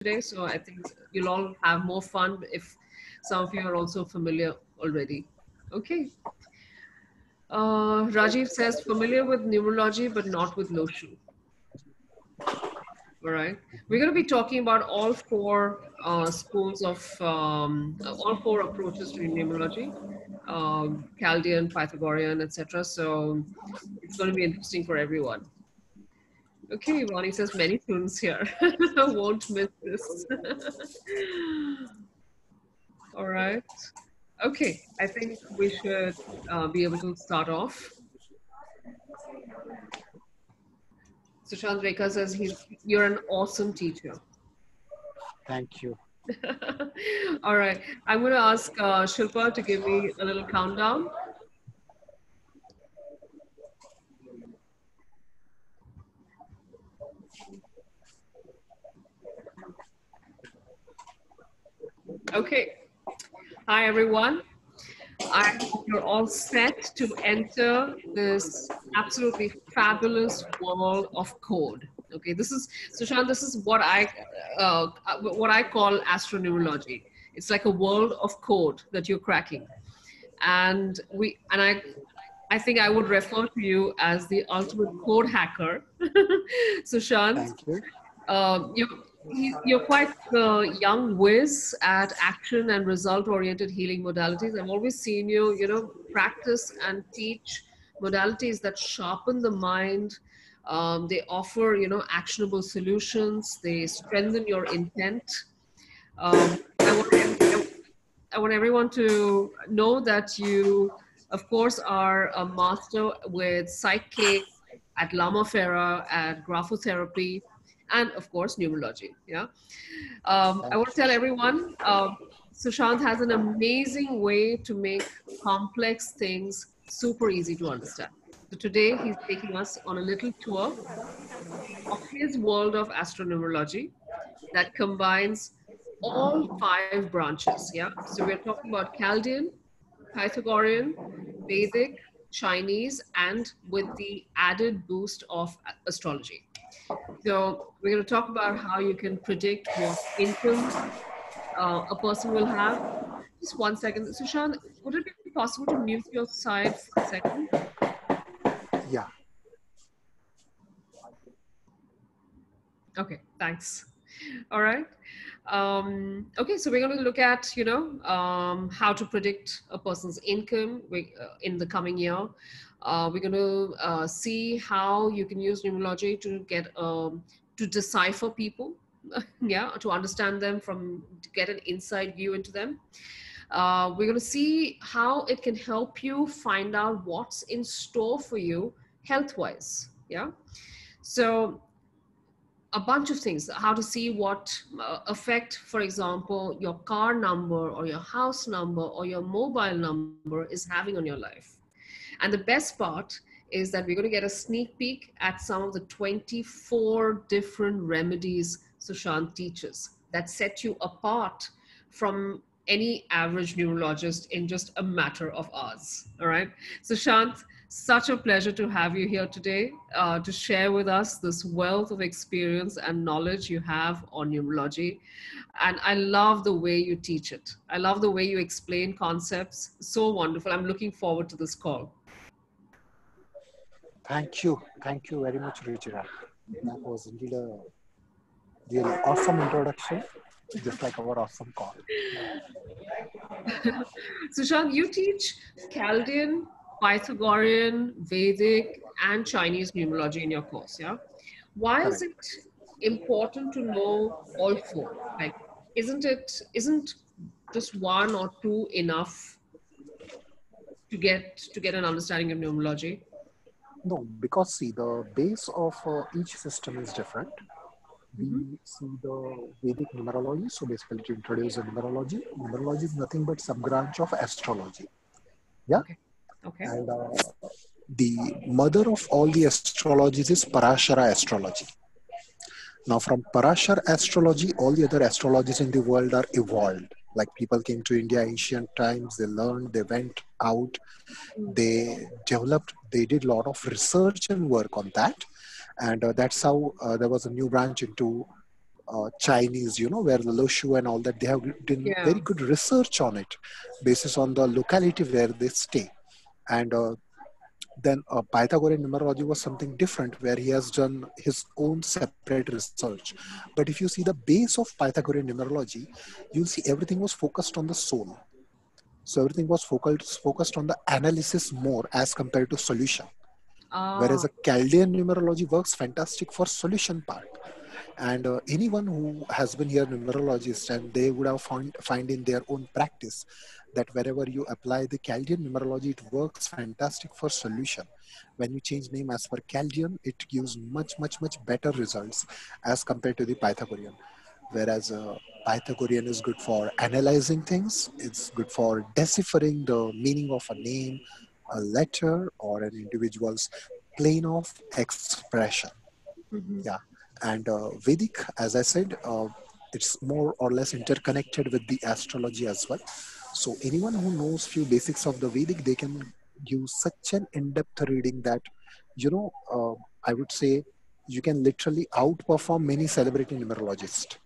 today. So I think you'll all have more fun if some of you are also familiar already. Okay. Rajiv says familiar with numerology, but not with Loshu. All right. We're going to be talking about all four schools of, all four approaches to numerology, Chaldean, Pythagorean, etc. So it's going to be interesting for everyone. Okay, Ronnie says many students here. Won't miss this. All right. Okay, I think we should be able to start off. Sushant Rekha says you're an awesome teacher. Thank you. All right, I'm going to ask Shilpa to give me a little countdown. Okay. Hi, everyone. I hope you're all set to enter this absolutely fabulous world of code. Okay, this is Sushant. This is what I call astronumerology. It's like a world of code that you're cracking, and I think I would refer to you as the ultimate code hacker, Sushant. Thank you. You're quite the young whiz at action and result-oriented healing modalities. I've always seen you, practice and teach modalities that sharpen the mind. They offer, actionable solutions. They strengthen your intent. I want everyone to know that you, of course, are a master with Psyche, at Lamafera, at graphotherapy, and of course, numerology. Yeah. I want to tell everyone, Sushant has an amazing way to make complex things super easy to understand. So today he's taking us on a little tour of his world of astronumerology that combines all 5 branches. Yeah. So we're talking about Chaldean, Pythagorean, Vedic, Chinese, and with the added boost of astrology. So we're going to talk about how you can predict what income a person will have. Just 1 second. Sushant, would it be possible to mute your side for a second? Yeah. Okay, thanks. All right. Okay, so we're going to look at, how to predict a person's income in the coming year. We're going to see how you can use numerology to get to decipher people, yeah, to understand them, to get an inside view into them. We're going to see how it can help you find out what's in store for you health-wise. Yeah. So a bunch of things, how to see what effect, for example, your car number or your house number or your mobile number is having on your life. And the best part is that we're going to get a sneak peek at some of the 24 different remedies Sushant teaches that set you apart from any average numerologist in just a matter of hours. All right. Sushant, such a pleasure to have you here today to share with us this wealth of experience and knowledge you have on numerology. And I love the way you teach it. I love the way you explain concepts. So wonderful. I'm looking forward to this call. Thank you. Thank you very much, Ruchira. That was indeed a really awesome introduction, just like our awesome call. Sushant, you teach Chaldean, Pythagorean, Vedic, and Chinese numerology in your course, yeah? Why is it important to know all 4? Like, isn't just 1 or 2 enough to get an understanding of numerology? No, because see, the base of each system is different. We see the Vedic numerology. So basically to introduce the numerology. Numerology is nothing but sub-branch of astrology. Yeah. Okay. And the mother of all the astrologies is Parashara astrology. Now from Parashara astrology, all the other astrologies in the world are evolved. Like people came to India ancient times, they learned, they went out, they developed, they did a lot of research and work on that. And that's how there was a new branch into Chinese, where the Loshu and all that, they have done Yeah. very good research on it, basis on the locality where they stay. And then Pythagorean numerology was something different, where he has done his own separate research. But if you see the base of Pythagorean numerology, you'll see everything was focused on the soul. So everything was focused on the analysis more as compared to solution. Ah. Whereas a Chaldean numerology works fantastic for solution part. And anyone who has been here numerologist, and they would have find in their own practice that wherever you apply the Chaldean numerology, it works fantastic for solution. When you change name as per Chaldean, it gives much better results as compared to the Pythagorean. Whereas Pythagorean is good for analyzing things, it's good for deciphering the meaning of a name, a letter, or an individual's plane of expression. Mhm. Yeah. And Vedic, as I said, it's more or less interconnected with the astrology as well. So anyone who knows few basics of the Vedic, they can give such an in-depth reading that, I would say you can literally outperform many celebrity numerologists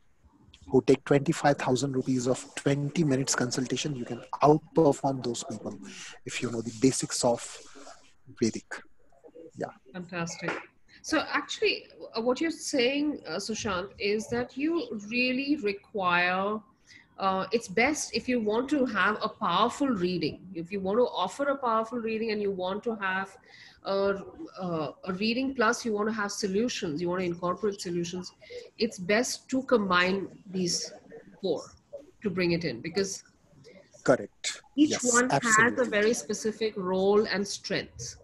who take 25,000 rupees of 20 minutes consultation. You can outperform those people if you know the basics of Vedic. Yeah, Fantastic. So actually, what you're saying, Sushant, is that you really require. It's best if you want to have a powerful reading. If you want to offer a powerful reading and you want to have a reading plus you want to have solutions, you want to incorporate solutions, it's best to combine these four to bring it in because correct. each Yes, one has a absolutely. very specific role and strength.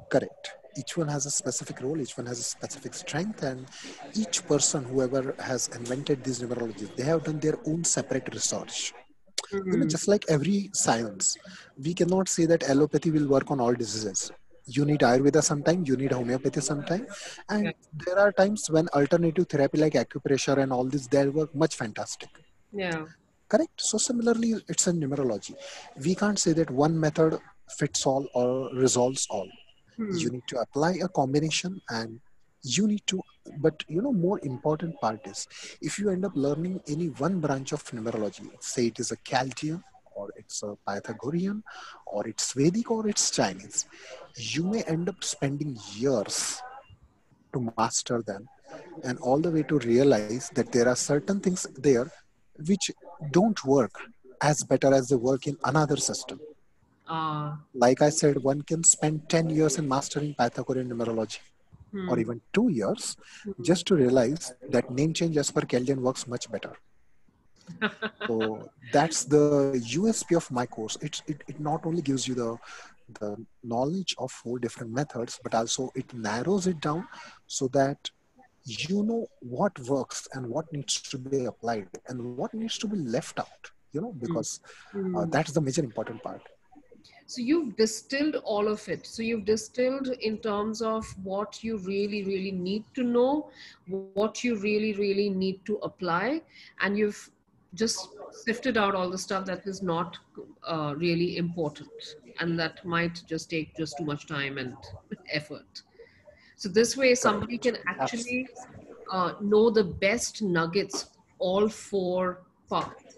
Correct. Each one has a specific role, each one has a specific strength, and each person, whoever has invented these numerologies, they have done their own separate research. Mm, Just like every science, we cannot say that allopathy will work on all diseases. You need Ayurveda sometime, you need homeopathy sometime, yeah, and there are times when alternative therapy like acupressure and all this, they work much fantastic. yeah. Correct. So similarly, it's in numerology. We can't say that one method fits all or resolves all. Hmm. You need to apply a combination, and you need to, but more important part is, if you end up learning any one branch of numerology, say it is a Chaldean, or it's a Pythagorean, or it's Vedic, or it's Chinese, you may end up spending years to master them, and all the way to realize that there are certain things there which don't work as better as they work in another system. Ah. Like I said, one can spend 10 years in mastering Pythagorean numerology, or Hmm. even 2 years, Hmm. just to realize that name change as per Chaldean works much better. So that's the USP of my course. It not only gives you the knowledge of four different methods, but also it narrows it down so that you know what works and what needs to be applied and what needs to be left out. Because Hmm. that's the Hmm. major important part. So you've distilled all of it. So you've distilled in terms of what you really, really need to know, what you really, really need to apply, and you've just sifted out all the stuff that is not really important and that might just take just too much time and effort. So this way, somebody Correct. can actually know the best nuggets of all four parts.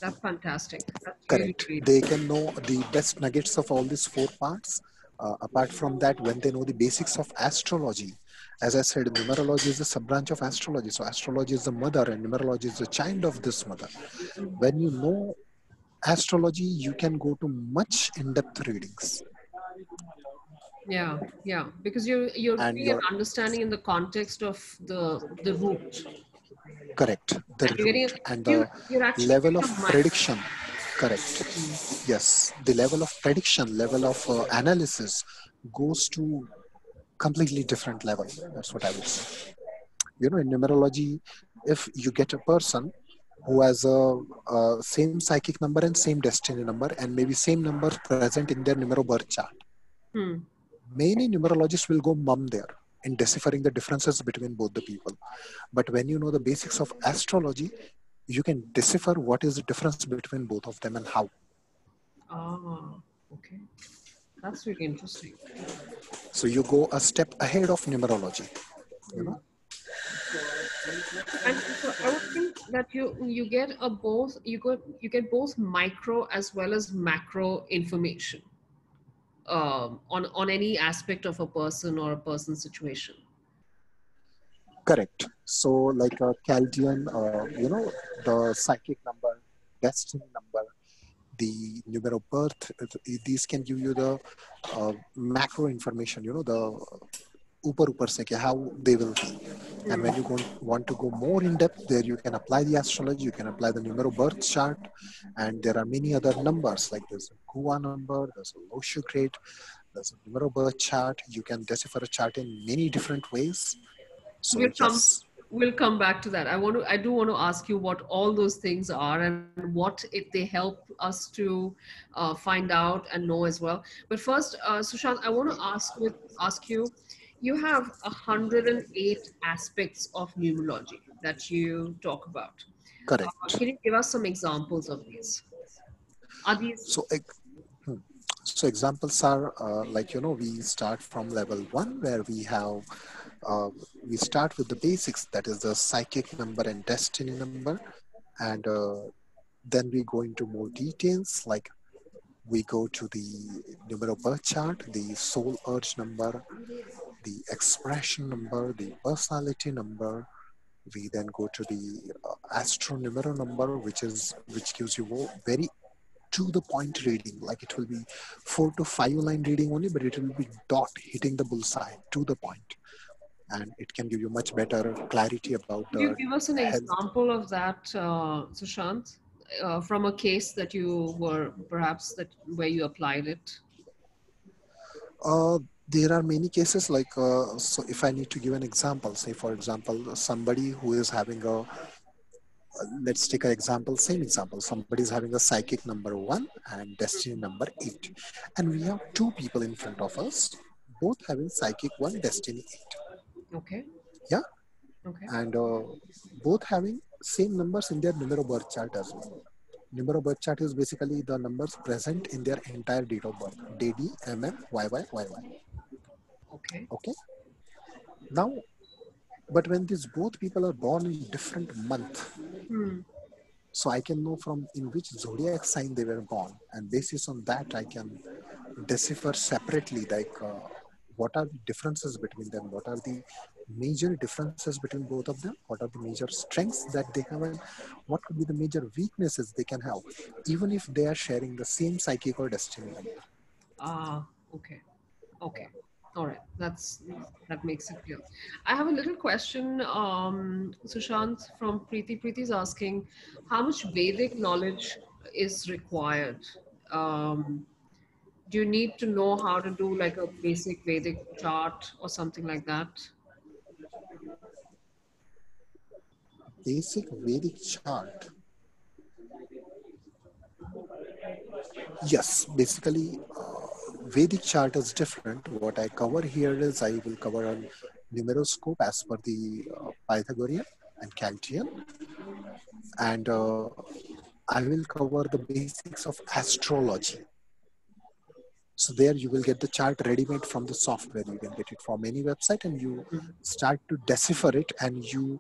That's fantastic. That's really Correct. great. They can know the best nuggets of all these four parts. Apart from that, when they know the basics of astrology, as I said, numerology is a sub branch of astrology. So astrology is the mother, and numerology is the child of this mother. When you know astrology, you can go to much in-depth readings, Yeah, yeah, because you're and getting an you're understanding in the context of the root, correct. The and you're getting root and you're the you're actually level of getting a mind. prediction. Correct. Yes, the level of prediction, level of analysis goes to completely different level. That's what I would say. In numerology, if you get a person who has a same psychic number and same destiny number, and maybe same number present in their numero birth chart, Hmm. many numerologists will go mum there in deciphering the differences between both the people. But when you know the basics of astrology, you can decipher what is the difference between both of them and how. Ah, okay, that's really interesting. So you go a step ahead of numerology, you Hmm. know And so I would think that you get a both you get both micro as well as macro information on any aspect of a person or a person's situation. Correct. So, like a Chaldean, the psychic number, destiny number, the numero birth, these can give you the macro information, the upper se ke how they will be. And Hmm. when you want to go more in depth, there you can apply the astrology, you can apply the numero birth chart, and there are many other numbers like there's a Gua number, there's a Loshu grade, there's a numero birth chart. You can decipher a chart in many different ways. So We'll come yes, we'll come back to that. I do want to ask you what all those things are and what it they help us to find out and know as well. But first, Sushant, I want to ask you, you have 108 aspects of numerology that you talk about. correct. Can you give us some examples of these? Are these So hmm. So examples are we start from level one where uh, we start with the basics, that is the psychic number and destiny number, and then we go into more details, like we go to the numero birth chart, the soul urge number, the expression number, the personality number. We then go to the astro numero number, which gives you very to the point reading. Like it will be 4 to 5 line reading only, but it will be dot hitting the bullseye to the point, and it can give you much better clarity about Could you the give us an health. example of that, Sushant, from a case that you were perhaps that where you applied it? Uh, there are many cases like so. If I need to give an example, say for example, somebody who is having a let's take an example, same example. Somebody is having a psychic number one and destiny number eight, and we have two people in front of us, both having psychic one, destiny eight. Okay. Yeah, Okay. and both having same numbers in their numero birth chart as well. Numero birth chart is basically the numbers present in their entire date of birth: DD, MM, YY, YY. Okay. Okay. Now, but when these both people are born in different month, Hmm. so I can know from in which zodiac sign they were born, and basis on that I can decipher separately, like what are the differences between them, what are the major differences between both of them, what are the major strengths that they have, and what could be the major weaknesses they can have, even if they are sharing the same psychic or destiny number. Ah. Okay. Okay. All right. That makes it clear. I have a little question, Sushant, from Preeti. Preeti is asking, how much Vedic knowledge is required? Um, do you need to know how to do like a basic Vedic chart or something like that? Basic Vedic chart. Yes, basically, Vedic chart is different. What I cover here is I will cover on numeroscope as per the Pythagorean and Chaldean, and I will cover the basics of astrology. So there you will get the chart ready-made from the software. You can get it from any website, and you start to decipher it, and you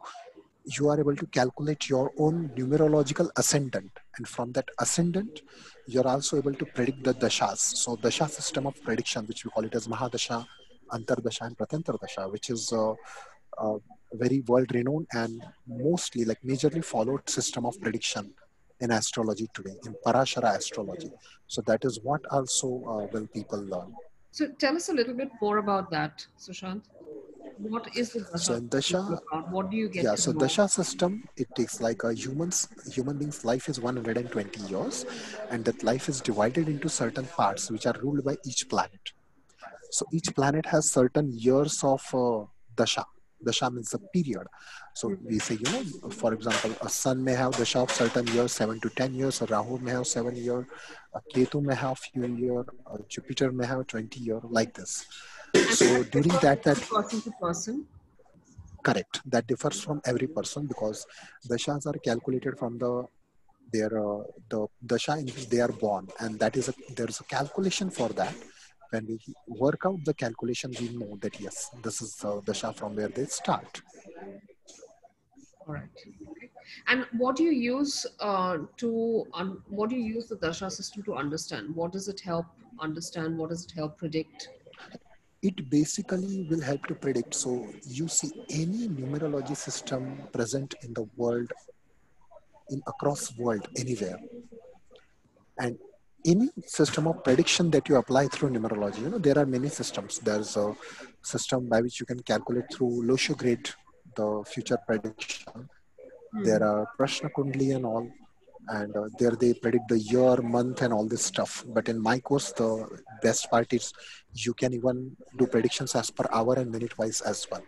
are able to calculate your own numerological ascendant, and from that ascendant you're also able to predict the dashas. So dasha system of prediction, which we call it as mahadasha, antardasha, and pratantardasha, which is a very world renowned and mostly like majorly followed system of prediction in astrology today, in parashara astrology. So that is what also will people learn. So tell us a little bit more about that, Sushant. What is the So dasha in system dasha, all about? What do you get yeah, to so know? dasha system, it takes like a human being's life is 120 years, and that life is divided into certain parts which are ruled by each planet. So each planet has certain years of dasha. Dasha means a period. So we say, for example, a sun may have dasha of certain years, 7 to 10 years. A Rahu may have 7 years. A Ketu may have few years. A Jupiter may have 20 years, like this. And So that during differs that from person to person. correct, that differs from every person because dashas are calculated from the dasha in which they are born, and that is there is a calculation for that. When we work out the calculation, we know that yes, this is the dasha from where they start. All right. Okay. And what do you use what do you use the dasha system to understand? What does it help understand? What does it help predict? It basically will help to predict. So you see any numerology system present in the world, in across world, anywhere, and any system of prediction that you apply through numerology, there are many systems. There's a system by which you can calculate through Losho grid the future prediction. There Hmm. are Prashna Kundli and all, and there they predict the year, month, and all this stuff. But in my course, the best part is you can even do predictions as per hour and minute wise as well,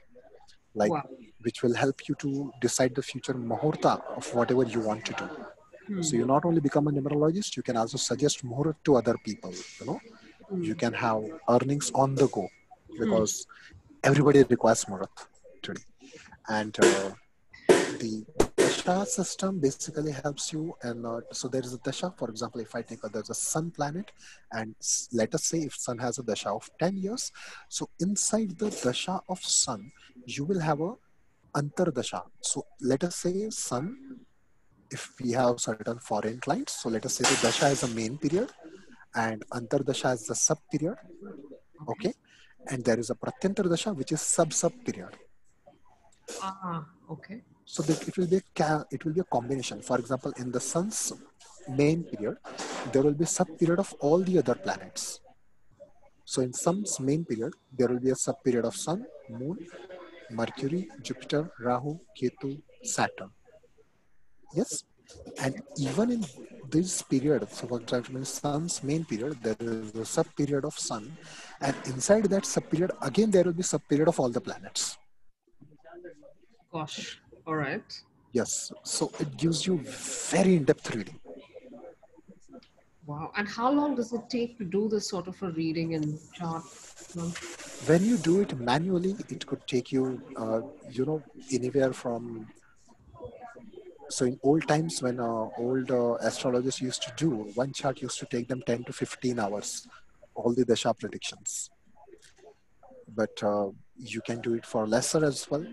like, Wow. which will help you to decide the future muhurta of whatever you want to do. So Hmm. you not only become a numerologist, you can also suggest muhurt to other people. You Hmm. can have earnings on the go, Hmm. because everybody requires muhurt today. And the dasha system basically helps you. And so there is a dasha. For example, if I take there's a sun planet, and let us say if sun has a dasha of 10 years, so inside the dasha of sun, you will have a antardasha. So let us say sun, if we have certain foreign clients, so let us say the dasha is a main period and antardasha is the sub period. Okay. Okay. And there is a pratyantardasha, which is sub period. Ah, okay. So that it will be a combination. For example, in the sun's main period, there will be sub period of all the other planets. So in sun's main period, there will be a sub period of sun, moon, Mercury, Jupiter, Rahu, Ketu, Saturn. Yes. And even in this period, so for example, in sun's main period, there is a sub period of sun, and inside that sub period, again there will be sub period of all the planets. Gosh. All right. Yes. So it gives you very in-depth reading. Wow. And how long does it take to do this sort of a reading and chart? Well, When you do it manually, it could take you anywhere from, so in old times when old astrologers used to do one chart, used to take them 10 to 15 hours, all the dasha predictions. But you can do it for lesser as well.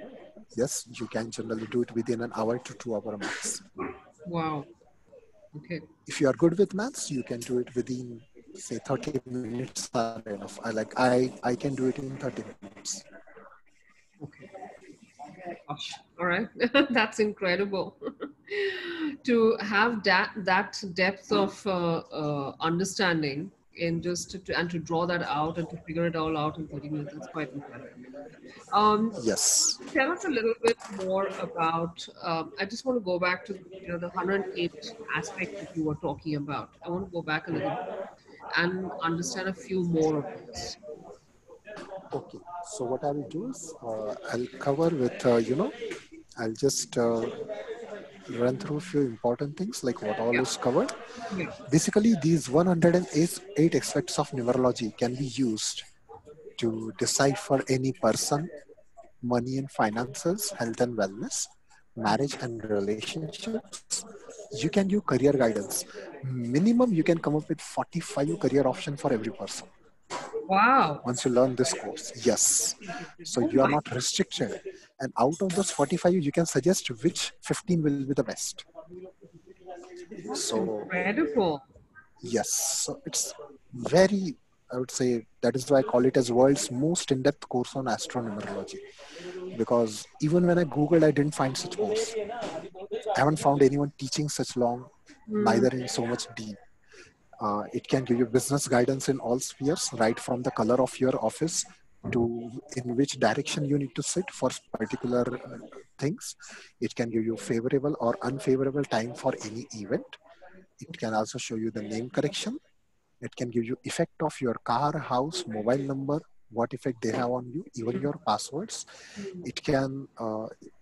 Yes, you can generally do it within an hour to 2 hour max. wow. Okay. If you are good with maths, you can do it within, say, 30 minutes are enough. I can do it in 30 minutes. Okay. Gosh. All right. That's incredible. To have that depth of understanding in just and to draw that out and to figure it all out in 30 minutes, that's quite incredible. Um, Yes. Tell us a little bit more about. I just want to go back to the 108 aspects that you were talking about. I want to go back a little bit and understand a few more of those. Okay. So what I will do is I'll cover with I'll just run through a few important things like what all Yeah, is covered. yeah. Basically, these 108 aspects of numerology can be used to decipher any person, money and finances, health and wellness, marriage and relationships. You can give career guidance. Minimum, you can come up with 45 career option for every person Wow. once you learn this course. Yes. So Oh you are my, not restricted. And out of those 45, you can suggest which 15 will be the best. that's So incredible. yes, so it's very, I would say that is why I call it as world's most in-depth course on astronumerology. Because even when I Googled, I didn't find such course. I haven't found anyone teaching such long, Hmm. neither in so much deep. It can give you business guidance in all spheres, right from the color of your office to in which direction you need to sit for particular things. It can give you favorable or unfavorable time for any event. It can also show you the name correction. It can give you effect of your car, house, mobile number, what effect they have on you, even your passwords. It can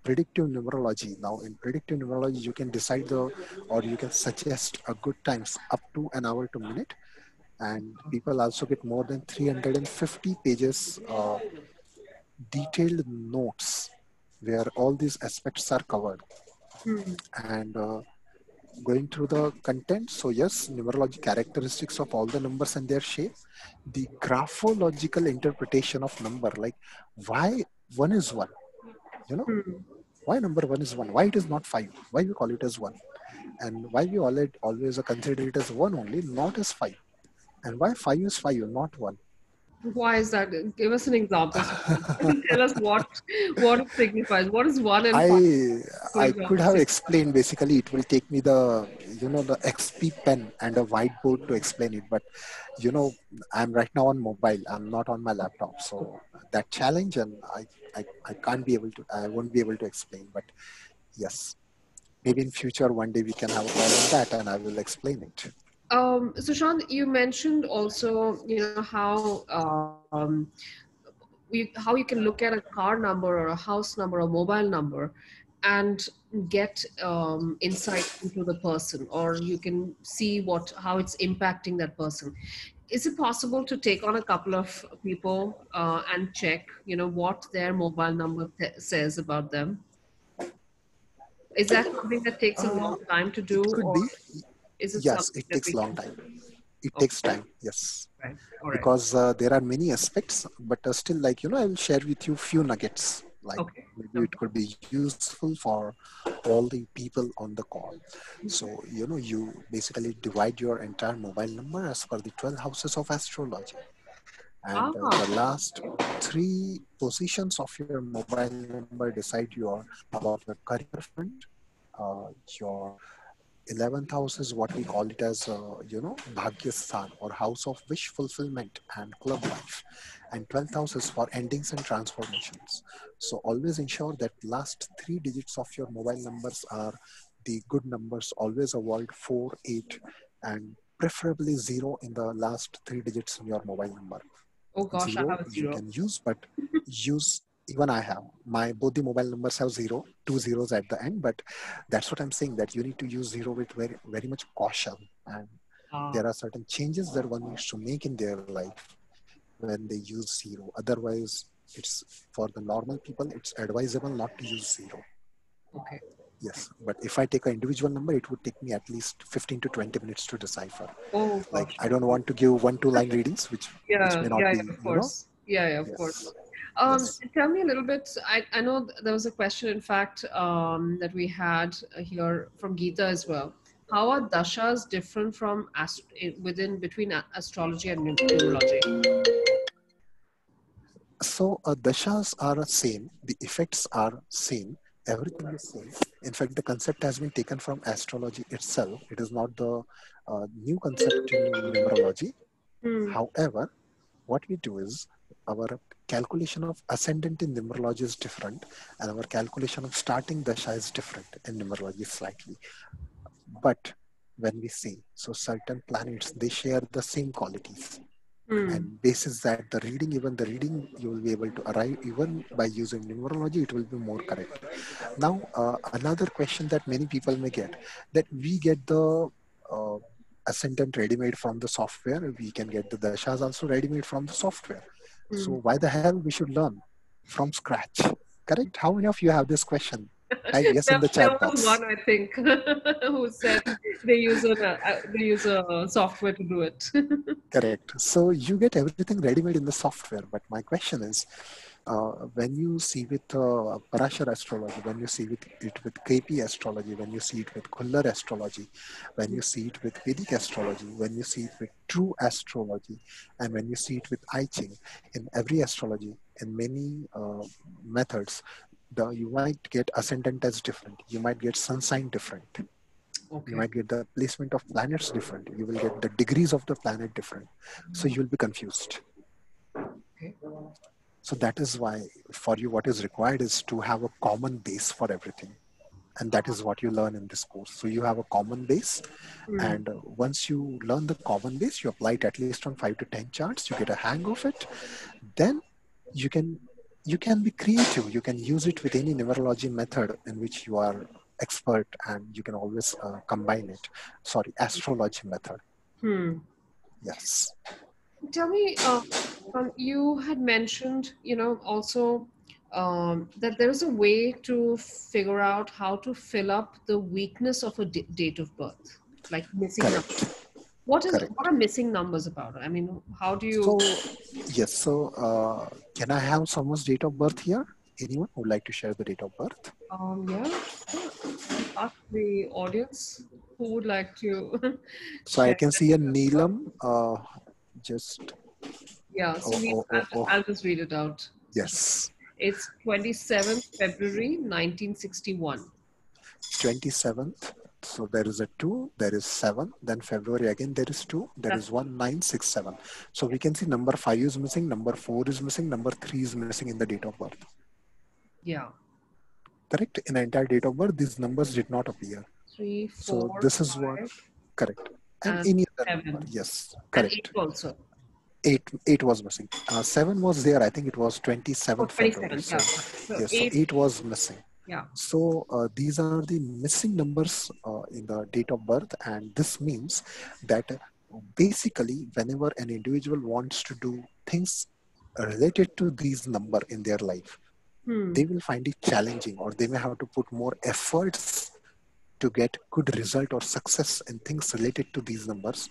predictive numerology. Now, in predictive numerology, you can decide or you can suggest a good times up to an hour to minute. And people also get more than 350 pages detailed notes where all these aspects are covered. Hmm. And going through the content, so yes, numerology characteristics of all the numbers and their shape, the graphological interpretation of number, like why one is one, you know Hmm. Why number one is one? Why it is not five? Why we call it as one? And why we always consider it as one only, not as five? And why five is five, not one? Why is that? Give us an example. So tell us what it signifies. What is one and five, I for I could example? have explained. Basically, it will take me the XP pen and a whiteboard to explain it. But you know, I'm right now on mobile. I'm not on my laptop, so that challenge, and I can't be able to. I won't be able to explain. But yes, maybe in future one day we can have a call on that, and I will explain it. Sushant, you mentioned also, how how you can look at a car number or a house number or mobile number and get insight into the person, or you can see how it's impacting that person. Is it possible to take on a couple of people and check, what their mobile number says about them? Is that something that takes a long time to It do, could or be. is it Yes, something it that takes we long can do? time. It Okay, takes time. Yes, right. All right. because there are many aspects, but still, I will share with you few nuggets. Like Okay. maybe it could be useful for all the people on the call. So you basically divide your entire mobile number as per the 12 houses of astrology, and Ah, the last three positions of your mobile number decide about your career front. Your 11th house is what we call it as, Bhagyasthan, or house of wish fulfillment and club life. And 12th house is for endings and transformations. So always ensure that last three digits of your mobile numbers are the good numbers. Always avoid 4, 8, and preferably 0 in the last three digits in your mobile number. oh gosh, I Zero have a you zero. can use, but use, even I have my both the mobile numbers have zero, two zeros at the end. But that's what I'm saying, that you need to use zero with very very much caution. And Ah, there are certain changes that one needs to make in their life when they use zero. Otherwise, it's, for the normal people, it's advisable not to use zero. okay. Yes, but if I take an individual number, it would take me at least 15 to 20 minutes to decipher. Oh Like, gosh. I don't want to give 1 2 line readings, which Yeah, may not yeah, be, yeah, of course. Yeah, yeah, of course. yes, yes. Tell me a little bit. I know there was a question, in fact, that we had here from Geeta as well. How are dashas different from between astrology and numerology? So dashas are same, the effects are same, everything is same. In fact, the concept has been taken from astrology itself. It is not the new concept in numerology. Hmm. However, what we do is, our calculation of ascendant in numerology is different, and our calculation of starting dasha is different in numerology slightly. But when we see, so certain planets, they share the same qualities, Hmm. and basis that the reading you will be able to arrive, even by using numerology, it will be more correct. Now another question that many people may get, that we get the uh, ascendant ready made from the software, we can get the dashas also ready made from the software. So Hmm. why the hell we should learn from scratch? Correct? How many of you have this question? Type yes in the There chat was box. one, I think, who said they use a software to do it. Correct. So you get everything ready made in the software, but my question is, when you see with Parashar astrology, when you see with it with KP astrology, when you see it with Kullar astrology, when you see it with Vedic astrology, when you see it with true astrology, and when you see it with I Ching, in every astrology, in many methods, you might get ascendant as different. You might get sun sign different. You Okay. might get the placement of planets different. You will get the degrees of the planet different. So you'll be confused. Okay. So that is why, for you, what is required is to have a common base for everything. And that is what you learn in this course. So you have a common base. Hmm. And once you learn the common base, you apply it at least on 5 to 10 charts, you get a hang of it. Then you can you can be creative. You can use it with any numerology method in which you are expert, and you can always combine it. Sorry, astrology method. Hmm. Yes. Tell me, you had mentioned, also that there's a way to figure out how to fill up the weakness of a date of birth, like missing numbers. Correct. What Correct. are missing numbers about? I mean, how do you? So, yes. So, can I have someone's date of birth here? Anyone would like to share the date of birth? Yeah, sure. I'll ask the audience who would like to So I share. can see a Neelam. Just Yeah, so oh oh oh oh I'll just read it out. Sushant. yes, It's 27th February 1961. 27th. So there is a 2, there is 7, then February again there is 2, there That's is 1967. So we can see number 5 is missing, number 4 is missing, number 3 is missing in the date of birth. yeah. Correct? In the entire date of birth, these numbers did not appear. Three, So four, this is what, five, correct. And and any other number, 7, yes, and 8 correct. also. 8 was missing. 7 was there, I think it was Oh, 27th February. 27th. So Yeah, sorry. So yes, so 8, 8 was missing. yeah. So these are the missing numbers in the date of birth, and this means that basically, whenever an individual wants to do things related to these number in their life, Hmm. they will find it challenging, or they may have to put more efforts to get good result or success in things related to these numbers,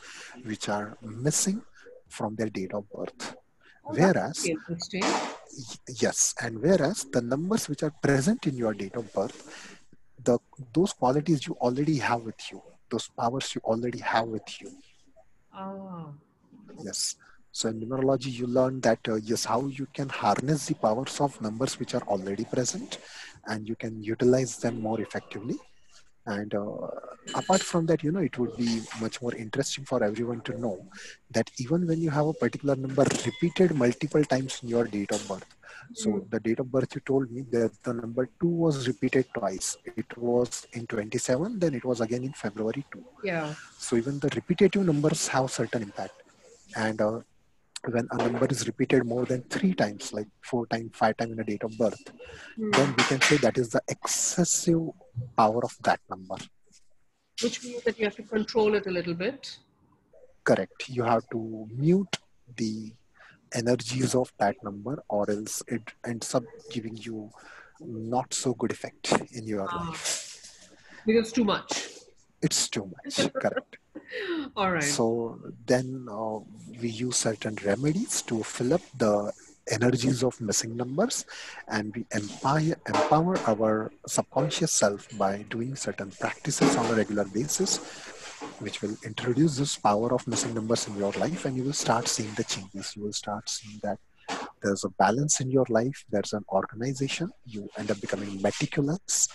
which are missing from their date of birth. Oh, that's Whereas really interesting. yes, and whereas the numbers which are present in your date of birth, the those qualities you already have with you, those powers you already have with you. Ah, Yes. So in numerology, you learn that yes, how you can harness the powers of numbers which are already present, and you can utilize them more effectively. And apart from that, it would be much more interesting for everyone to know that even when you have a particular number repeated multiple times in your date of birth, hmm. so the date of birth you told me that the number 2 was repeated twice. It was in 27, then it was again in February 2. Yeah. So even the repetitive numbers have certain impact. And when a number is repeated more than 3 times, like 4 times, 5 times in a date of birth, Hmm. then we can say that is the excessive power of that number. Which means that you have to control it a little bit. Correct. You have to mute the energies of that number, or else it ends up giving you not so good effect in your Ah, life. because too much. It's too much. Correct. All right. So then we use certain remedies to fill up the energies of missing numbers, and we empower our subconscious self by doing certain practices on a regular basis, which will introduce this power of missing numbers in your life, and you will start seeing the changes. You will start seeing that there's a balance in your life, there's an organization, you end up becoming meticulous.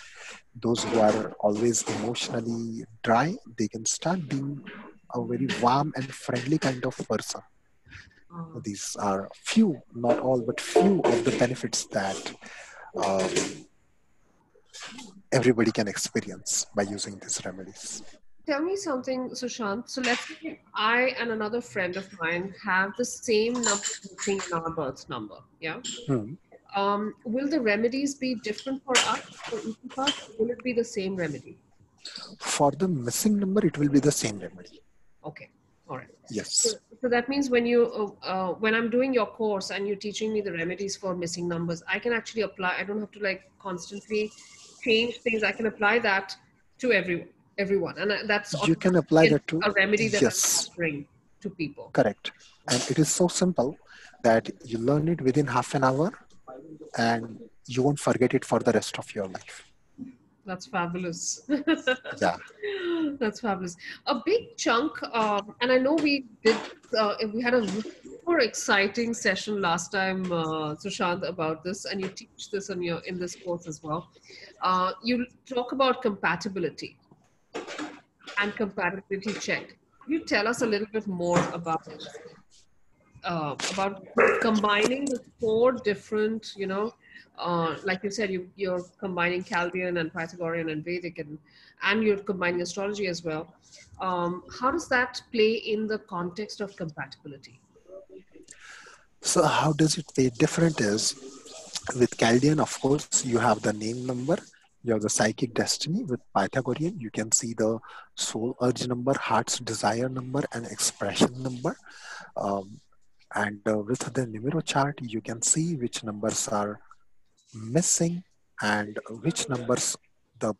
Those who are always emotionally dry, they can start being a very warm and friendly kind of person. Ah. These are few, not all, but few of the benefits that um, everybody can experience by using these remedies. Tell me something, Sushant. So let's say I and another friend of mine have the same number missing in our birth number. Yeah. Hmm. Will the remedies be different for us, for each of us? Or will it be the same remedy? For the missing number, it will be the same remedy. Okay. All right. So, Yes. so that means when I'm doing your course and you're teaching me the remedies for missing numbers, I can actually apply. I don't have to like constantly change things. I can apply that to everyone, and that's You can apply automatically that to, a remedy that I'm yes, offering to people. correct. And it is so simple that you learn it within half an hour, and you won't forget it for the rest of your life. That's fabulous. Yeah. That's fabulous. A big chunk, and I know we had a super exciting session last time, Sushant, about this, and you teach this in this course as well. You talk about compatibility and compatibility check. Can you tell us a little bit more about combining the four different, like you said, you're combining Chaldean and Pythagorean and Vedic, and you're combining astrology as well. How does that play in the context of compatibility? So how does it pay different is with Chaldean, of course, you have the name number, you have the psychic destiny. With Pythagorean, you can see the soul urge number, heart's desire number, and expression number. Um, and with the numero chart, you can see which numbers are missing and which numbers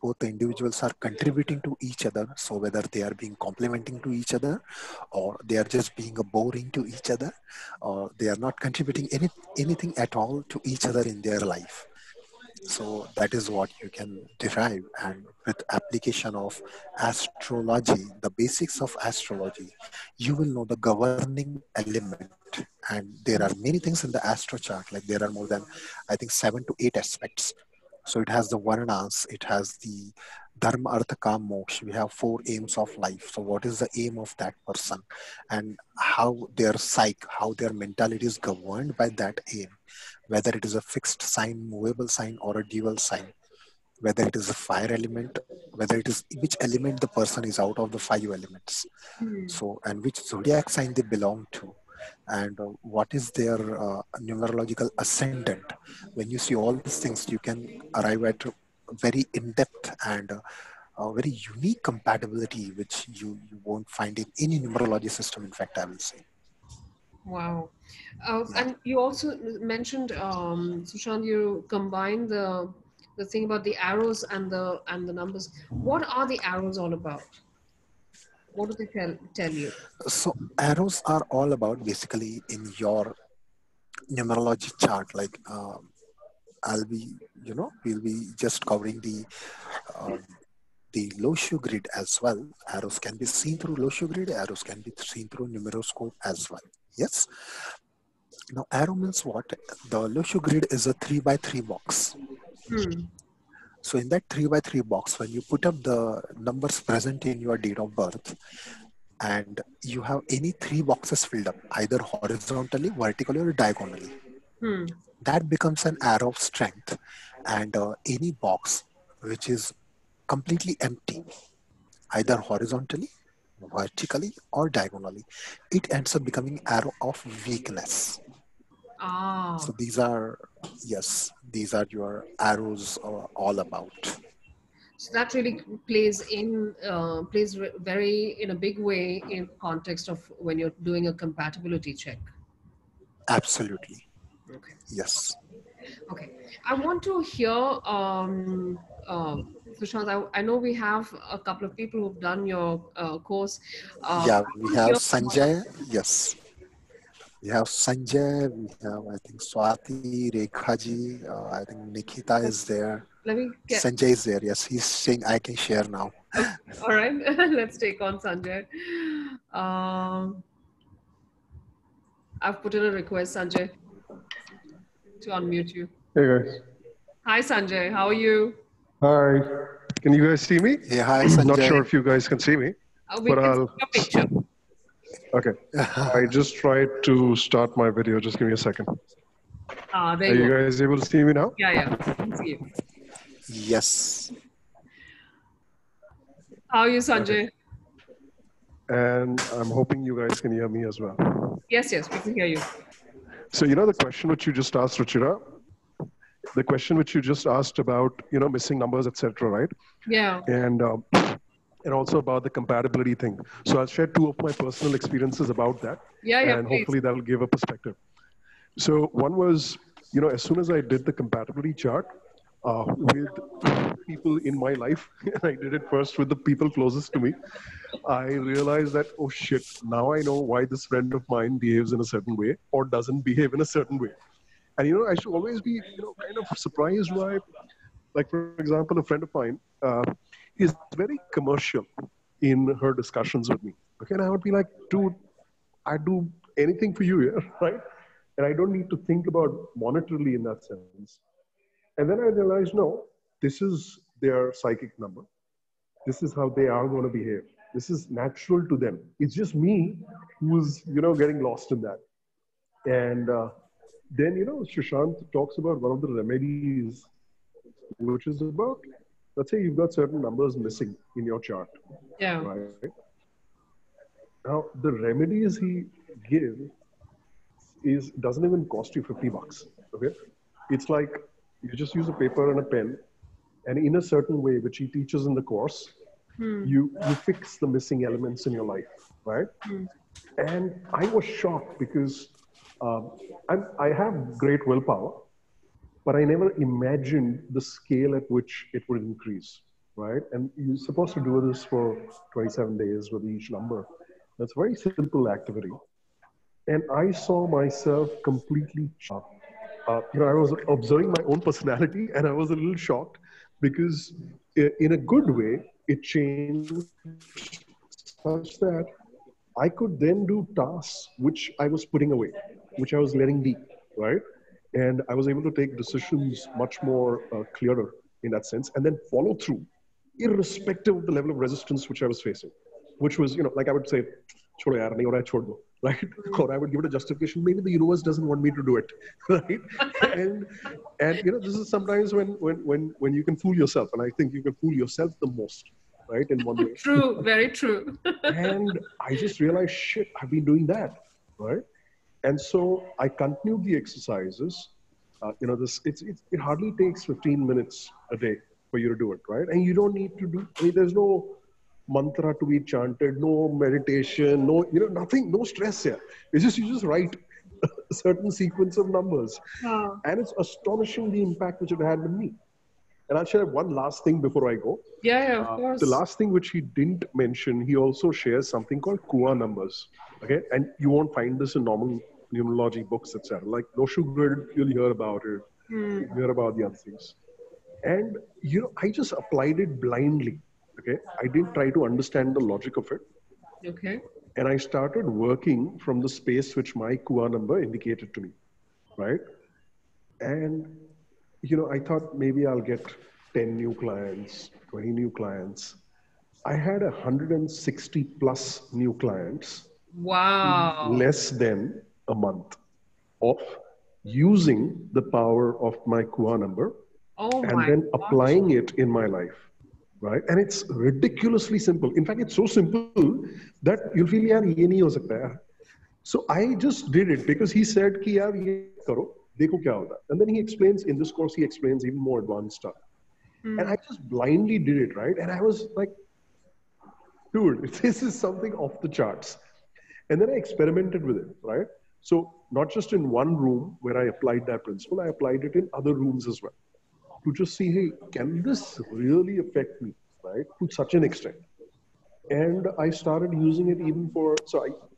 both the individuals are contributing to each other. So whether they are being complementing to each other, or they are just being a boring to each other, or they are not contributing anything at all to each other in their life. So that is what you can derive. And with application of astrology, the basics of astrology, you will know the governing element. And there are many things in the astro chart. Like there are more than, I think, 7 to 8 aspects. So it has the Varnas, it has the Dharma, Artha, Kam, Moksha. We have 4 aims of life. So what is the aim of that person, and how their psyche, how their mentality is governed by that aim, whether it is a fixed sign, movable sign, or a dual sign, whether it is a fire element, whether it is which element the person is out of the 5 elements. Hmm. So, and which zodiac sign they belong to, and what is their numerological ascendant. When you see all these things, you can arrive at a very in-depth and a very unique compatibility, which you won't find in any numerology system. In fact, I will say, Wow. yeah. And you also mentioned, Sushant, you combine the thing about the arrows and the numbers. What are the arrows all about? What do they tell you? So arrows are all about basically in your numerology chart. Like I'll be, we'll be just covering um, the Loshu grid as well. Arrows can be seen through Loshu grid. Arrows can be seen through numeroscope as well. Yes. Now, arrow means what? The Loshu grid is a 3 by 3 box. Hmm. So in that 3 by 3 box, when you put up the numbers present in your date of birth, and you have any 3 boxes filled up, either horizontally, vertically, or diagonally, Hmm. that becomes an arrow of strength. And any box which is completely empty, either horizontally, vertically, or diagonally, it ends up becoming arrow of weakness. Ah. So these are, yes, these are your arrows all about. So that really plays very in a big way in context of when you're doing a compatibility check. Absolutely. Okay. Yes. Okay. I want to hear, Sushant, I know we have a couple of people who've done your course. Yeah, I we want to have hear from other. Sanjay. Yes. We have Sanjay. We have, I think, Swati, Rekhaji. I think Nikita Let, is there. let me get. Sanjay is there. Yes, he's saying I can share now. Okay. All right. Let's take on Sanjay. Um, I've put in a request, Sanjay, to unmute you. Hey guys. Hi, Sanjay. How are you? Hi. Can you guys see me? Hey, hi, Not Sanjay. sure if you guys can see me, We but can see I'll. your picture. Okay. I just tried to start my video. Just give me a second. There Are you you go. guys able to see me now? Yeah, yeah. I can see you. Yes. How are you, Okay. Sanjay? And I'm hoping you guys can hear me as well. Yes, yes, we can hear you. So, the question which you just asked, Ruchira, the question which you just asked about, missing numbers, etc., right? Yeah. And also about the compatibility thing. So I'll share 2 of my personal experiences about that, Yeah, yeah, and please. hopefully that'll give a perspective. So one was, as soon as I did the compatibility chart with people in my life, and I did it first with the people closest to me, I realized that, oh shit, now I know why this friend of mine behaves in a certain way or doesn't behave in a certain way. And, I should always be, kind of surprised why, like, for example, a friend of mine is very commercial in her discussions with me. Okay. And I would be like, dude, I do anything for you here, right? And I don't need to think about monetarily in that sense. And then I realized, no, this is their psychic number. This is how they are going to behave. This is natural to them. It's just me who's, getting lost in that. And then, Sushant talks about one of the remedies, which is about, let's say you've got certain numbers missing in your chart, Yeah. right? Now, the remedies he gives doesn't even cost you $50. Okay, it's like you just use a paper and a pen, and in a certain way, which he teaches in the course, Hmm. you fix the missing elements in your life, right? Hmm. And I was shocked because um, I have great willpower, but I never imagined the scale at which it would increase, right? And you're supposed to do this for 27 days with each number. That's a very simple activity. And I saw myself completely changed I was observing my own personality, and I was a little shocked because, in a good way, it changed such that I could then do tasks which I was putting away, which I was letting be, right? And I was able to take decisions much more clearer in that sense, and then follow through, irrespective of the level of resistance which I was facing, which was, like I would say, "Chodo yaar, nahi ho raha hai, chhod do," right? Or I would give it a justification. Maybe the universe doesn't want me to do it, right? And this is sometimes when you can fool yourself, and I think you can fool yourself the most, right? In one way. True, very true. And I just realized, shit, I've been doing that, right? And so I continued the exercises. It hardly takes 15 minutes a day for you to do it, right? And you don't need to do. I mean, there's no mantra to be chanted, no meditation, no, nothing, no stress here. It's just you just write a certain sequence of numbers, Oh. and it's astonishing the impact which it had with me. And I'll share one last thing before I go. Yeah, of The course. last thing which he didn't mention, he also shares something called Kua numbers. Okay, and you won't find this in normal numerology books, etc. Like no sugar, you'll hear about it, you'll hear about the other things. And I just applied it blindly. Okay, I didn't try to understand the logic of it, Okay. and I started working from the space which my Kua number indicated to me, right? And I thought maybe I'll get 10 new clients, 20 new clients. I had 160 plus new clients in Wow. less than a month of using the power of my Kua number Oh and my then gosh. applying it in my life. Right? And it's ridiculously simple. In fact, it's so simple that you'll feel, yaar, ye nahi ho sakta yaar. So I just did it because he said, ki yaar, ye karo, dekho kya hota. And then he explains, in this course, he explains even more advanced stuff. And I just blindly did it, right? And I was like, dude, this is something off the charts. And then I experimented with it, right? So not just in one room where I applied that principle, I applied it in other rooms as well to just see, hey, can this really affect me, right? To such an extent. And I started using it even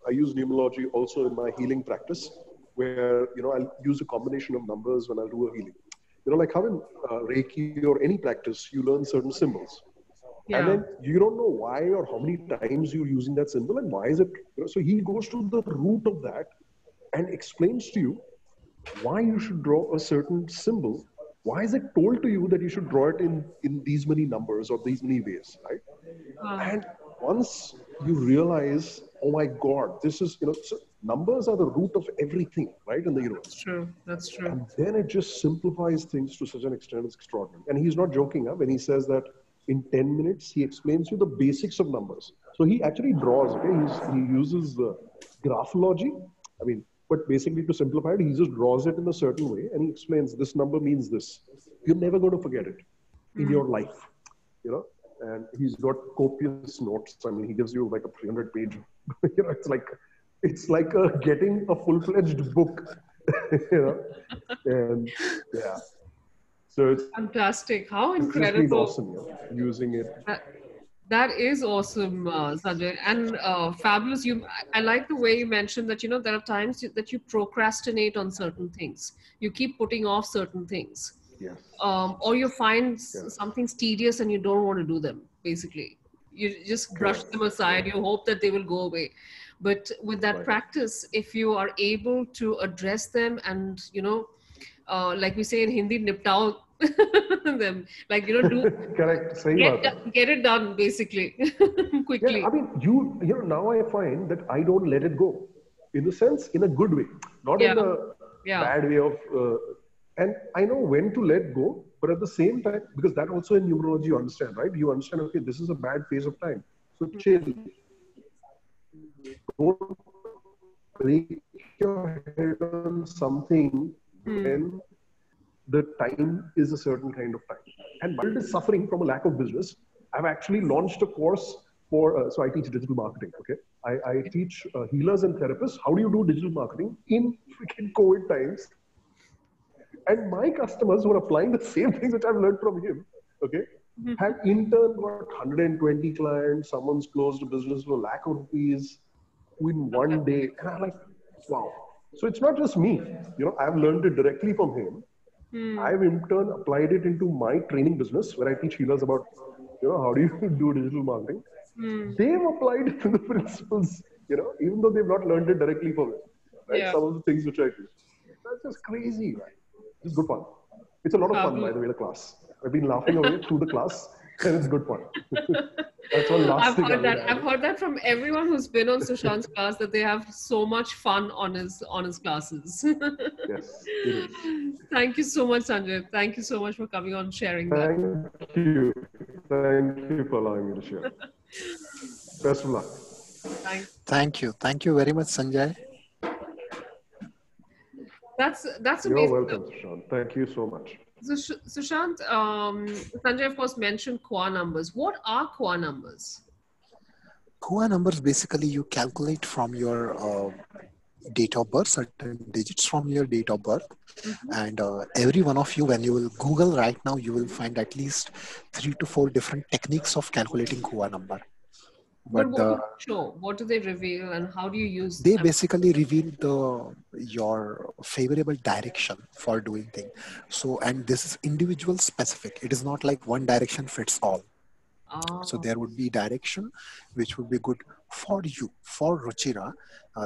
I use numerology also in my healing practice, where, I'll use a combination of numbers when I'll do a healing. Like how in Reiki or any practice, you learn certain symbols. And Yeah. then you don't know why or how many times you're using that symbol and why is it. So he goes to the root of that and explains to you why you should draw a certain symbol. Why is it told to you that you should draw it in these many numbers or these many ways, right? And once you realize, oh my God, this is, so numbers are the root of everything, right, in the That's universe. true. That's true. And then it just simplifies things to such an extent, it's extraordinary. And he's not joking when he says that in 10 minutes, he explains you the basics of numbers. So he actually draws, okay? He uses graphology. I mean, but basically to simplify it, he just draws it in a certain way and he explains this number means this. You're never going to forget it in your life, and he's got copious notes. I mean, he gives you like a 300 page, it's like getting a full-fledged book, you know, and yeah. So Fantastic. How it's just been incredible. awesome, using it. That, that is awesome, Sanjay, and fabulous. I like the way you mentioned that, there are times that you procrastinate on certain things. You keep putting off certain things, Yes. or you find Yeah. something tedious and you don't want to do them. Basically, you just brush Correct. them aside. You hope that they will go away. But with that Right. practice, if you are able to address them and, like we say in Hindi, niptao them, like, do Correct. Same about get it done basically Yeah, I quickly. mean, now I find that I don't let it go, in the sense, in a good way, not Yeah, in a yeah. bad way of. And I know when to let go, but at the same time, because that also in numerology you understand, right? You understand, okay, this is a bad phase of time, so chill. Don't break your head on something when the time is a certain kind of time. And my world is suffering from a lack of business. I've actually launched a course so I teach digital marketing, okay? I teach healers and therapists, how do you do digital marketing in freaking COVID times? And my customers who are applying the same things which I've learned from him, okay, have in turn got 120 clients, someone's closed a business for a lakh of rupees in one day. And I'm like, wow. So it's not just me. I've learned it directly from him. Hmm. I've in turn applied it into my training business where I teach healers about, how do you do digital marketing. Hmm. They've applied it to the principles, even though they've not learned it directly from it, right? Yeah. Some of the things which I do. That's just crazy, man. It's good fun. It's a lot of fun, by Fabulous. the way, the class. I've been laughing away through the class, and it's good fun. That's one last I've thing I heard would that. add. I've heard that from everyone who's been on Sushant's class that they have so much fun on his classes. Yes, it is. Thank you so much, Sanjay. Thank you so much for coming on sharing that. Thank you. Thank you for allowing me to share. Best of luck. Thank. Thank you very much, Sanjay. That's You're amazing. welcome, Sushant. Thank you so much. So, Sushant, Sanjay, of course, mentioned Qua numbers. What are Qua numbers? Kua numbers basically you calculate from your date of birth, certain digits from your date of birth, Mhm. and every one of you, when you will Google right now, you will find at least 3 to 4 different techniques of calculating Kua number. But But what do they show? What do they reveal, and how do you use? they basically reveal your favorable direction for doing thing. So, and this is individual specific. It is not like one direction fits all. So Ah, there would be direction which would be good for you, for Ruchira.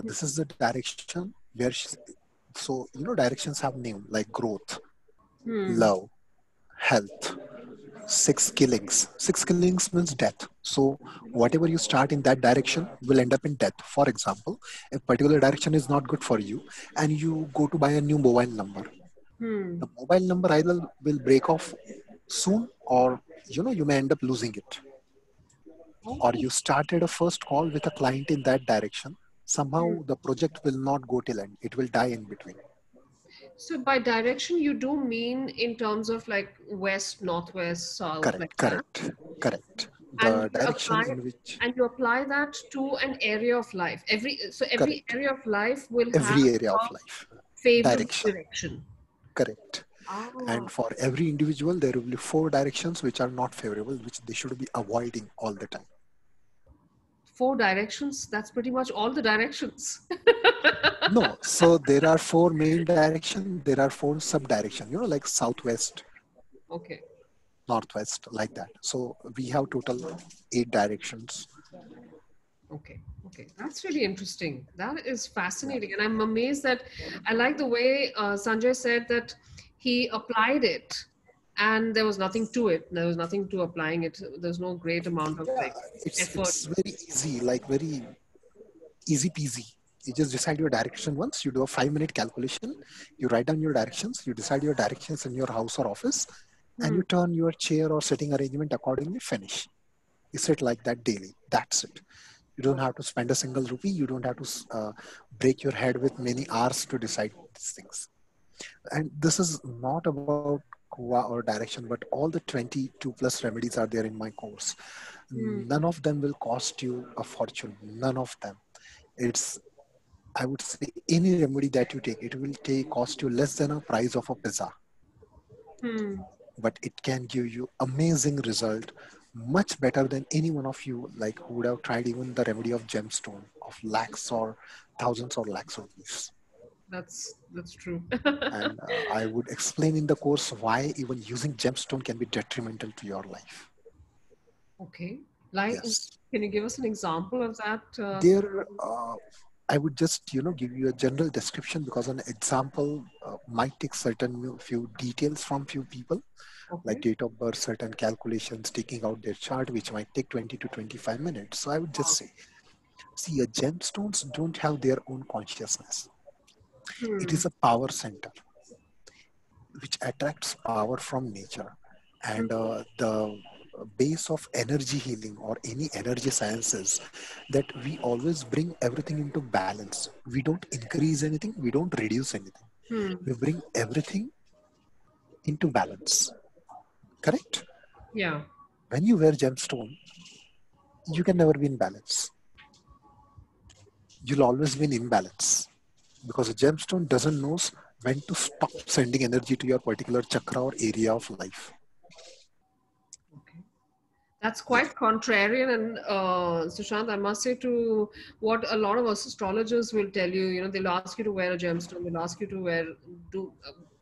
This is the direction where so directions have name like growth, hmm. love, health, six killings. Six killings means death. So whatever you start in that direction will end up in death. For example, a particular direction is not good for you, and you go to buy a new mobile number. Hmm. The mobile number either will break off soon, or you may end up losing it. Or Oh. you started a first call with a client in that direction, Hmm. somehow the project will not go till end. It will die in between. So by direction, you do mean in terms of like west, northwest, south, like Correct, that, correct, correct. and The you direction apply in which, and you apply that to an area of life. Every correct, area of life will have every area of a life, favorable direction, direction. correct. Ah, And for every individual, there will be 4 directions which are not favorable, which they should be avoiding all the time. four directions. That's pretty much all the directions. No, so there are 4 main direction, there are 4 sub-direction, like southwest, Okay. northwest, like that. So we have total 8 directions. Okay, okay, that's really interesting. That is fascinating, and I'm amazed that I like the way Sanjay said that he applied it, and there was nothing to it. There was nothing to applying it. There's no great amount of Yeah, like it's effort. very easy, like very easy peasy. You just decide your direction once. You do a 5 minute calculation. You write down your directions. You decide your directions in your house or office, and Hmm. you turn your chair or sitting arrangement accordingly. Finish. You sit like that daily. That's it. You don't have to spend a single rupee. You don't have to break your head with many hours to decide these things. And this is not about Kua or direction, but all the 22 plus remedies are there in my course. Hmm. None of them will cost you a fortune. None of them. It's, I would say, any remedy that you take, it will take cost you less than a price of a pizza, Hmm. but it can give you amazing result, much better than any one of you like who would have tried even the remedy of gemstone of lakhs or thousands or lakhs of rupees. That's true. And I would explain in the course why even using gemstone can be detrimental to your life. Okay, like, Yes, can you give us an example of that? there I would just give you a general description because an example might take certain few details from few people, like Okay. date of birth, certain calculations, taking out their chart, which might take 20 to 25 minutes. So I would just say, see, gemstones don't have their own consciousness. It Hmm. is a power center which attracts power from nature. And the base of energy healing or any energy sciences that we always bring everything into balance. We don't increase anything, we don't reduce anything. Hmm. We bring everything into balance. Correct? Yeah. When you wear gemstone, you can never be in balance. You'll always be in imbalance because a gemstone doesn't know when to stop sending energy to your particular chakra or area of life. Okay. That's quite contrarian, and Sushant, I must say, to what a lot of astrologers will tell you. You know, they'll ask you to wear a gemstone. They'll ask you to do,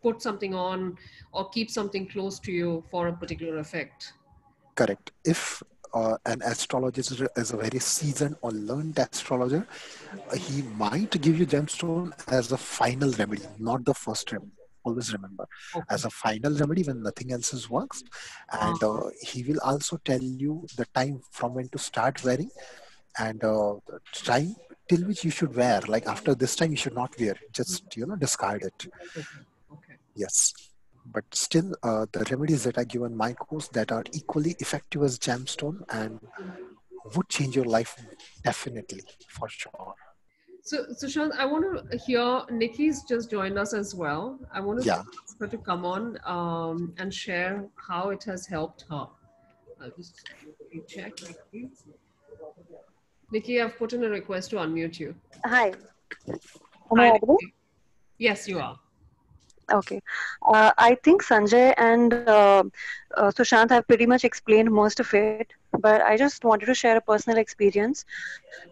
put something on, or keep something close to you for a particular effect. Correct. If an astrologist is a very seasoned or learned astrologer, he might give you gemstone as a final remedy, not the first remedy. Always remember, as a Okay. final remedy when nothing else is works, and Uh, he will also tell you the time from when to start wearing, and the time till which you should wear. Like after this time, you should not wear. Just discard it. okay. Okay. Yes. But still, the remedies that are given my course that are equally effective as gemstone and would change your life definitely for sure. So, Sushant, I want to hear Nikki's just joined us as well. I want to Yeah. ask her to come on and share how it has helped her. I'll just quickly check, Nikki. Nikki, I've put in a request to unmute you. Hi, am I Hi, audible? Nikki. Yes, you are. Okay. I think Sanjay and Sushant have pretty much explained most of it, but I just wanted to share a personal experience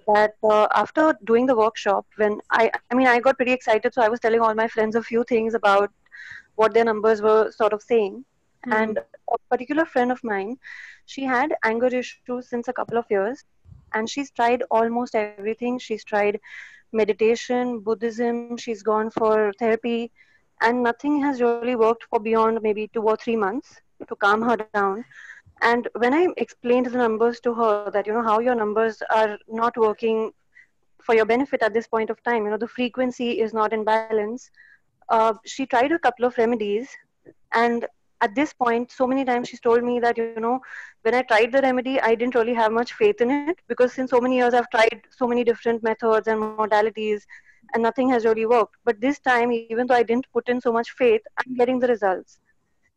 that after doing the workshop, when I mean, I got pretty excited, so I was telling all my friends a few things about what their numbers were sort of saying. Hmm. And a particular friend of mine, she had anger issues since a couple of years, and she's tried almost everything. She's tried meditation, Buddhism, she's gone for therapy, and nothing has really worked for beyond maybe 2 or 3 months to calm her down. And when I explained the numbers to her, that how your numbers are not working for your benefit at this point of time, the frequency is not in balance. She tried a couple of remedies, and at this point, so many times she's told me that when I tried the remedy, I didn't really have much faith in it, because since so many years I've tried so many different methods and modalities, and nothing has really worked. But this time, even though I didn't put in so much faith, I'm getting the results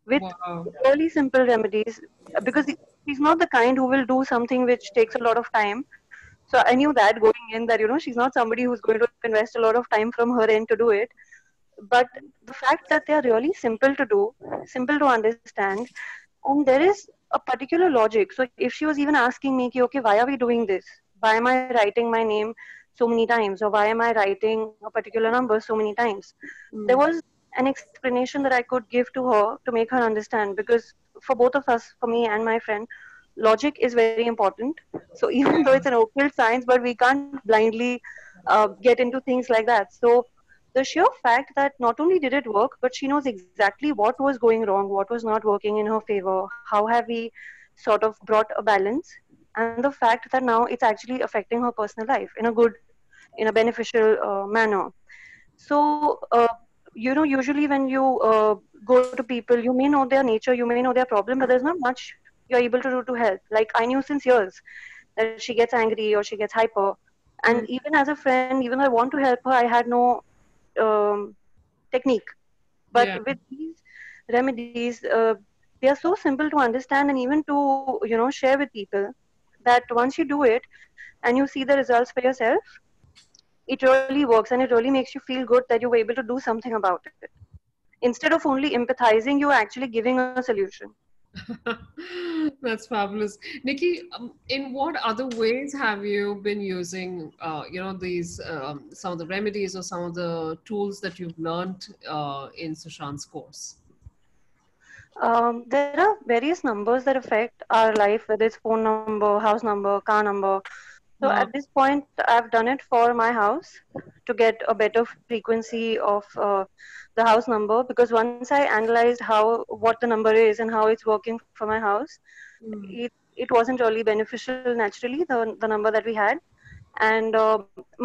with Wow. really simple remedies, because she's not the kind who will do something which takes a lot of time. So I knew that going in, that she's not somebody who's going to invest a lot of time from her end to do it. But the fact that they are really simple to do, simple to understand, and there is a particular logic. So if she was even asking me, "Ki, okay, why are we doing this? Why am I writing my name so many times, or why am I writing a particular number so many times?" There Hmm. was an explanation that I could give to her to make her understand, because for both of us, for me and my friend, logic is very important. So even though it's an occult science, but we can't blindly get into things like that. So the sheer fact that not only did it work, but she knows exactly what was going wrong, what was not working in her favor, how have we sort of brought a balance, and the fact that now it's actually affecting her personal life in a good, in a beneficial manner. So, usually when you go to people, you may know their nature, you may know their problem, but there's not much you're able to do to help. Like, I knew since years that she gets angry or she gets hyper. And Hmm. even as a friend, even though I want to help her, I had no um, technique. But Yeah. with these remedies, they are so simple to understand and even to share with people, that once you do it and you see the results for yourself, it really works, and it really makes you feel good that you were able to do something about it. Instead of only empathizing, you're actually giving a solution. That's fabulous. Nikki, in what other ways have you been using, these some of the remedies or some of the tools that you've learned in Sushant's course? There are various numbers that affect our life, whether it's phone number, house number, car number. So at Uh, this point, I've done it for my house to get a better frequency of the house number, because once I analyzed how what the number is and how it's working for my house, mm, it wasn't really beneficial naturally, the number that we had. And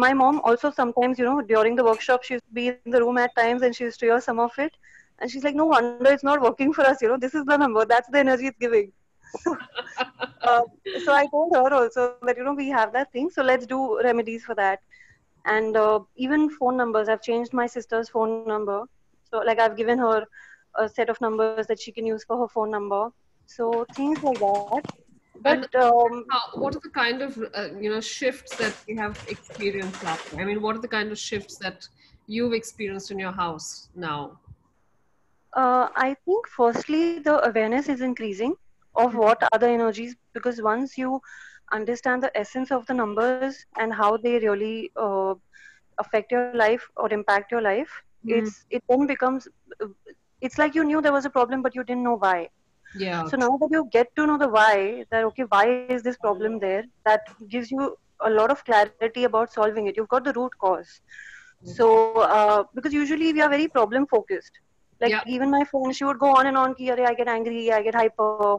my mom also sometimes, during the workshop, she used to be in the room at times and she used to hear some of it. And she's like, no wonder it's not working for us. This is the number. That's the energy it's giving. uh, so I told her also that, we have that thing. So let's do remedies for that. And even phone numbers, I've changed my sister's phone number. So like I've given her a set of numbers that she can use for her phone number. So things like that. But and what are the kind of shifts that you have experienced after? I mean, what are the kind of shifts that you've experienced in your house now? I think firstly the awareness is increasing of what are the energies, because once you understand the essence of the numbers and how they really affect your life or impact your life, Hmm. it then becomes uh, it's like you knew there was a problem but you didn't know why. Yeah. So now that you get to know the why, that okay, why is this problem there, that gives you a lot of clarity about solving it. You've got the root cause. So because usually we are very problem focused. Like Yeah. even my friend, she would go on and on ki, "Arey, I get angry, I get hyper,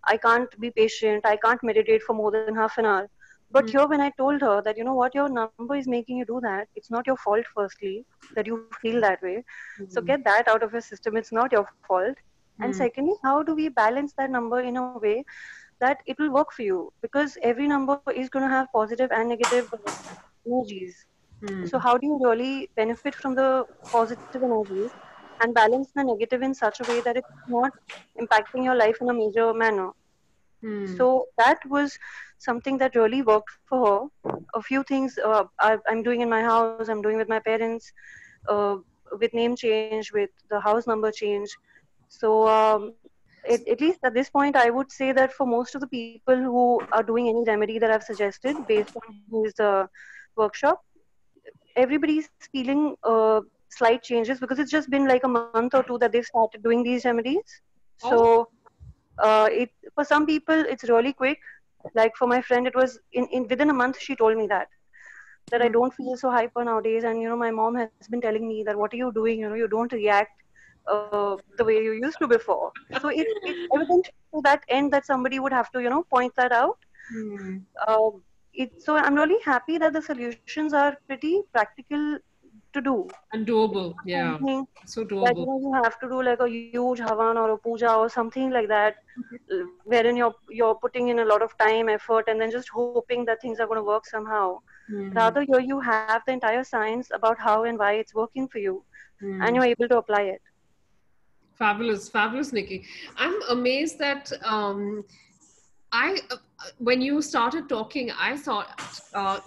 I can't be patient, I can't meditate for more than half an hour." But Hmm. here when I told her that, you know what, your number is making you do that, it's not your fault firstly that you feel that way. So get Hmm. that out of your system, it's not your fault. And Hmm. secondly, how do we balance that number in a way that it will work for you? Because every number is going to have positive and negative energies. Hmm. So how do you really benefit from the positive energies and balance the negative in such a way that it's not impacting your life in a major manner? Hmm. So that was something that really worked for her. A few things I'm doing in my house, I'm doing with my parents, uh, with name change, with the house number change. So at least at this point, I would say that for most of the people who are doing any remedy that I've suggested based on his workshop, everybody's feeling slight changes because it's just been like a month or two that they've started doing these remedies. Oh. So it for some people it's really quick. Like for my friend, it was in within a month she told me that I Hmm. don't feel so hyper nowadays. And you know, my mom has been telling me that what are you doing? You know, you don't react the way you used to before. So it's evident to that end that somebody would have to, you know, point that out. Hmm. So I'm really happy that the solutions are pretty practical to do. And It's doable. not Yeah. something So that you doable. know you have to do like a huge havan or a puja or something like that, wherein you're putting in a lot of time, effort, and then just hoping that things are going to work somehow. Hmm. Rather, here you have the entire science about how and why it's working for you, and Hmm. you're able to apply it. Fabulous, fabulous, Nikki. I'm amazed that I when you started talking, I thought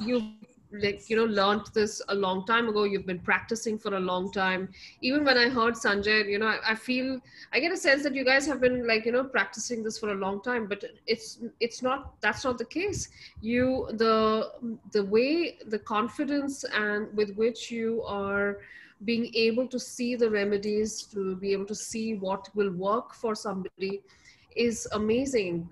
you've learned this a long time ago. You've been practicing for a long time. Even when I heard Sanjay, I feel I get a sense that you guys have been practicing this for a long time. But it's not that's not the case. The way the confidence and with which you are being able to see the remedies, to be able to see what will work for somebody is amazing,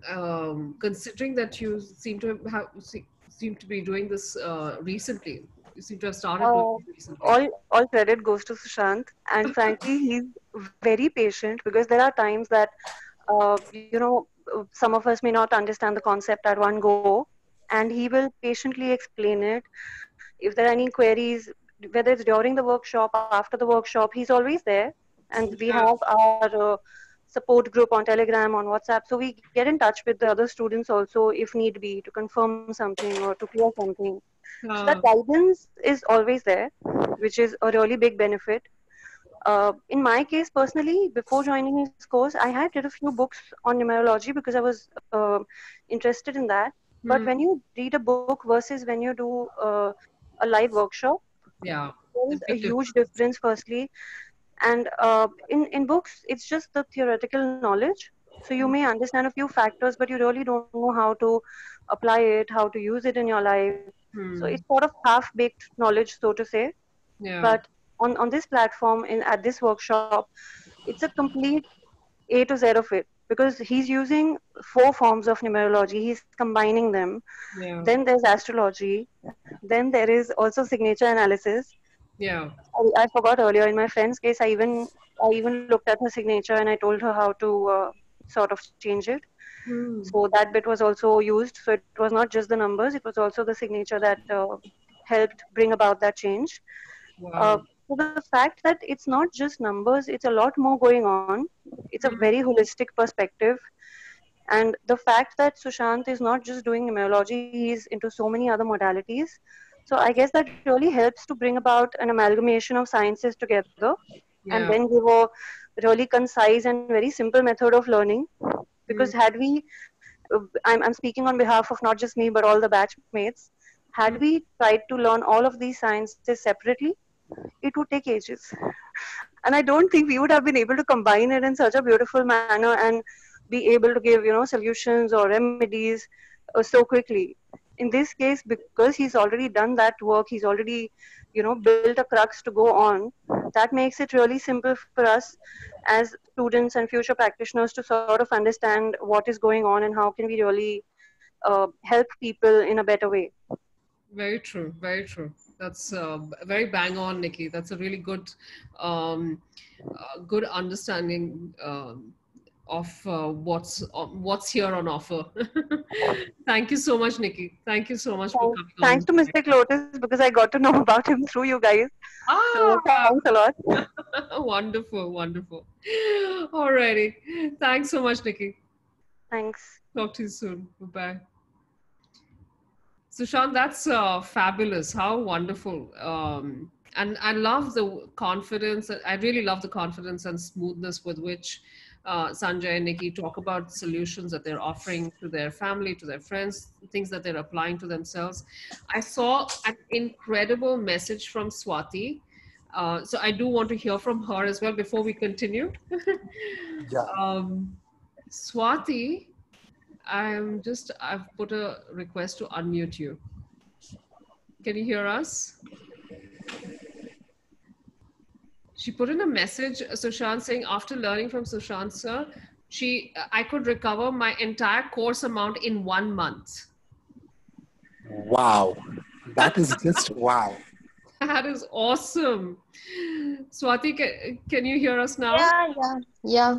considering that you seem to be doing this recently. You seem to have started doing Uh, it recently. all credit goes to Sushant, and frankly, he's very patient because there are times that you know some of us may not understand the concept at one go, and he will patiently explain it. If there are any queries, whether it's during the workshop, after the workshop, he's always there. And we Yeah. have our support group on Telegram, on WhatsApp. So we get in touch with the other students also if need be to confirm something or to clear something. So that uh, guidance is always there, which is a really big benefit. In my case, personally, before joining his course, I had read a few books on numerology because I was interested in that. But hmm, when you read a book versus when you do a live workshop, yeah, there a is a big huge difference. difference, firstly. And in books, it's just the theoretical knowledge. So you may understand a few factors, but you really don't know how to apply it, how to use it in your life. So it's Hmm, sort of half-baked knowledge, so to say. yeah, But on this platform, at this workshop, it's a complete A to Z of it because he's using four forms of numerology. He's combining them. yeah, Then there's astrology. Then there is also signature analysis. yeah. I forgot earlier in my friend's case, I even looked at her signature and I told her how to sort of change it. Hmm. So that bit was also used. So it was not just the numbers; it was also the signature that helped bring about that change. Uh, Wow. so the fact that it's not just numbers, it's a lot more going on. It's a very holistic perspective. And the fact that Sushant is not just doing numerology, he's into so many other modalities. So I guess that really helps to bring about an amalgamation of sciences together and then Yeah. give a really concise and very simple method of learning. Because Hmm, had we, I'm speaking on behalf of not just me, but all the batchmates, had hmm, we tried to learn all of these sciences separately, it would take ages. And I don't think we would have been able to combine it in such a beautiful manner and be able to give, solutions or remedies so quickly. In this case, because he's already done that work, he's already, built a crux to go on. That makes it really simple for us as students and future practitioners to sort of understand what is going on and how can we really help people in a better way. Very true. Very true. That's very bang on, Nikki. That's a really um, good understanding of what's here on offer. Thank you so much, Nikki. Thank you so much for coming Thanks on. to Mystic Lotus because I got to know about him through you guys. So Ah, thanks a lot. wonderful, wonderful. Alrighty. Thanks so much, Nikki. Thanks. Talk to you soon. Bye bye. Sushant, that's fabulous. How wonderful. And I love the confidence. I really love the confidence and smoothness with which Sanjay and Nikki talk about solutions that they're offering to their family, to their friends, things that they're applying to themselves. I saw an incredible message from Swati. So I do want to hear from her as well before we continue. Yeah. Swati, I've put a request to unmute you. Can you hear us? She put in a message, Sushant, saying after learning from Sushant sir, I could recover my entire course amount in 1 month. Wow. That is just wow. That is awesome. Swati, can you hear us now? Yeah.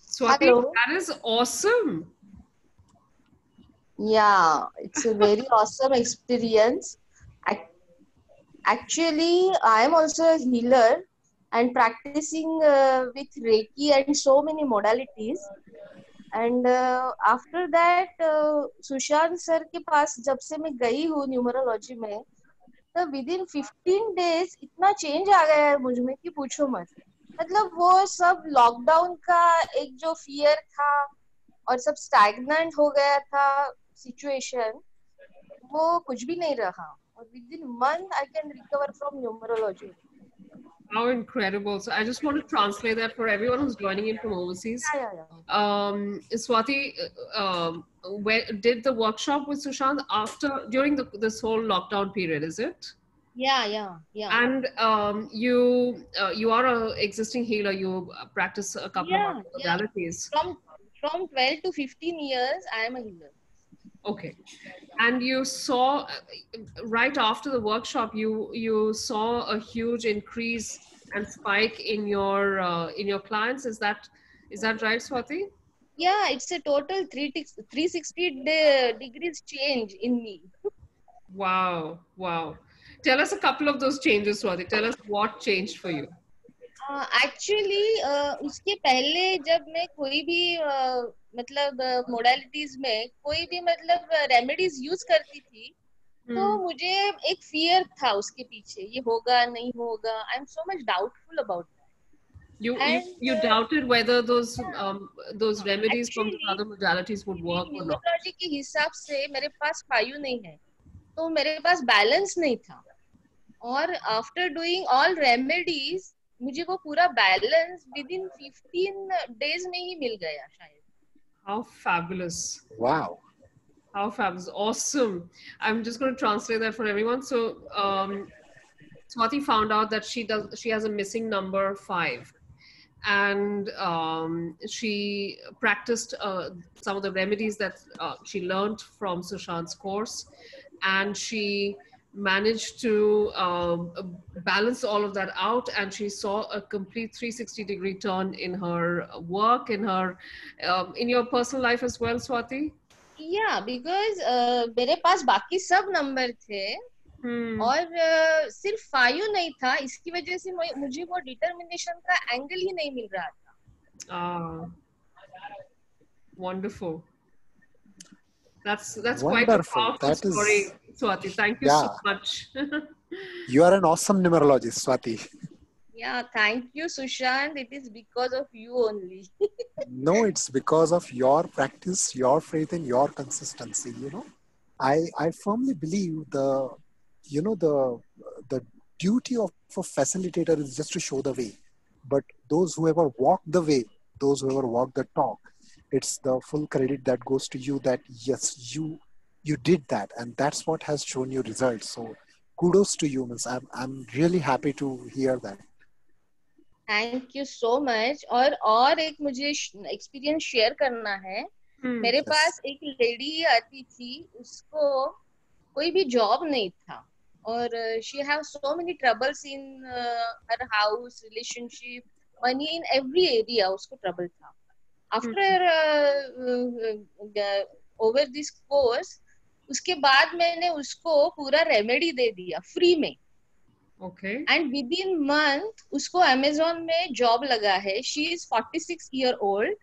Swati, Hello. that is awesome. Yeah, it's a very awesome experience. Actually, I am also a healer and practicing with Reiki and so many modalities. And after that, Sushant sir के पास जब से मैं गई हूँ numerology में, तो within 15 days इतना change आ गया है मुझ में कि पूछो मत. मतलब वो सब लॉकडाउन का एक जो फियर था और सब स्टैग्नेंट हो गया था सिचुएशन, वो कुछ भी नहीं रहा. और within month I can recover from numerology. How incredible. So I just want to translate that for everyone who's joining in from overseas. Swati, where did the workshop with Sushant during this whole lockdown period, is it? Yeah. And you are a existing healer. You practice a couple of modalities. From 12 to 15 years, I am a healer. Okay. And you saw right after the workshop, you saw a huge increase and spike in your clients. Is that right, Swati? Yeah, it's a total 360 degrees change in me. Wow. Tell us a couple of those changes, Swati. Tell us what changed for you. Actually, उसके पहले जब मैं कोई भी मतलब modalities में कोई भी मतलब रेमेडीज यूज करती थी, तो मुझे एक फियर था उसके पीछे, ये होगा नहीं होगा. I am so much doubtful about that. You doubted whether those remedies from the other modalities would work or not. Numerology के हिसाब से मेरे पास फायु नहीं है, तो मेरे पास बैलेंस नहीं था. और आफ्टर डूइंग ऑल रेमेडीज मुझे वो पूरा बैलेंस विदिन 15 days में ही मिल गया शायद. How fabulous. Wow. How fabulous. Awesome. I'm just going to translate that for everyone. So Swati found out that she has a missing number 5. And she practiced some of the remedies that she learned from Sushant's course. And she managed to balance all of that out, and she saw a complete 360-degree turn in her work, in your personal life as well, Swati. Yeah, because मेरे पास बाकी सब number थे और सिर्फ five नहीं था. इसकी वजह से मुझे वो डिटर्मिनेशन का एंगल ही नहीं मिल रहा था. Wonderful. That's Wonderful. quite a powerful story, Swati. Thank you so much. You are an awesome numerologist, Swati. Yeah, thank you, Sushant. It is because of you only. No, it's because of your practice, your faith, and your consistency. I firmly believe the duty of a facilitator is just to show the way. But those who ever walk the way, those who ever walk the talk, it's the full credit that goes to you, that yes, you did that, and that's what has shown you results. So kudos to you, means I'm really happy to hear that. Thank you so much. और एक मुझे experience share करना है। मेरे Yes. पास एक lady आती थी, उसको कोई भी जॉब नहीं था, और she have so many troubles in her house, relationship, money, in every area उसको ट्रबल था। आफ्टर ओवर दिस कोर्स, उसके बाद मैंने उसको पूरा रेमेडी दे दिया फ्री में। Okay. And with in month उसको अमेजोन में जॉब लगा है। शी इज 46 ईयर ओल्ड,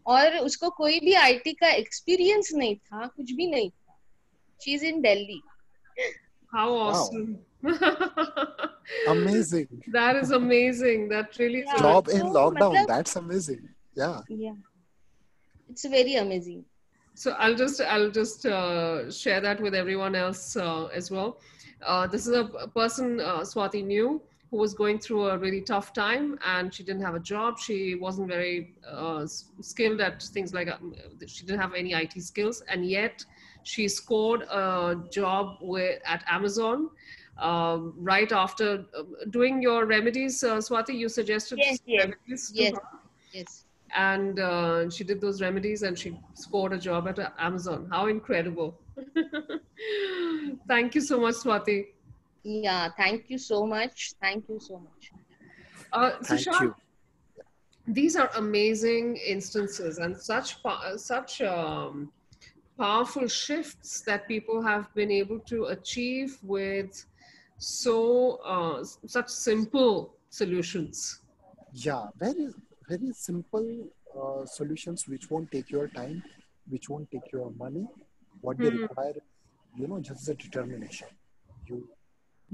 और उसको कोई भी आईटी का एक्सपीरियंस नहीं था, कुछ भी नहीं था। She is in Delhi. How Wow. awesome. Amazing. That is amazing. That really is Yeah, Job amazing. in so lockdown, मतलब that's amazing. Yeah. it's very amazing. So I'll just share that with everyone else as well. This is a person Swati knew, who was going through a really tough time, and she didn't have a job. She wasn't very skilled at things like she didn't have any IT skills, and yet she scored a job at Amazon right after doing your remedies. Swati, you suggested Yes, yes, remedies to yes, her. yes. And she did those remedies and she scored a job at Amazon. How incredible. Thank you so much, Swati. Yeah, thank you so much. Thank you so much. Thank Sushant, you. these are amazing instances and such powerful shifts that people have been able to achieve with such simple solutions. Yeah, very, very simple solutions which won't take your time, which won't take your money. What they require, just the determination.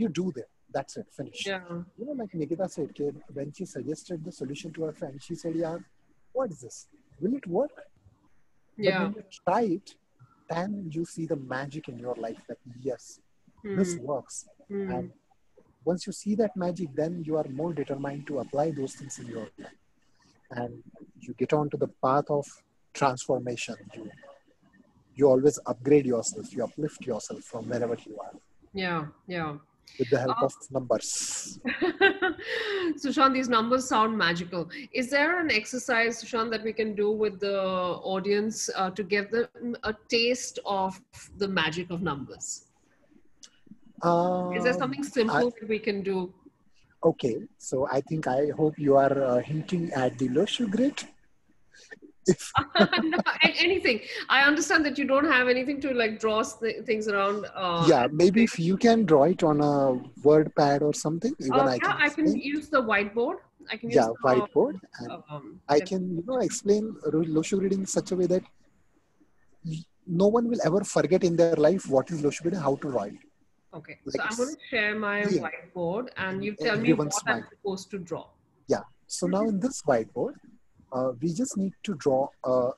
You do them. That's it. Finished. Yeah. Like Nikita said, when she suggested the solution to her friend, she said, "Yeah, what is this? Will it work?" But Yeah. when you try it, then you see the magic in your life that yes, this works. And once you see that magic, then you are more determined to apply those things in your life. And you get on to the path of transformation. You always upgrade yourself, you uplift yourself from wherever you are Yeah. Yeah. with the help of numbers. Sushant, these numbers sound magical. Is there an exercise, Sushant, that we can do with the audience to give them a taste of the magic of numbers? Is there something simple that we can do? Okay, so I hope you are hinting at the low sugar rate. No, anything. I understand that you don't have anything to like draw things around. Yeah, maybe if you can draw it on a word pad or something, even I can I can explain. use the whiteboard. I can use Yeah, whiteboard, and I can explain low sugar reading in such a way that no one will ever forget in their life what is low sugar and how to draw it. Okay, Like so I'm going to share my clear whiteboard and in you tell me everyone's what I'm mind. supposed to draw. Yeah, so now in this whiteboard, we just need to draw a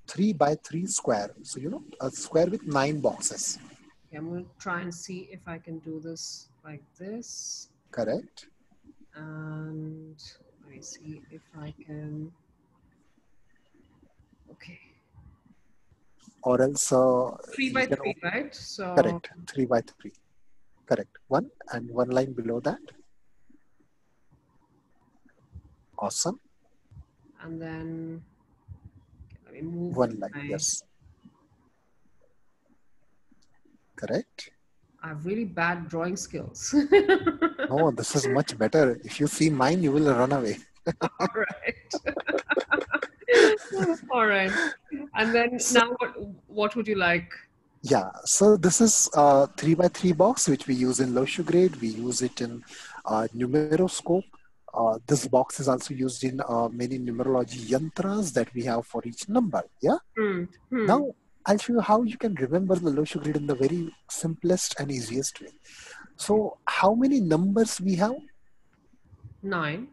3 by 3 square. So, a square with 9 boxes. Okay, I'm going to try and see if I can do this like this. Correct. And let me see if I can. Okay. Or else 3 by 3, right? So correct. 3 by 3. Correct. One and one line below that. Awesome. And then let me move one line. Yes. Correct. I have really bad drawing skills. No, this is much better. If you see mine, you will run away. All right. All right. And then now what would you like? Yeah, so this is a 3 by 3 box, which we use in low sugar grade. We use it in numeroscope. This box is also used in many numerology yantras that we have for each number. Yeah. Now, I'll show you how you can remember the low sugar grade in the very simplest and easiest way. So, how many numbers we have? 9.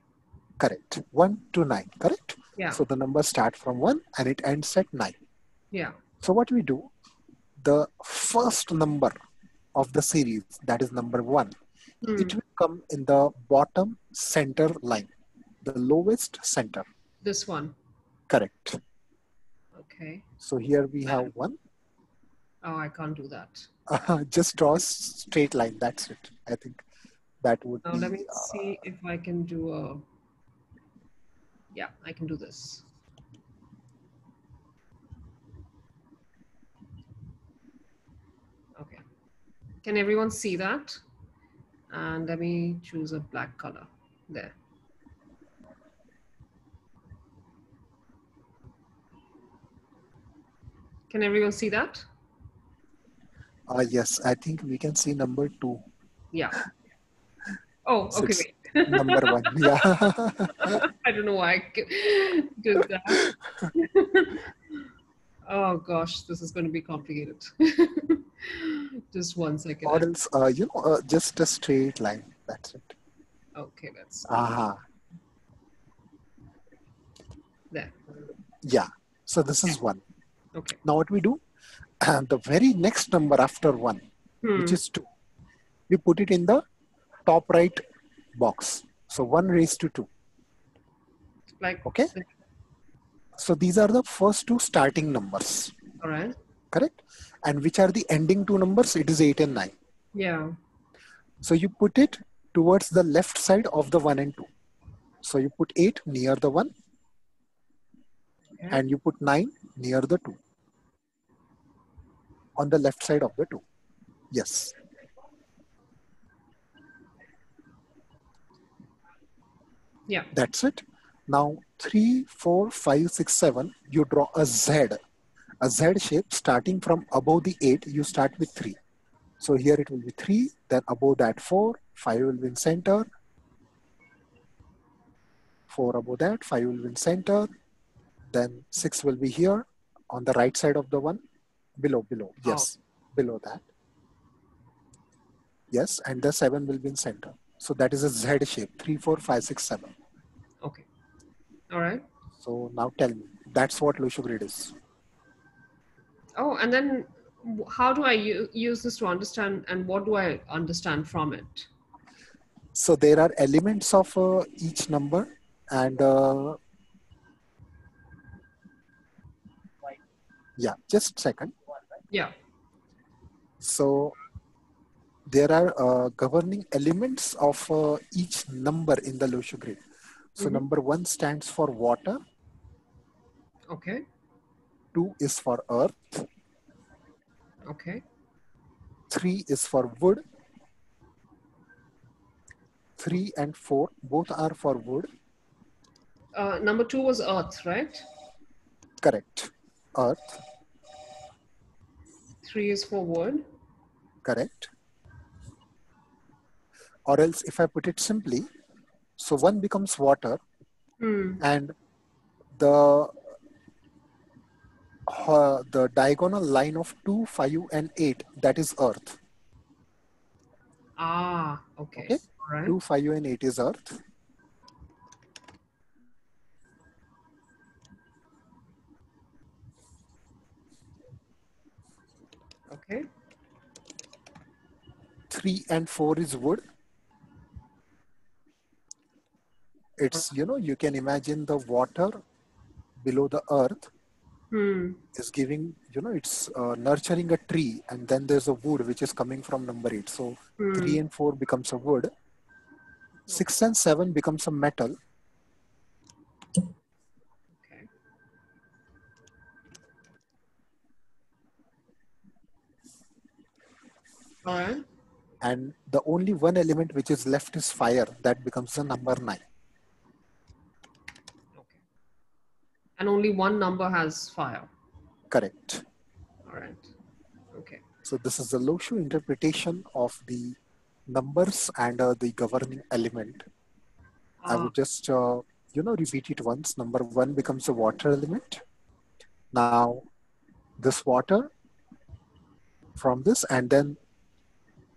Correct. 1 to 9. Correct. Yeah. So the numbers start from 1 and it ends at 9. Yeah. So what we do, the first number of the series, that is number 1, it will come in the bottom center line, the lowest center. This one. Correct. Okay. So here we have 1. Oh, I can't do that. Just draw a straight line. That's it. I think that would Now be, let me see if I can do a, yeah, I can do this. Okay. Can everyone see that? And let me choose a black color there. Can everyone see that? yes, I think we can see number 2. Yeah. Oh, So okay, it's wait. number 1. Yeah. I don't know why I did that. Oh gosh, this is going to be complicated. Just 1 second. Or else, just a straight line. That's it. Okay, let's do Aha. there. Yeah. So this is 1. Okay. Now what we do? The very next number after 1, which is 2, we put it in the top right box. So 1 raised to 2. Like, Okay. So these are the first 2 starting numbers. all right. Correct? And which are the ending 2 numbers? It is 8 and 9. Yeah. So you put it towards the left side of the 1 and 2. So you put 8 near the 1 Okay. and you put 9 near the 2 on the left side of the 2. Yes. Yeah. That's it. Now 3, 4, 5, 6, 7, you draw a Z shape starting from above the 8. You start with 3. So here it will be 3, then above that 4, 5 will be in center, 4 above that, 5 will be in center, then 6 will be here on the right side of the 1, below, yes, below that. Yes, and the 7 will be in center. So that is a Z shape, 3, 4, 5, 6, 7. Okay. All right. So now tell me, that's what Lushu grid is. Oh, and then how do I use this to understand, and what do I understand from it? So there are elements of each number, and yeah, just a second. Yeah. So there are governing elements of each number in the Lushu grid. So number 1 stands for water. Okay. 2 is for earth. Okay. 3 is for wood. 3 and 4 both are for wood. Number 2 was earth, right? Correct. Earth. 3 is for wood. Correct. Or else if I put it simply, so 1 becomes water and the diagonal line of 2, 5 and 8, that is earth. Ah, okay. Okay. All right. 2, 5 and 8 is earth. Okay. 3 and 4 is wood. It's, you can imagine the water below the earth is giving, it's nurturing a tree, and then there's a wood which is coming from number 8. So 3 and 4 becomes a wood. 6 and 7 becomes a metal. Okay. All right. And the only one element which is left is fire. That becomes the number 9. Okay. And only one number has fire. Correct. All right. Okay. So this is the Loshu interpretation of the numbers and the governing element. I would just, repeat it once. Number 1 becomes a water element. Now, this water from this, and then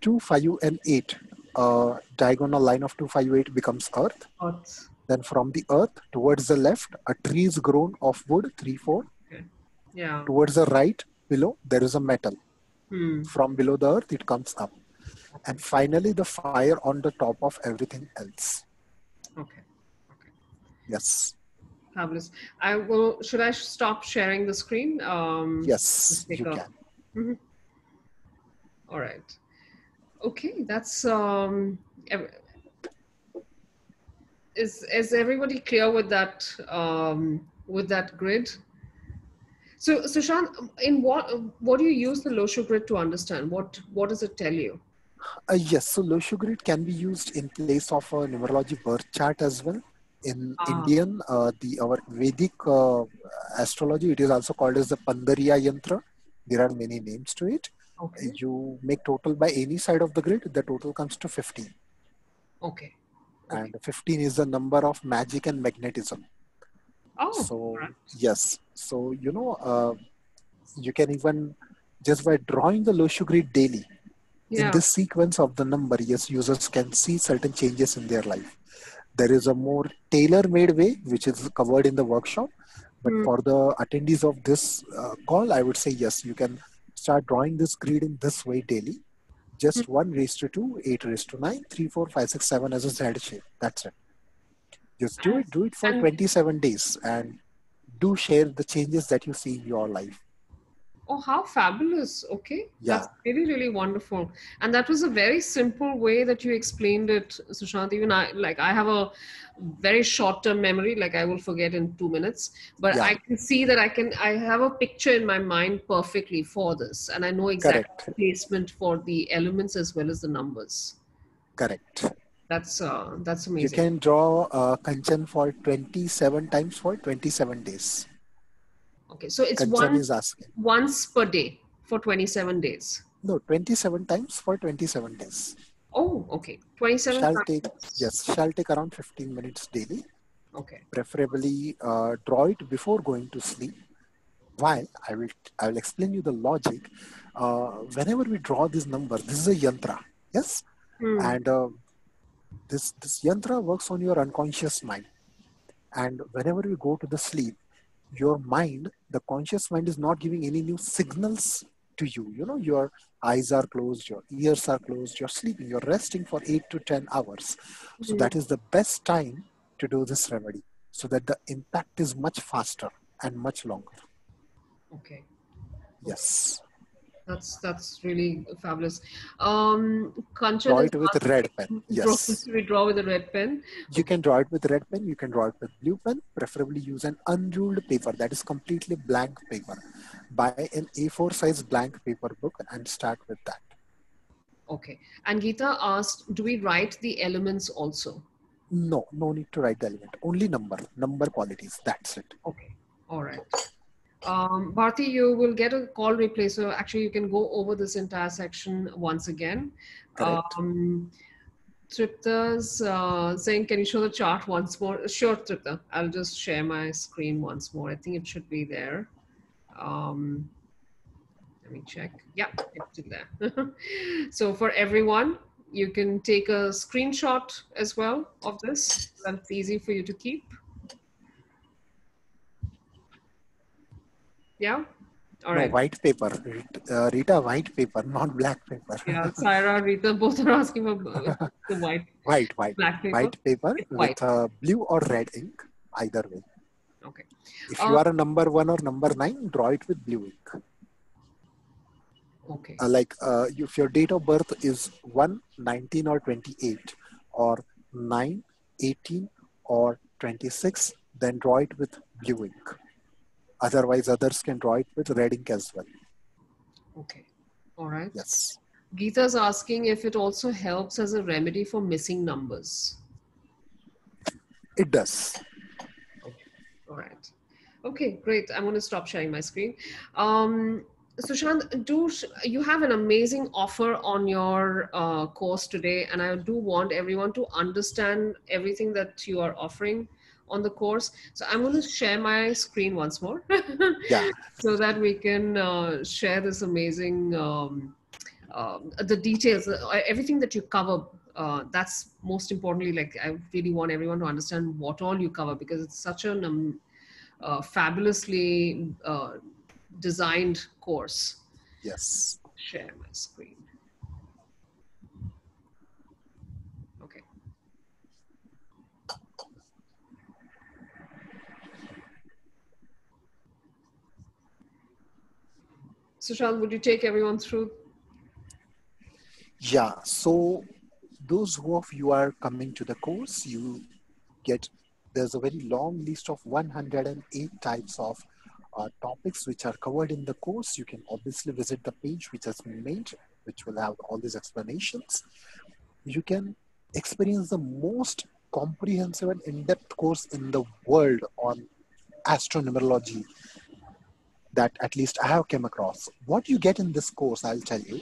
2, 5, and 8, diagonal line of 2, 5, 8 becomes earth. Earth. Then from the earth towards the left, a tree is grown of wood, 3, 4. Okay. Yeah. Towards the right, below, there is a metal. From below the earth, it comes up. And finally, the fire on the top of everything else. Okay. Okay. Yes. Fabulous. I will. Should I stop sharing the screen? Yes, Just take you a. can. Mhm. All right. Okay, that's ev- is everybody clear with that grid? So Sushant, in what do you use the Losho grid to understand? What does it tell you? Yes, so Losho grid can be used in place of a numerology birth chart as well. In Ah, Indian, the our Vedic astrology, it is also called as the Pandariya Yantra. There are many names to it. okay, You make total by any side of the grid, the total comes to 15. okay, okay. And 15 is the number of magic and magnetism. Oh, all So, right. yes. So, you can even just by drawing the Losho grid daily, in Yeah. this sequence of the number, yes, users can see certain changes in their life. There is a more tailor-made way, which is covered in the workshop. But Hmm. for the attendees of this call, I would say yes, you can start drawing this grid in this way daily. Just 1 raised to 2, 8 raised to 9, 3, 4, 5, 6, 7 as a Z shape. That's it. Just And, do it for and 27 days and do share the changes that you see in your life. oh, how fabulous. Okay. Yeah, That's really, really wonderful. And that was a very simple way that you explained it, Sushant. Even I have a very short-term memory, like I will forget in 2 minutes, but yeah, I can see that I have a picture in my mind perfectly for this. And I know exactly correct, the placement for the elements as well as the numbers. correct. That's You amazing. can draw Kanchan for 27 times for 27 days. Okay. So it's Kanchan is asking. once per day for 27 days. No, 27 times for 27 days. Oh, okay. 27 Shall take, times. yes, shall take around 15 minutes daily. Okay. Preferably draw it before going to sleep. Why? I will explain you the logic. Whenever we draw this number, this is a yantra. Yes? Hmm. And this yantra works on your unconscious mind. And whenever we go to the sleep, your mind, the conscious mind is not giving any new signals to you. Your eyes are closed, your ears are closed, you're sleeping, you're resting for 8 to 10 hours. So Hmm. that is the best time to do this remedy so that the impact is much faster and much longer. Okay. Okay. Yes. That's really fabulous. Kanchan Draw is it with red pen. asking, Yes. we draw with a red pen. You Okay. can draw it with red pen, you can draw it with blue pen, preferably use an unruled paper that is completely blank paper. Buy an A4 size blank paper book and start with that. Okay. And Geeta asked, do we write the elements also? No, no need to write the element. Only number qualities. That's it. Okay. All right. Bharti, you will get a call replay. So actually, you can go over this entire section once again. Correct. Tripta's saying, can you show the chart once more? Sure, Tripta. I'll just share my screen once more. I think it should be there. Um, Let me check. Yeah, it's in there. So for everyone, you can take a screenshot as well of this. That's easy for you to keep. Yeah. All No, right. white paper. Rita, white paper, not black paper. Yeah. Saira, Rita, both are asking for the White, white. black paper. White paper It's white. with blue or red ink, either way. Okay. If you are a number 1 or number 9, draw it with blue ink. Okay. If your date of birth is 1, 19 or 28, or 9, 18 or 26, then draw it with blue ink. Otherwise, others can draw it with red ink as well. Okay. All right. Yes, Geeta's asking if it also helps as a remedy for missing numbers. it does. Okay. All right. Okay, great. I'm going to stop sharing my screen. Sushant, you have an amazing offer on your course today, and I do want everyone to understand everything that you are offering on the course. So I'm going to share my screen once more Yeah, so that we can share this amazing the details, everything that you cover. That's most importantly, like I really want everyone to understand what all you cover because it's such an fabulously designed course. yes. Share my screen. Okay. Sushant, would you take everyone through? Yeah, so those who of you are coming to the course, you get, there's a very long list of 108 types of topics which are covered in the course. You can obviously visit the page which has been made, which will have all these explanations. You can experience the most comprehensive and in-depth course in the world on astronumerology that at least I have come across. What you get in this course, I'll tell you.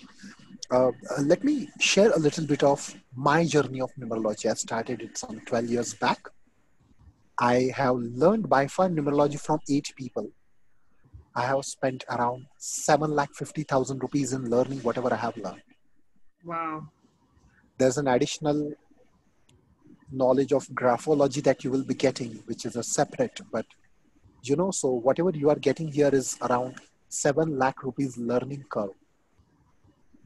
Let me share a little bit of my journey of numerology. I started it some 12 years back. I have learned by far numerology from 8 people. I have spent around 7,50,000 rupees in learning whatever I have learned. Wow. There's an additional knowledge of graphology that you will be getting, which is a separate, but so whatever you are getting here is around 7 lakh rupees learning curve.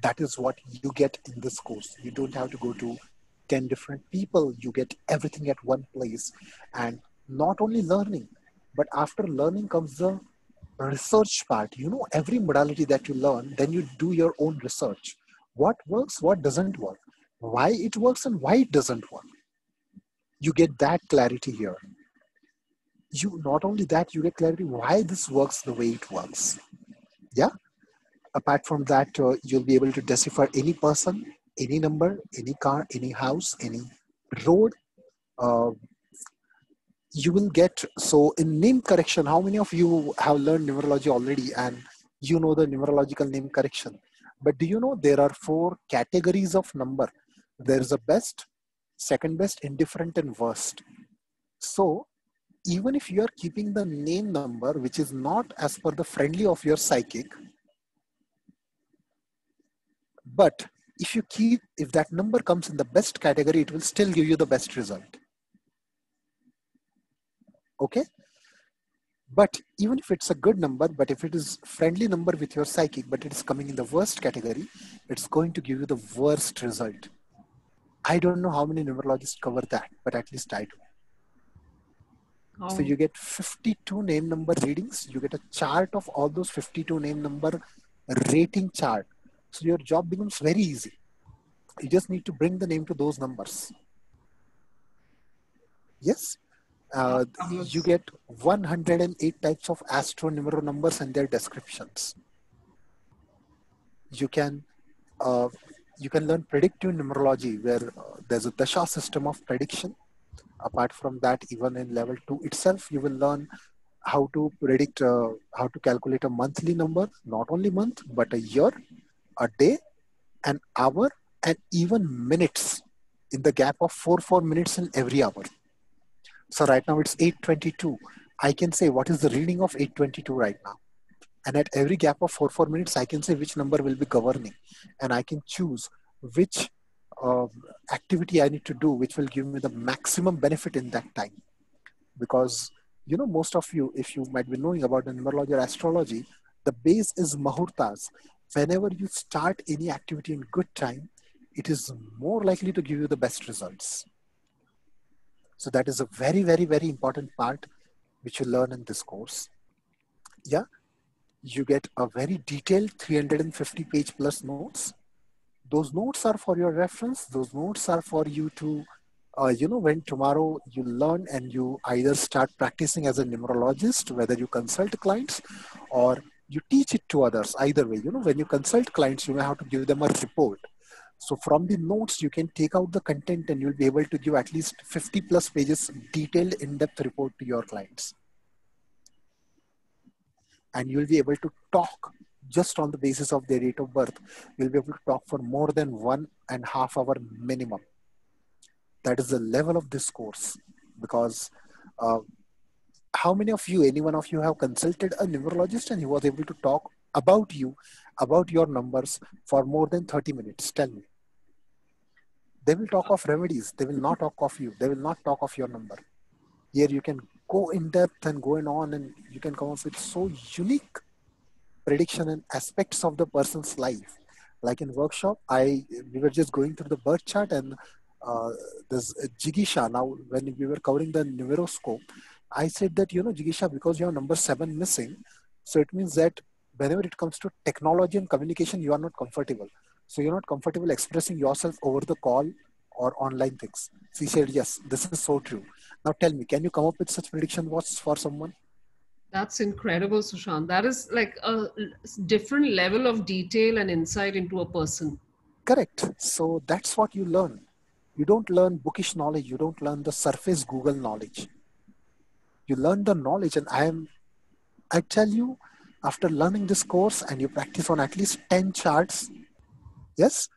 That is what you get in this course. You don't have to go to 10 different people. You get everything at one place. And not only learning, but after learning comes the research part. Every modality that you learn, then you do your own research. What works, what doesn't work, why it works and why it doesn't work. You get that clarity here. You not only that, you get clarity why this works the way it works. Yeah. Apart from that, you'll be able to decipher any person, any number, any car, any house, any road. Uh, you will get, so in name correction, how many of you have learned numerology already and you know the numerological name correction? But do you know there are 4 categories of number? There's a best, second best, indifferent, and worst. So even if you are keeping the name number, which is not as per the friendly of your psychic, but if that number comes in the best category, it will still give you the best result. Okay? But even if it's a good number, but if it is friendly number with your psychic, but it is coming in the worst category, it's going to give you the worst result. I don't know how many numerologists cover that, but at least I do. Oh. So you get 52 name number readings. You get a chart of all those 52 name number rating chart. So your job becomes very easy. You just need to bring the name to those numbers. Yes. You get 108 types of astro-numero numbers and their descriptions. You can learn predictive numerology, where there's a dasha system of prediction. Apart from that, even in level 2 itself, you will learn how to predict, how to calculate a monthly number, not only month, but a year, a day, an hour, and even minutes, in the gap of 4 minutes in every hour. So right now it's 8:22. I can say what is the reading of 8:22 right now. And at every gap of 4 minutes, I can say which number will be governing. And I can choose which activity I need to do, which will give me the maximum benefit in that time. Because, most of you, if you might be knowing about the numerology or astrology, the base is muhurtas. Whenever you start any activity in good time, it is more likely to give you the best results. So that is a very, very, very important part which you learn in this course. Yeah, you get a very detailed 350 page plus notes. Those notes are for your reference. Those notes are for you to, when tomorrow you learn and you either start practicing as a numerologist, whether you consult clients or you teach it to others. Either way, when you consult clients, you may have to give them a report. So from the notes, you can take out the content and you'll be able to give at least 50 plus pages detailed in-depth report to your clients. And you'll be able to talk just on the basis of their date of birth. You'll be able to talk for more than 1.5 hours minimum. That is the level of this course. Because how many of you, any one of you have consulted a numerologist and he was able to talk about you, about your numbers for more than 30 minutes? Tell me. They will talk of remedies. They will not talk of you. They will not talk of your number. Here you can go in depth and go on and you can come up with so unique prediction and aspects of the person's life. Like in workshop, we were just going through the birth chart and there's Jigisha. Now, when we were covering the numeroscope, I said that, Jigisha, because you have number 7 missing, so it means that whenever it comes to technology and communication, you are not comfortable. So you're not comfortable expressing yourself over the call or online things. She said, yes, this is so true. Now tell me, can you come up with such prediction was for someone? That's incredible, Sushant. That is like a different level of detail and insight into a person. Correct. So that's what you learn. You don't learn bookish knowledge. You don't learn the surface Google knowledge. You learn the knowledge. And I tell you, after learning this course and you practice on at least 10 charts, yes,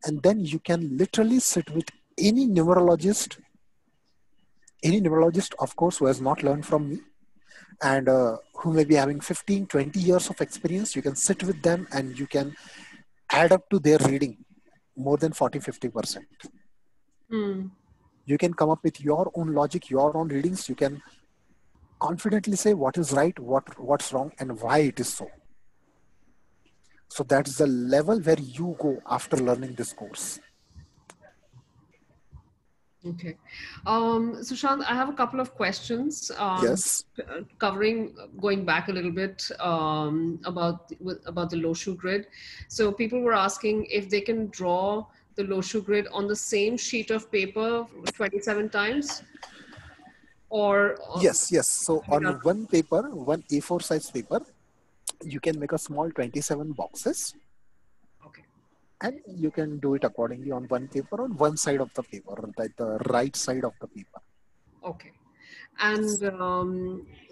and then you can literally sit with any numerologist, of course, who has not learned from me and who may be having 15, 20 years of experience. You can sit with them and you can add up to their reading more than 40, 50%. Hmm. You can come up with your own logic, your own readings. You can confidently say what is right, what's wrong, and why it is so. So that's the level where you go after learning this course. Okay. Sushant, I have a couple of questions Yes. covering, going back a little bit about the Loshu grid. So people were asking if they can draw the Loshu grid on the same sheet of paper 27 times or Yes. So on yeah, one paper, one A4 size paper, you can make a small 27 boxes okay. and you can do it accordingly on one paper on one side of the paper, like the right side of the paper. Okay. And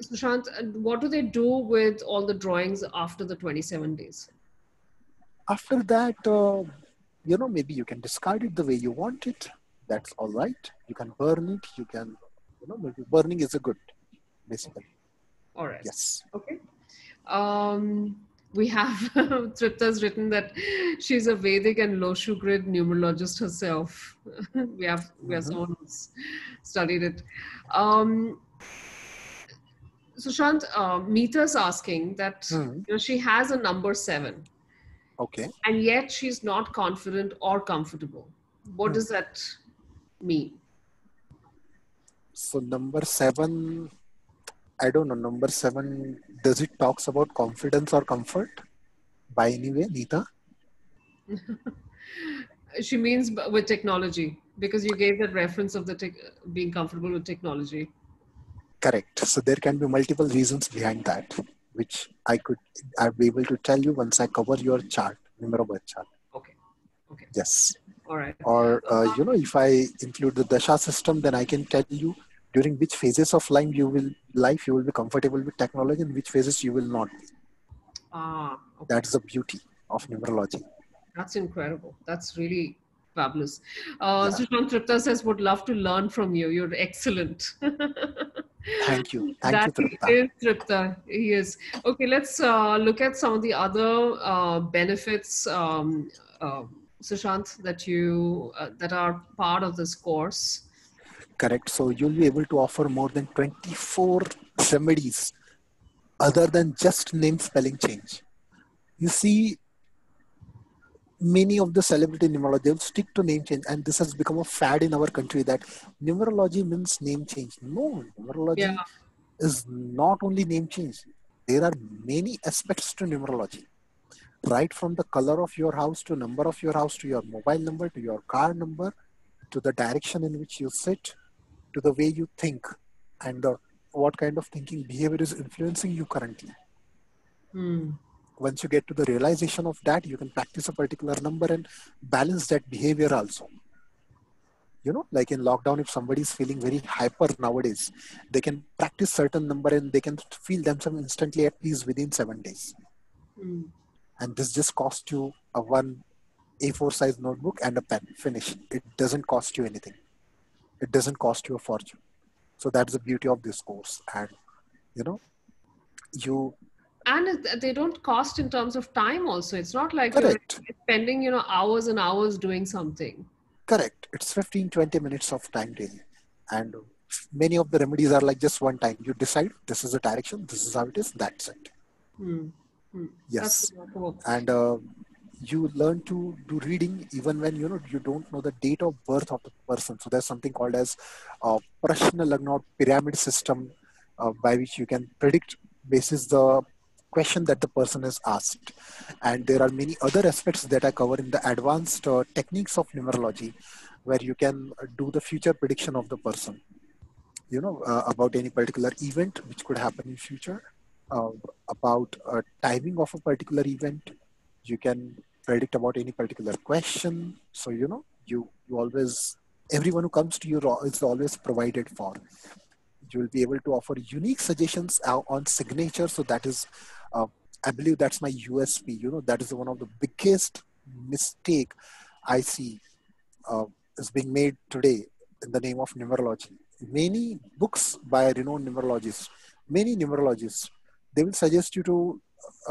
Sushant, what do they do with all the drawings after the 27 days? After that, maybe you can discard it the way you want it. That's all right. You can burn it. You can, maybe burning is a good, basically. All right. Yes. Okay. We have Tripta's written that she's a Vedic and Loshu grid numerologist herself. we have Mm-hmm. someone who's studied it. Um, Sushant, Meeta's asking that Hmm. she has a number 7, Okay. and yet she's not confident or comfortable. What Hmm. does that mean? So number 7, I don't know. Number 7, does it talks about confidence or comfort by any way, Neeta? She means with technology, because you gave that reference of the being comfortable with technology. Correct. So there can be multiple reasons behind that, which I'll be able to tell you once I cover your chart, numero birth chart. Okay. Okay. Yes. All right. Or, if I include the dasha system, then I can tell you during which phases of life you will be comfortable with technology and which phases you will not be. Okay. That's the beauty of numerology. That's incredible. That's really fabulous. Yeah. Sushant Tripta says, would love to learn from you. You're excellent. Thank you. Thank That you, he Tripta. is, Tripta. He is. Okay, let's look at some of the other benefits, Sushant, that are part of this course. Correct. So you'll be able to offer more than 24 remedies other than just name spelling change. You see, many of the celebrity numerology stick to name change, and this has become a fad in our country that numerology means name change. No, Yeah. numerology is not only name change. There are many aspects to numerology, right from the color of your house to number of your house to your mobile number to your car number to the direction in which you sit to the way you think and what kind of thinking behavior is influencing you currently. Hmm. Once you get to the realization of that, you can practice a particular number and balance that behavior also. Like in lockdown, if somebody is feeling very hyper nowadays, they can practice certain number and they can feel themselves instantly at peace within 7 days. Hmm. And this just costs you a one A4 size notebook and a pen. Finish. It doesn't cost you anything. It doesn't cost you a fortune. So that's the beauty of this course. And you know, you And they don't cost in terms of time also. It's not like you're correct. spending, hours and hours doing something. Correct. It's 15, 20 minutes of time daily. And many of the remedies are like just one time. You decide this is the direction, this is how it is, that's it. Hmm. Hmm. That's Yes. remarkable. And you learn to do reading even when you don't know the date of birth of the person. So there's something called as Prashna Lagna or pyramid system by which you can predict basis the question that the person has asked. And there are many other aspects that I cover in the advanced techniques of numerology, where you can do the future prediction of the person, about any particular event which could happen in future, uh, about timing of a particular event. You can predict about any particular question. So, you always, everyone who comes to you is always provided for. You will be able to offer unique suggestions on signature. So that is, uh, I believe that's my USP. That is one of the biggest mistake I see uh, is being made today in the name of numerology. Many books by renowned numerologists, many numerologists, they will suggest you to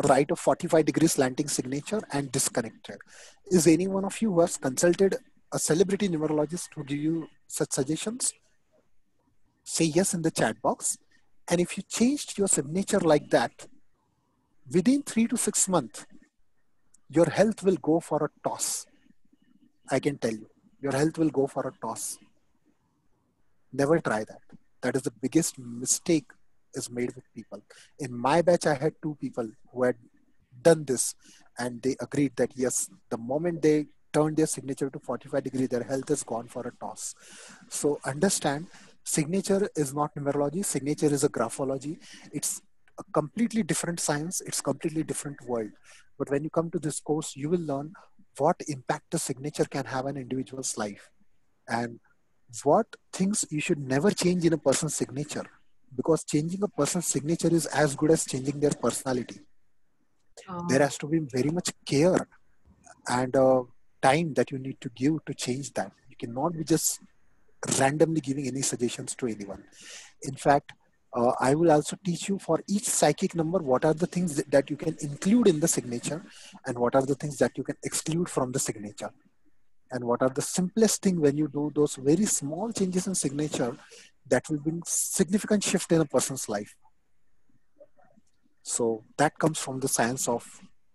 write a 45-degree slanting signature and disconnect it. Is any one of you who has consulted a celebrity numerologist who give you such suggestions? Say yes in the chat box. And if you changed your signature like that, within 3 to 6 months, your health will go for a toss. I can tell you, your health will go for a toss. Never try that. That is the biggest mistake is made with people. In my batch, I had 2 people who had done this, and they agreed that yes, the moment they turned their signature to 45 degree, their health is gone for a toss. So understand, signature is not numerology. Signature is a graphology. It's a completely different science. It's completely different world. But when you come to this course, you will learn what impact a signature can have on an individual's life, and what things you should never change in a person's signature, because changing a person's signature is as good as changing their personality. There Oh, has to be very much care and time that you need to give to change that. You cannot be just randomly giving any suggestions to anyone. In fact, I will also teach you for each psychic number what are the things that you can include in the signature, and what are the things that you can exclude from the signature, and what are the simplest thing when you do those very small changes in signature that will bring significant shift in a person's life. So that comes from the science of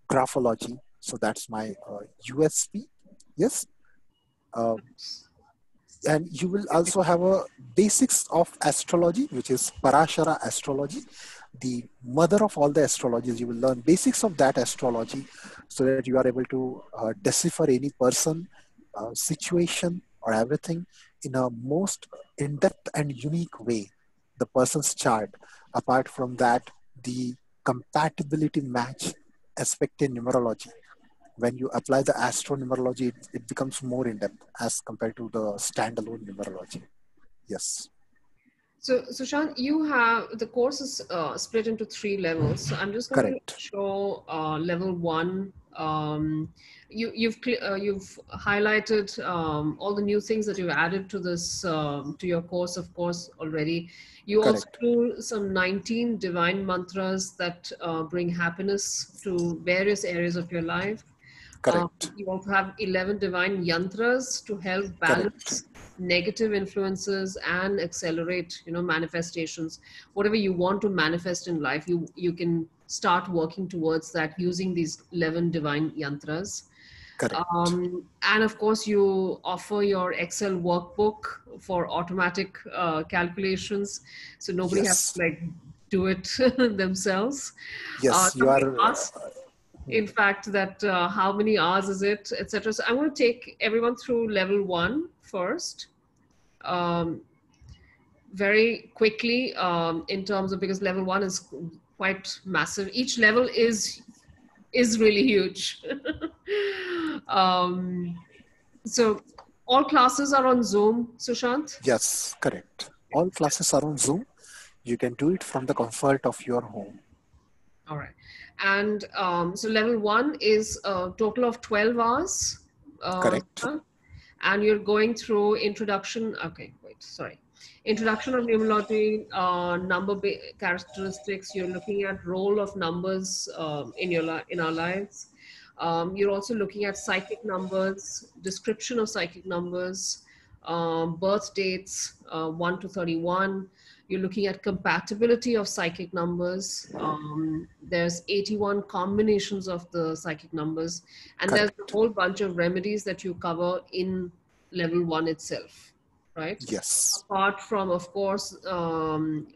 graphology. So that's my USP. Yes. Uh, and you will also have a basics of astrology, which is Parashara astrology, the mother of all the astrologies. You will learn basics of that astrology so that you are able to decipher any person, situation, or everything in a most in-depth and unique way, the person's chart. Apart from that, the compatibility match aspect in numerology, when you apply the astronumerology, it becomes more in depth as compared to the standalone numerology. Yes, so Sushant, you have the course is split into 3 levels. So I'm just going to correct, show level 1. You've highlighted all the new things that you've added to this to your course, of course, already. You also correct, do some 19 divine mantras that bring happiness to various areas of your life. correct, You also have 11 divine yantras to help correct, balance negative influences and accelerate, manifestations. Whatever you want to manifest in life, you can start working towards that using these 11 divine yantras. correct. And of course, you offer your Excel workbook for automatic calculations, so nobody has Yes, to do it themselves. yes, you Somebody are. asked, in fact, that how many hours is it, etc. So I'm going to take everyone through level 1 first, um, very quickly, in terms of, because level 1 is quite massive. Each level is really huge. um, so all classes are on Zoom, Sushant. Yes, correct. All classes are on Zoom. You can do it from the comfort of your home. All right. And so level 1 is a total of 12 hours. Correct, And you're going through introduction. Okay, wait, sorry. Introduction of numerology, characteristics. You're looking at role of numbers in our lives. You're also looking at psychic numbers, description of psychic numbers, birth dates, 1 to 31. You're looking at compatibility of psychic numbers. There's 81 combinations of the psychic numbers, and there's a correct, whole bunch of remedies that you cover in level 1 itself. right? Yes. Apart from, of course,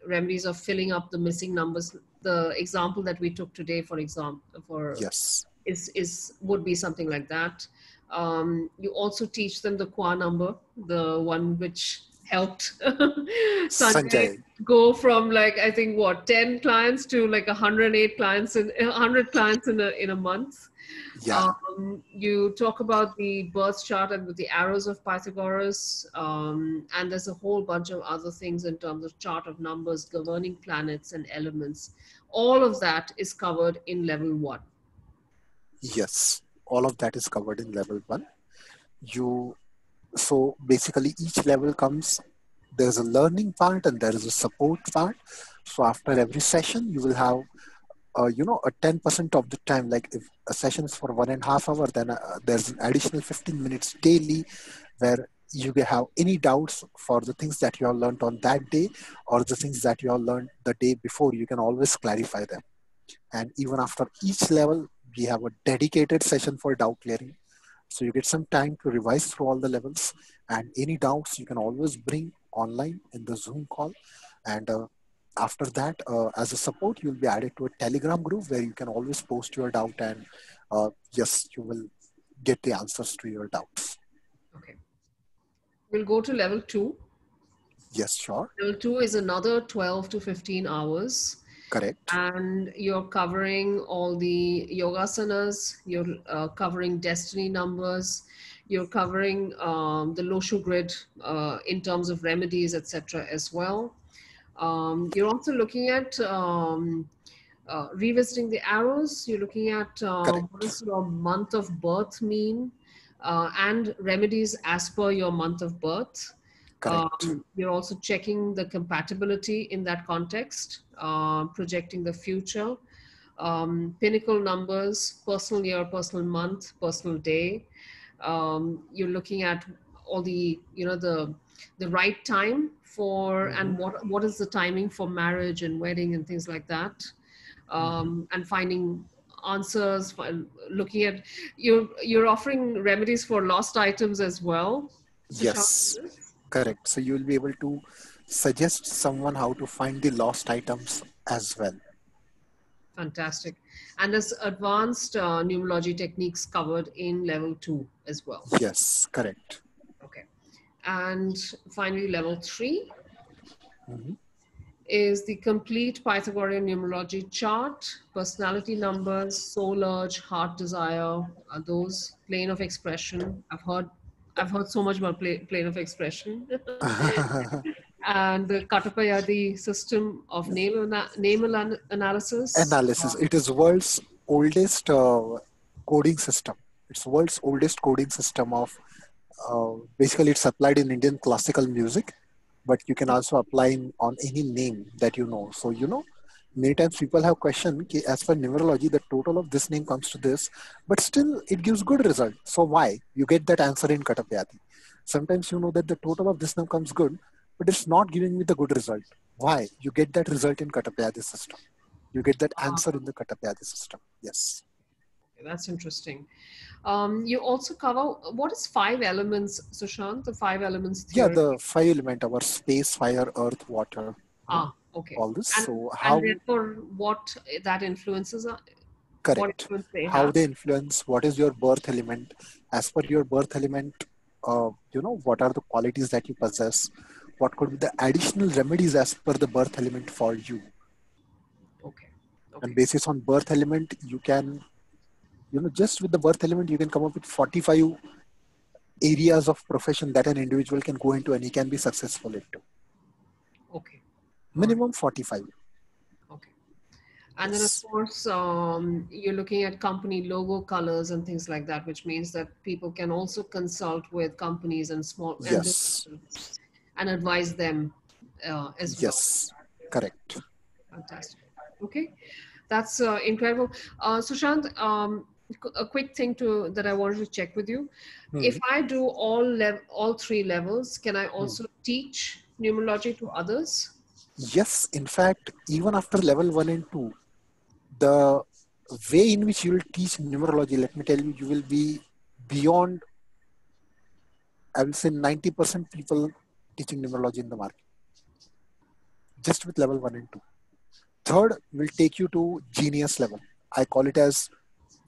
remedies of filling up the missing numbers. The example that we took today, for example, Yes. is would be something like that. You also teach them the Qua number, the one which helped Sanjay Sanjay. go from, like, I think, what, 10 clients to like 108 clients in 100 clients in a month. Yeah. You talk about the birth chart and with the arrows of Pythagoras, and there's a whole bunch of other things in terms of chart of numbers, governing planets and elements. All of that is covered in level 1. Yes. All of that is covered in level 1. You So basically each level comes, there's a learning part and there is a support part. So after every session you will have a 10% of the time, like if a session is for 1.5 hours, then there's an additional 15 minutes daily where you can have any doubts for the things that you have learned on that day or the things that you have learned the day before. You can always clarify them. And even after each level we have a dedicated session for doubt clearing, so you get some time to revise through all the levels, and any doubts you can always bring online in the Zoom call. And after that, as a support, you'll be added to a Telegram group where you can always post your doubt, and yes, you will get the answers to your doubts. Okay. We'll go to level 2. Yes, sure. Level 2 is another 12 to 15 hours. Correct. And you're covering all the yogasanas, you're covering destiny numbers, you're covering the Loshu grid in terms of remedies, etc. as well. You're also looking at revisiting the arrows. You're looking at what Correct. does your month of birth mean, and remedies as per your month of birth. Correct. You're also checking the compatibility in that context, projecting the future, pinnacle numbers, personal year, personal month, personal day. You're looking at all the, the right time for, Hmm. and what is the timing for marriage and wedding and things like that, Hmm. and finding answers, looking at, you're offering remedies for lost items as well, Sushant. Yes, correct. So you will be able to suggest someone how to find the lost items as well. Fantastic. And there's advanced numerology techniques covered in level 2 as well. Yes, correct. Okay. And finally, level 3 Hmm. is the complete Pythagorean numerology chart, personality numbers, soul urge, heart desire, those plane of expression. I've heard so much about plane of expression. And the Katapayadi system of namal analysis. Analysis. It is world's oldest coding system. It's world's oldest coding system of basically it's applied in Indian classical music, but you can also apply on any name that you know. So many times people have questioned कि as per numerology the total of this name comes to this, but still it gives good result. So why? You get that answer in Katapyati. Sometimes you know that the total of this name comes good, but it's not giving me the good result. Why? You get that result in Katapyati system. You get that answer in the Katapyati system. Yes. That's interesting. You also cover, what is 5 elements, Sushant? The 5 elements Yeah, theory. the five element, our space, fire, earth, water, Okay. all this. And So and how therefore, what that influences, what correct? influence they How have. they influence? What is your birth element? As per your birth element, what are the qualities that you possess? What could be the additional remedies as per the birth element for you? Okay. And Okay. basis on birth element, you can, just with the birth element, you can come up with 45 areas of profession that an individual can go into and he can be successful into. Okay. All right. Minimum 45. Okay. And then, of Yes. course, you're looking at company logo colors and things like that, which means that people can also consult with companies and small and Yes. businesses and advise them as well. Yes. Correct. Fantastic. Okay, that's incredible. Sushant, a quick thing that I wanted to check with you. If Hmm. I do all 3 levels, can I Hmm. also teach numerology to others? Yes. In fact, even after level 1 and 2, the way in which you will teach numerology, let me tell you, you will be beyond, I will say 90% people teaching numerology in the market, just with level 1 and 2. Third will take you to genius level. I call it as,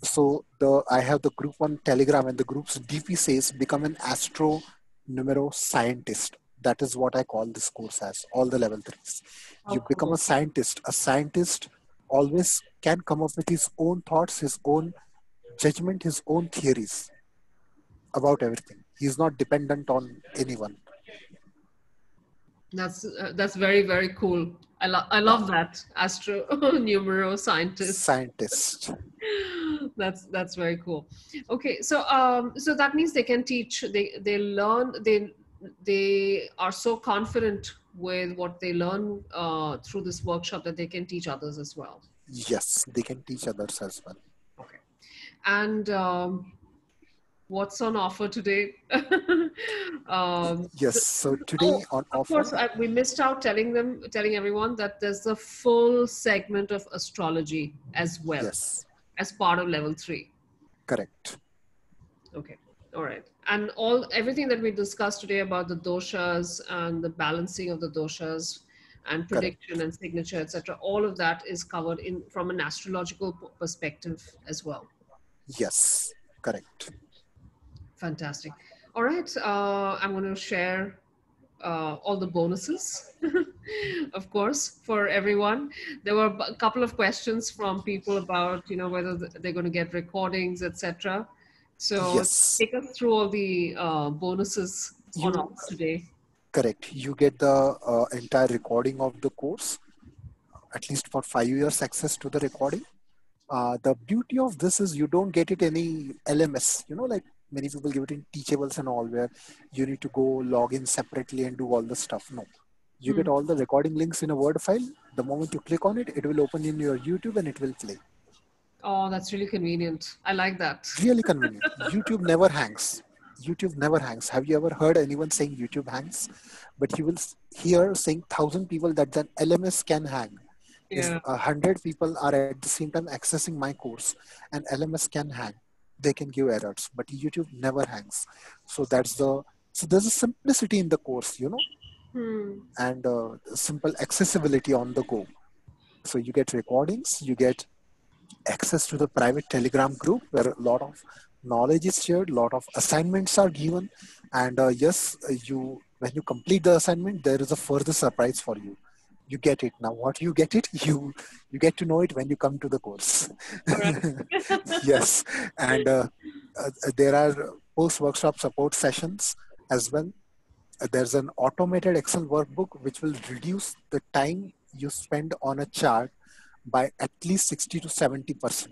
so I have the group on Telegram, and the group's DP says become an astro numero scientist. That is what I call this course as, all the level 3s. How You become a cool. scientist. A scientist always can come up with his own thoughts, his own judgment, his own theories about everything. He's not dependent on anyone. That's very, very cool. I Yeah, love that astro numero scientist. scientist. That's very cool. Okay, so so that means they can teach. They learn. They are so confident with what they learn through this workshop that they can teach others as well. Yes, they can teach others as well. Okay, and what's on offer today? Yes, so Oh, today on of offer, course, we missed out telling everyone that there's a full segment of astrology as well yes, as part of level 3. correct, Okay. All right. And everything that we discussed today about the doshas and the balancing of the doshas and correct. prediction and signature, etc., all of that is covered in from an astrological perspective as well. Yes, correct. Fantastic. All right. I'm going to share all the bonuses, of course, for everyone. There were a couple of questions from people about, whether they're going to get recordings, etc. So Yes, take us through all the bonuses on you offer today. correct. You get the entire recording of the course, at least for 5 years access to the recording. The beauty of this is you don't get it any LMS, like many people give it in teachables and all, where you need to go log in separately and do all the stuff. No, you get Hmm. all the recording links in a Word file. The moment you click on it, it will open in your YouTube and it will play. Oh, that's really convenient. I like that. Really convenient. YouTube never hangs. YouTube never hangs. Have you ever heard anyone saying YouTube hangs? But you will hear saying 1,000 people that an LMS can hang. Is Yeah. 100 people are at the same time accessing my course, and LMS can hang. They can give errors, but YouTube never hangs. So there's a simplicity in the course, Hmm. and simple accessibility on the go. So you get recordings, you get access to the private Telegram group where a lot of knowledge is shared, a lot of assignments are given, and yes, you when you complete the assignment, there is a further surprise for you. You get it now. What you get it, you get to know it when you come to the course. All right. Yes, and there are post workshop support sessions as well. There's an automated Excel workbook which will reduce the time you spend on a chart by at least 60 to 70%.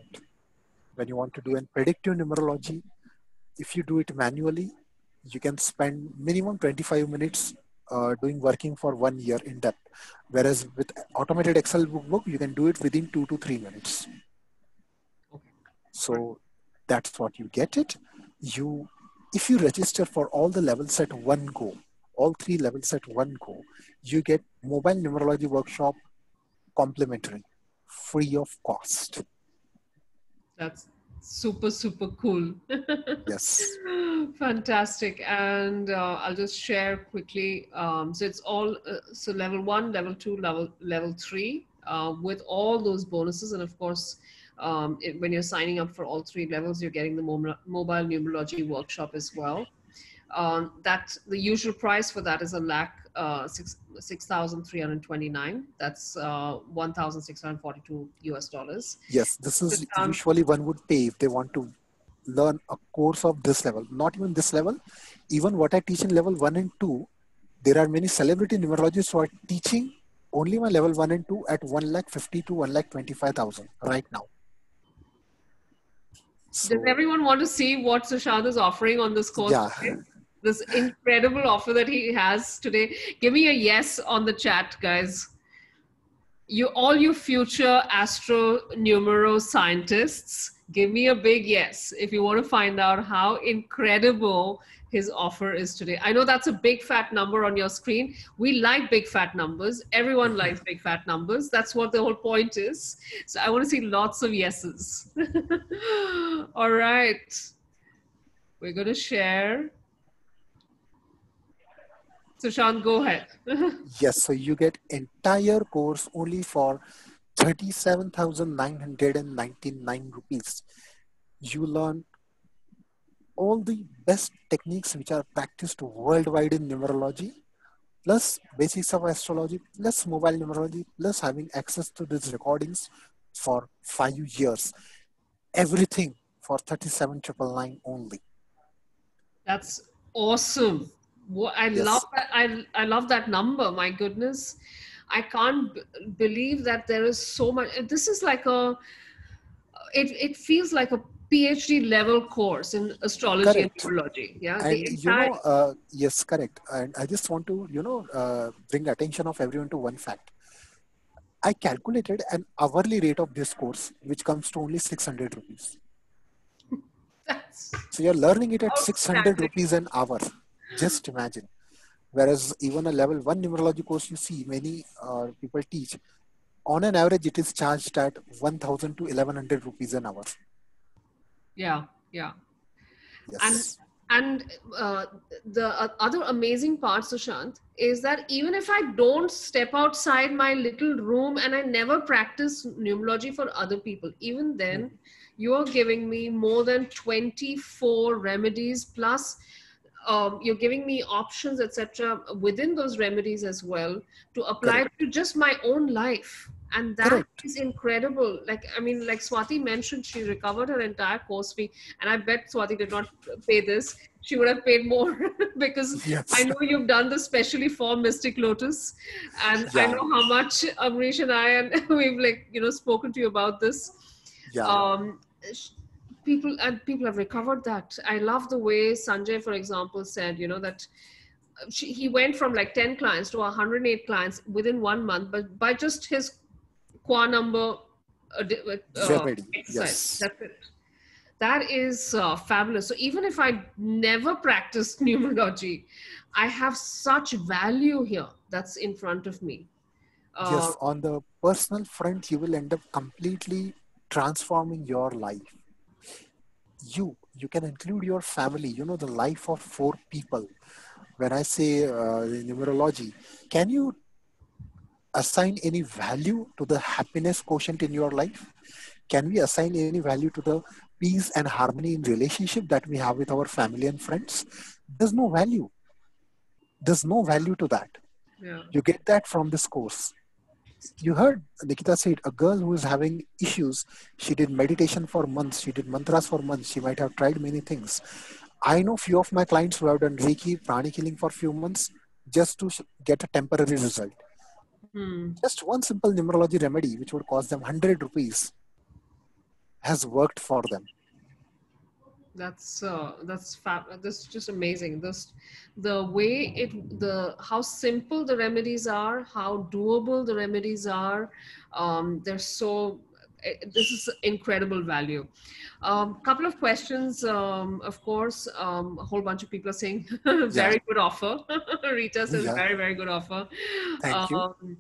When you want to do an predictive numerology, if you do it manually, you can spend minimum 25 minutes doing working for 1 year in depth. Whereas with automated Excel book, you can do it within 2 to 3 minutes. Okay. All right. So that's what you get it. You, if you register for all the levels at one go, all 3 levels at one go, you get mobile numerology workshop complimentary, free of cost. That's super, super cool. Yes. Fantastic. And I'll just share quickly. So it's all, so level 1, level 2, level 3, with all those bonuses. And of course, when you're signing up for all 3 levels, you're getting the mobile numerology workshop as well. That the usual price for that is a lakh 6,329. That's 1,642 US dollars. Yes, this is Sushant, usually one would pay if they want to learn a course of this level. Not even this level, even what I teach in level 1 and 2, there are many celebrity numerologists who are teaching only my level 1 and 2 at 1,50,000 to 1,25,000 right now. does So everyone want to see what Sushant is offering on this course yeah, today? This incredible offer that he has today. Give me a yes on the chat, guys. All you future astro numero scientists, give me a big yes if you want to find out how incredible his offer is today. I know that's a big fat number on your screen. We like big fat numbers. Everyone likes big fat numbers. That's what the whole point is. So I want to see lots of yeses. All right. We're going to share Sushant, go ahead. Yes, so you get entire course only for 37,999 rupees. You learn all the best techniques which are practiced worldwide in numerology, plus basics of astrology, plus mobile numerology, plus having access to these recordings for 5 years. Everything for 37,999 only. That's awesome. I love Yes, that. I love that number. My goodness, I can't believe that there is so much. This is like a. It feels like a PhD level course in astrology and correct. numerology. Yeah, the And entire. yes, correct. And I just want to, bring attention of everyone to one fact. I calculated an hourly rate of this course, which comes to only 600 rupees. That's So you're learning it at 600 outstanding. rupees an hour. Just imagine. Whereas even a level one numerology course you see many people teach, on an average, it is charged at 1,000 to 1,100 rupees an hour. Yeah, yeah. and Yes, and uh, the other amazing part, Sushant, is that even if I don't step outside my little room and I never practice numerology for other people, even then mhm, you are giving me more than 24 remedies, plus you're giving me options, etc., within those remedies as well, to apply correct, to just my own life. And that correct. is incredible. Like, I mean, like Swati mentioned, she recovered her entire course fee. And I bet Swati did not pay this. She would have paid more because I Yes, know you've done this specially for Mystic Lotus. And I yeah, know how much Amrish and I, and we've like, spoken to you about this. yeah, Um, people have recovered that. I love the way Sanjay, for example, said, that he went from like 10 clients to 108 clients within 1 month, but by just his qua number remedy. exercise. Yes, That's it. That is fabulous. So even if I never practiced numerology, I have such value here that's in front of me. Uh, yes. On the personal front, you will end up completely transforming your life. You can include your family. The life of four people. When I say numerology, can you assign any value to the happiness quotient in your life? Can we assign any value to the peace and harmony in relationship that we have with our family and friends? There's no value. There's no value to that. yeah. You get that from this course. You heard Nikita said a girl who is having issues, she did meditation for months, she did mantras for months, she might have tried many things. I know few of my clients who have done Reiki, pranic healing for few months just to get a temporary result. Hmm. Just one simple numerology remedy, which would cost them 100 rupees, has worked for them. That's just amazing. The way how simple the remedies are, how doable the remedies are. They're so. This is incredible value. Couple of questions. Of course, a whole bunch of people are saying Yeah, very good offer. Rita says yeah. very, very good offer. Thank you. Um,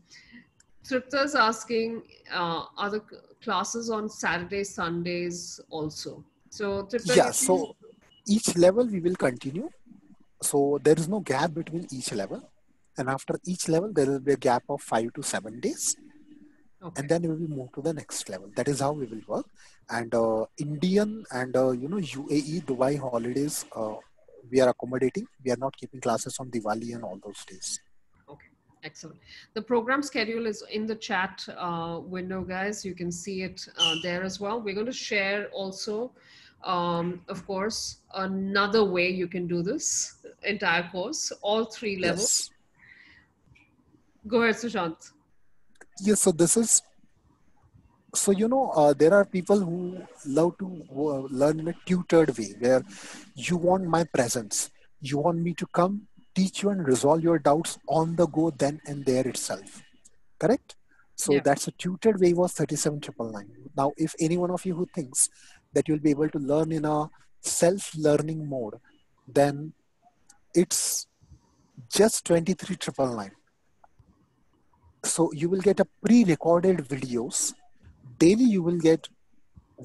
Tripta's asking, are the classes on Saturdays, Sundays also? So, Tripta, Yeah, you can. so each level we will continue. So there is no gap between each level. And after each level, there will be a gap of 5 to 7 days. And Okay. then we will move to the next level. That is how we will work. And Indian and UAE, Dubai holidays, we are accommodating. We are not keeping classes on Diwali and all those days. Okay. Excellent. The program schedule is in the chat window, guys. You can see it there as well. We're going to share also, of course, another way you can do this entire course, all three levels. Yes. Go ahead, Sushant. Yes. So this is so there are people who love to learn in a tutored way where you want my presence, you want me to come teach you and resolve your doubts on the go then and there itself, correct? So Yeah. that's a tutored way was 37,999. Now if any one of you who thinks that you'll be able to learn in a self-learning mode, then it's just 23,999. So you will get a pre-recorded videos. Daily you will get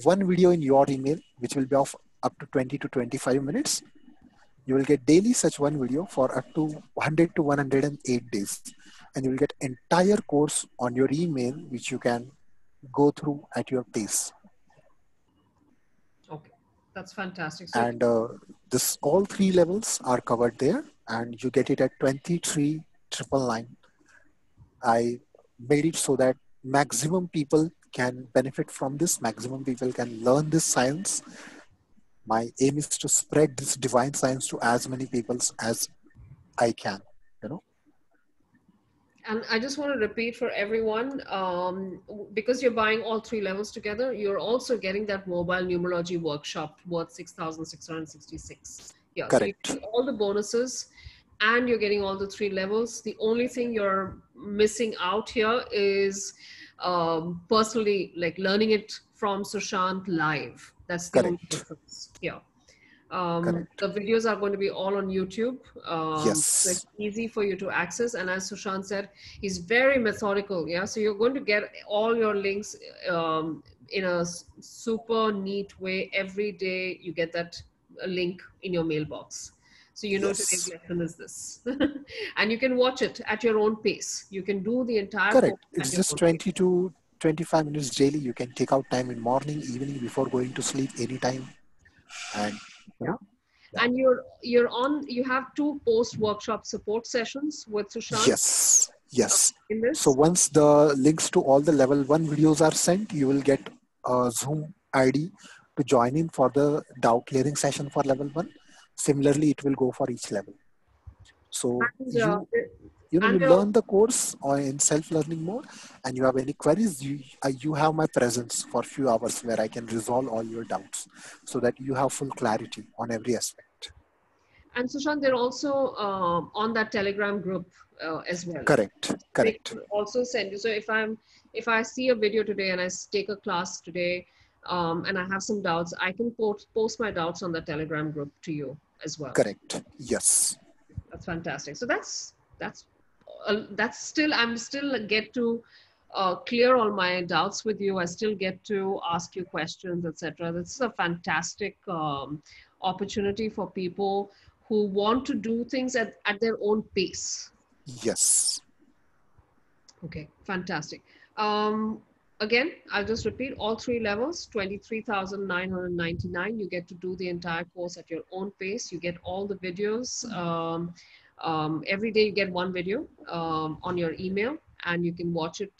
one video in your email, which will be of up to 20 to 25 minutes. You will get daily such one video for up to 100 to 108 days. And you will get entire course on your email, which you can go through at your pace. Okay, that's fantastic. So And this all three levels are covered there, and you get it at 23,999. I made it so that maximum people can benefit from this, maximum people can learn this science. My aim is to spread this divine science to as many people as I can, you know. and I just want to repeat for everyone, because you're buying all three levels together, you're also getting that mobile numerology workshop worth 6,666. Yeah, so you're Correct, getting all the bonuses and you're getting all the three levels. The only thing you're missing out here is personally, like learning it from Sushant live. That's the only correct, difference. Yeah. correct. The videos are going to be all on YouTube. So it's Yes, easy for you to access. And as Sushant said, he's very methodical. Yeah. So you're going to get all your links in a super neat way. Every day you get that link in your mailbox. So you know today's yes, lesson is this. And you can watch it at your own pace. You can do the entire course correct. at It's your just own pace. 20 to 25 minutes daily. You can take out time in morning, evening, before going to sleep anytime. And, you Yeah. know, yeah. And you have two post workshop support sessions with Sushant Yes, yes. in So this. once the links to all the level one videos are sent, you will get a Zoom ID to join in for the doubt clearing session for level one. Similarly, it will go for each level. So And you there are learn the course or in self-learning mode, and you have any queries, you have my presence for a few hours where I can resolve all your doubts, so that you have full clarity on every aspect. and Sushant, they're also on that Telegram group as well. Correct, They correct, can also send you. So if I see a video today and I take a class today, and I have some doubts, I can post my doubts on the Telegram group to you as well. correct. Yes, That's fantastic. So that's still, I'm still get to clear all my doubts with you. I still get to ask you questions, etc. This is a fantastic opportunity for people who want to do things at their own pace. yes, Okay, fantastic. Um, Again, I'll just repeat all three levels, 23,999. You get to do the entire course at your own pace. You get all the videos. Every day you get one video on your email, and you can watch it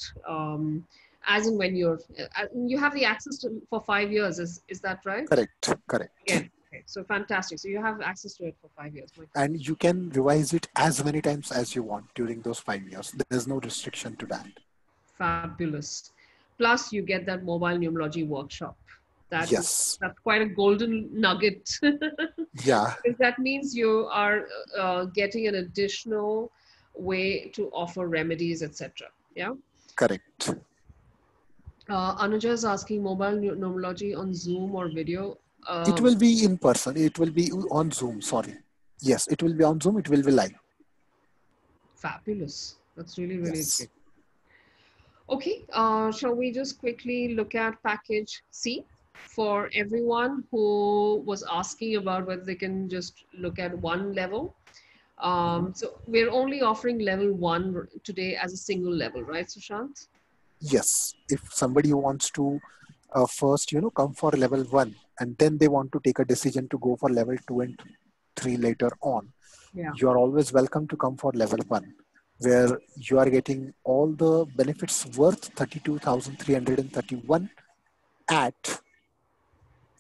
as and when you have the access to for 5 years. Is that right? correct, correct. Again, okay, so fantastic. So you have access to it for 5 years. And you can revise it as many times as you want during those 5 years. There's no restriction to that. Fabulous. Plus, you get that mobile numerology workshop. Yes, That's quite a golden nugget. yeah, Because that means you are getting an additional way to offer remedies, etc. Yeah. correct. Anuja is asking mobile numerology on Zoom or video. It will be in person. It will be on Zoom. Sorry. Yes, it will be on Zoom. It will be live. Fabulous. That's really, really Yes. great. Okay, shall we just quickly look at package C for everyone who was asking about whether they can just look at one level? So we're only offering level one today as a single level, right, Sushant? Yes. If somebody wants to first, come for level one, and then they want to take a decision to go for level two and three later on, Yeah. you are always welcome to come for level one, where you are getting all the benefits worth 32,331 at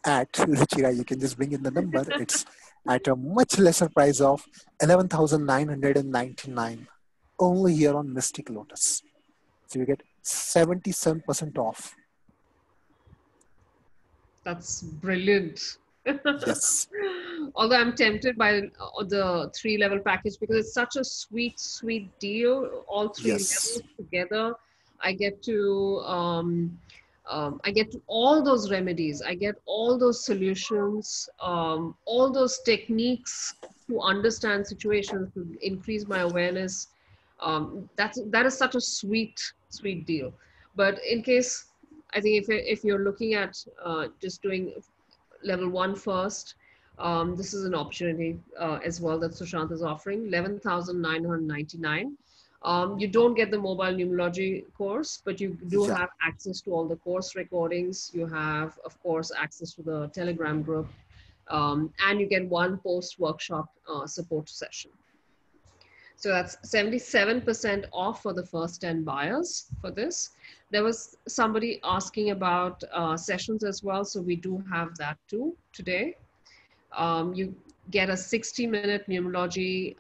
Ruchira. You can just bring in the number. It's at a much lesser price of 11,999 only here on Mystic Lotus. So you get 77% off. That's brilliant. Yes, Although I'm tempted by the three level package because it's such a sweet, sweet deal. All three yes, levels together, I get to all those remedies. I get all those solutions, all those techniques to understand situations, to increase my awareness. That is such a sweet, sweet deal. But in case, I think if you're looking at just doing level one first, This is an opportunity as well that Sushant is offering, 11,999. You don't get the mobile numerology course, but you do Yeah. have access to all the course recordings. You have, of course, access to the Telegram group, and you get one post-workshop support session. So that's 77% off for the first 10 buyers for this. There was somebody asking about sessions as well. So we do have that too today. You get a 60-minute numerology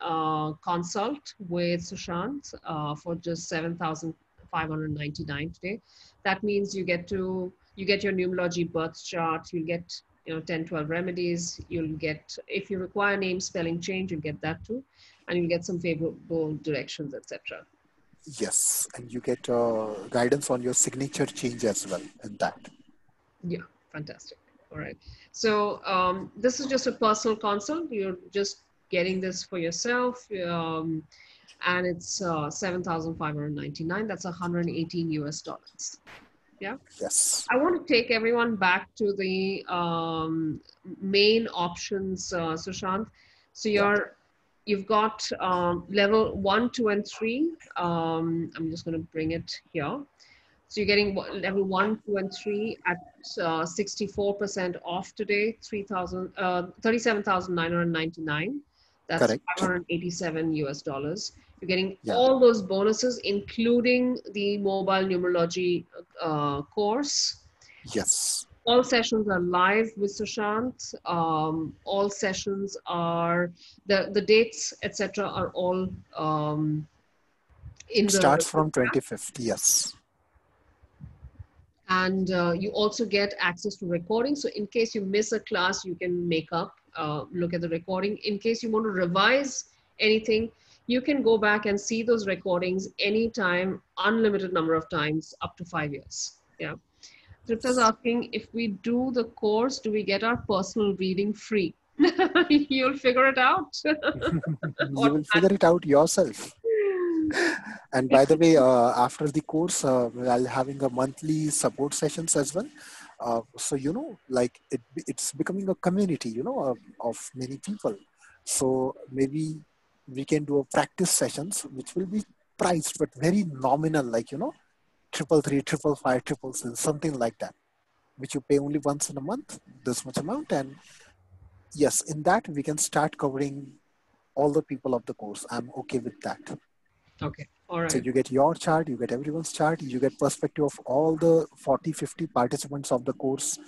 consult with Sushant for just 7,599 today. That means you get your numerology birth chart. You get 10, 12 remedies. You'll get, if you require name spelling change, you'll get that too, and you'll get some favorable directions, etc. Yes, and you get guidance on your signature change as well in that. Yeah, fantastic. All right. So this is just a personal consult. You're just getting this for yourself. And it's 7,599. That's 118 US dollars. Yeah. Yes. I want to take everyone back to the main options, Sushant. So Yeah. you've got level 1, 2, and 3. I'm just going to bring it here. So you're getting level 1, 2, and 3 at 64% off today, 37,999. That's Correct. 587 US dollars. You're getting Yeah. all those bonuses, including the mobile numerology course. Yes. All sessions are live with Sushant. All sessions are, the dates, etc., are all in It the starts from 25th. Yes. and you also get access to recording. So in case you miss a class, you can make up, look at the recording. In case you want to revise anything, you can go back and see those recordings anytime, unlimited number of times, up to 5 years. Yeah. Tripta's asking, if we do the course, do we get our personal reading free? You'll figure it out. You will figure it out yourself. And by the way, after the course, I'll having a monthly support sessions as well. So like it's becoming a community, of many people. So maybe we can do a practice sessions, which will be priced but very nominal, like 333, 555, 666, something like that, which you pay only once in a month, this much amount, and yes, in that we can start covering all the people of the course. I'm okay with that. Okay. All So right. you get your chart, you get everyone's chart, you get perspective of all the 40, 50 participants of the course.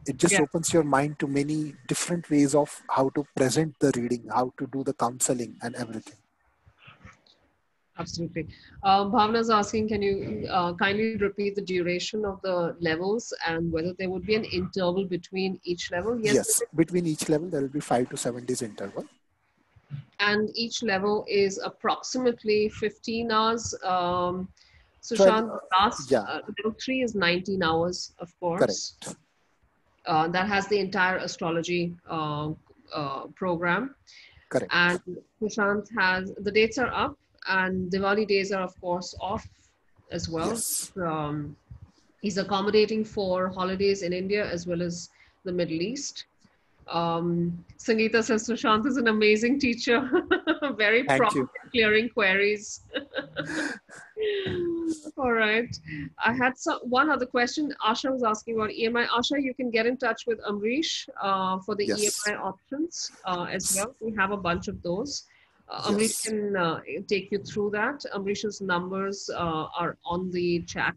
It just Yeah. opens your mind to many different ways of how to present the reading, how to do the counseling and everything. Absolutely. Bhavna's asking, can you kindly repeat the duration of the levels and whether there would be an interval between each level? Yes, Yes, between each level, there will be 5 to 7 days interval. and each level is approximately 15 hours. 12, Sushant, the last yeah, level 3 is 19 hours, of course. correct, That has the entire astrology program. correct. And Sushant has, the dates are up, and Diwali days are, of course, off as well. Yes. He's accommodating for holidays in India as well as the Middle East. Sangeeta says Sushant is an amazing teacher, very Thank prompt you. in clearing queries. All right. I had one other question. Asha was asking about EMI. Asha, you can get in touch with Amrish for the Yes. EMI options as well. We have a bunch of those. Amrish Yes. can take you through that. Amrish's numbers are on the chat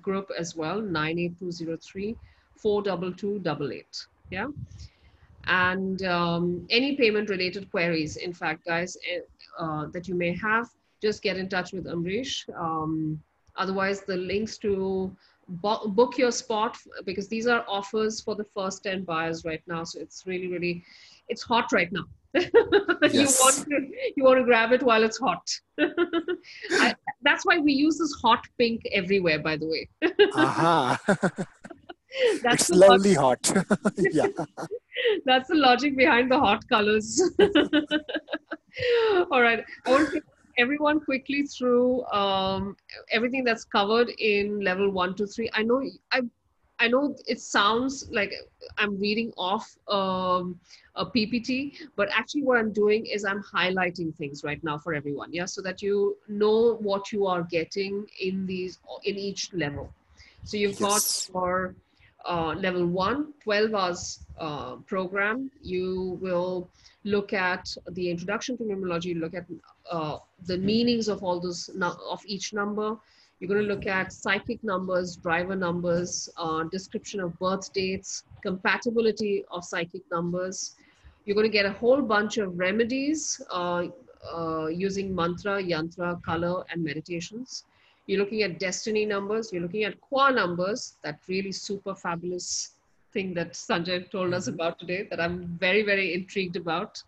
group as well, 98203 42288. Yeah. And any payment related queries, in fact, guys, that you may have, just get in touch with Amrish. Otherwise, the links to book your spot, because these are offers for the first 10 buyers right now. So it's really, really, it's hot right now. Yes. You want to grab it while it's hot. That's why we use this hot pink everywhere, by the way. Aha. That's It's the lovely hot. Yeah. That's the logic behind the hot colors. All right. I want to take everyone quickly through everything that's covered in level 1 to 3. I know I know it sounds like I'm reading off a PPT, but actually what I'm doing is I'm highlighting things right now for everyone, yeah, so that you know what you are getting in each level. So you've got Yes. for level 1, 12 hours program. You will look at the introduction to numerology, look at the meanings of all those, of each number. You're going to look at psychic numbers, driver numbers, description of birth dates, compatibility of psychic numbers. You're going to get a whole bunch of remedies using mantra, yantra, color, and meditations. You're looking at destiny numbers. You're looking at qua numbers, that really super fabulous thing that Sanjay told us Mhm. about today that I'm very, very intrigued about.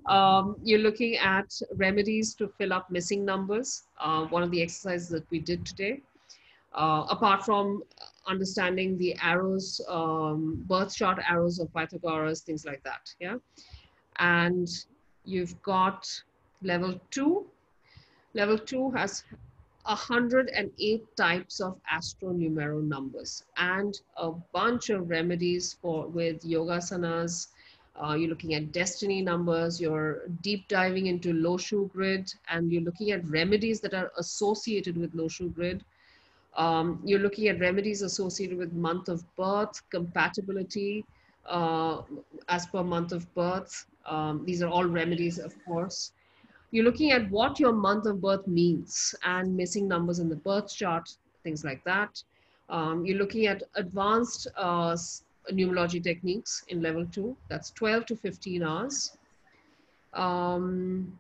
Mhm. You're looking at remedies to fill up missing numbers, one of the exercises that we did today. Apart from understanding the arrows, birth chart arrows of Pythagoras, things like that. Yeah. And you've got level 2. Level 2 has 108 types of astronumero numbers and a bunch of remedies for with yogasanas. You're looking at destiny numbers, you're deep diving into Loshu grid, and you're looking at remedies that are associated with Loshu grid. You're looking at remedies associated with month of birth, compatibility uh, as per month of birth. These are all remedies, of course. You're looking at what your month of birth means and missing numbers in the birth chart, things like that. You're looking at advanced numerology techniques in level 2. That's 12 to 15 hours. Um,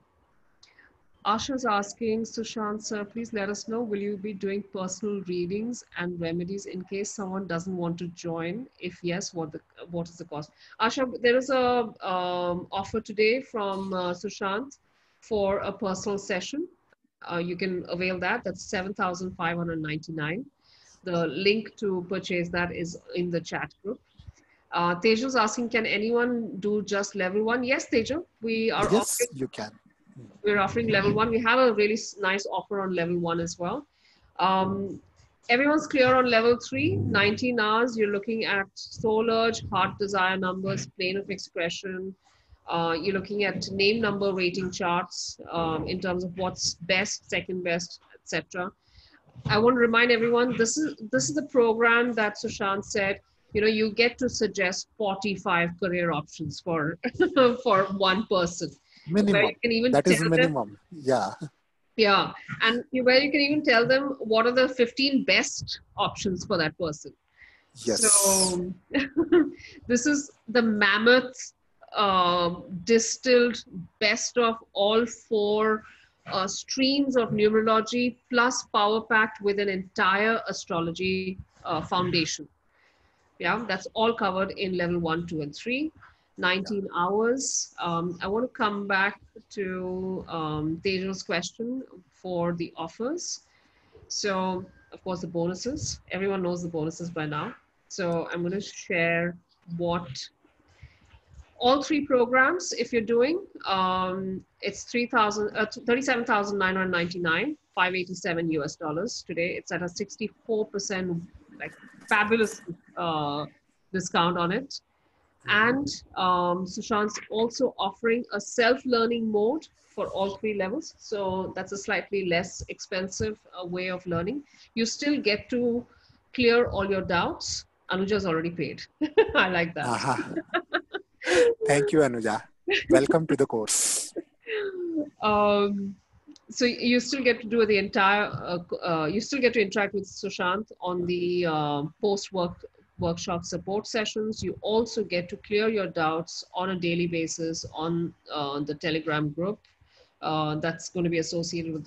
Asha's asking, Sushant sir, please let us know, will you be doing personal readings and remedies in case someone doesn't want to join? If yes, what is the cost? Asha, there is a offer today from Sushant for a personal session. You can avail that. That's 7,599. The link to purchase that is in the chat group. Teju's asking, can anyone do just level 1? Yes, Teju, Yes, you can. we're offering level 1. We have a really nice offer on level 1 as well. Um, Everyone's clear on level 3, 19 hours. You're looking at soul urge, heart desire numbers, plane of expression. You're looking at name number rating charts in terms of what's best, second best, etc. I want to remind everyone, this is the program that Sushant said, you get to suggest 45 career options for for one person, where you Minimum. can even That is tell them, minimum. Yeah. yeah, and where you can even tell them what are the 15 best options for that person. Yes. So this is the mammoth distilled best of all four streams of numerology, plus power packed with an entire astrology foundation. Yeah, that's all covered in level 1, 2, and 3. Yeah. 19 hours. I want to come back to Tejal's question for the offers. So, of course, the bonuses. Everyone knows the bonuses by now. So, I'm going to share what all three programs, if you're doing, it's 37,999, 587 US dollars today. It's at a 64% like fabulous discount on it. Mhm. And Sushant's also offering a self-learning mode for all three levels. So that's a slightly less expensive way of learning. You still get to clear all your doubts. Anuja's already paid. I like that. Aha. Thank you, Anuja. Welcome to the course. Um, so you still get to do the entire, you still get to interact with Sushant on the post-work workshop support sessions. You also get to clear your doubts on a daily basis on the Telegram group that's going to be associated with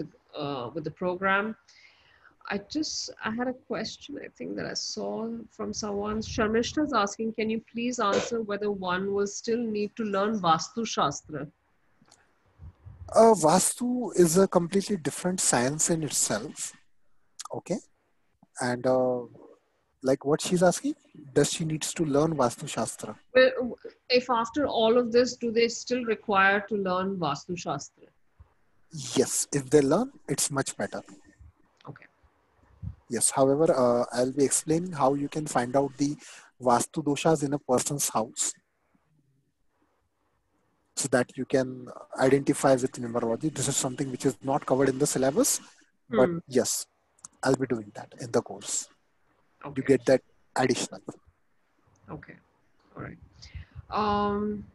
the program. I had a question, I think, that I saw from someone. Sharmishta is asking, can you please answer whether one will still need to learn Vastu Shastra? Vastu is a completely different science in itself. Okay. And like what she's asking, does she needs to learn Vastu Shastra? Well, if after all of this, do they still require to learn Vastu Shastra? Yes. If they learn, it's much better. Okay. Yes. However, I'll be explaining how you can find out the Vastu doshas in a person's house so that you can identify with numerology. This is something which is not covered in the syllabus, but Hmm. yes, I'll be doing that in the course. You Okay. get that additional. Okay. All right. Um,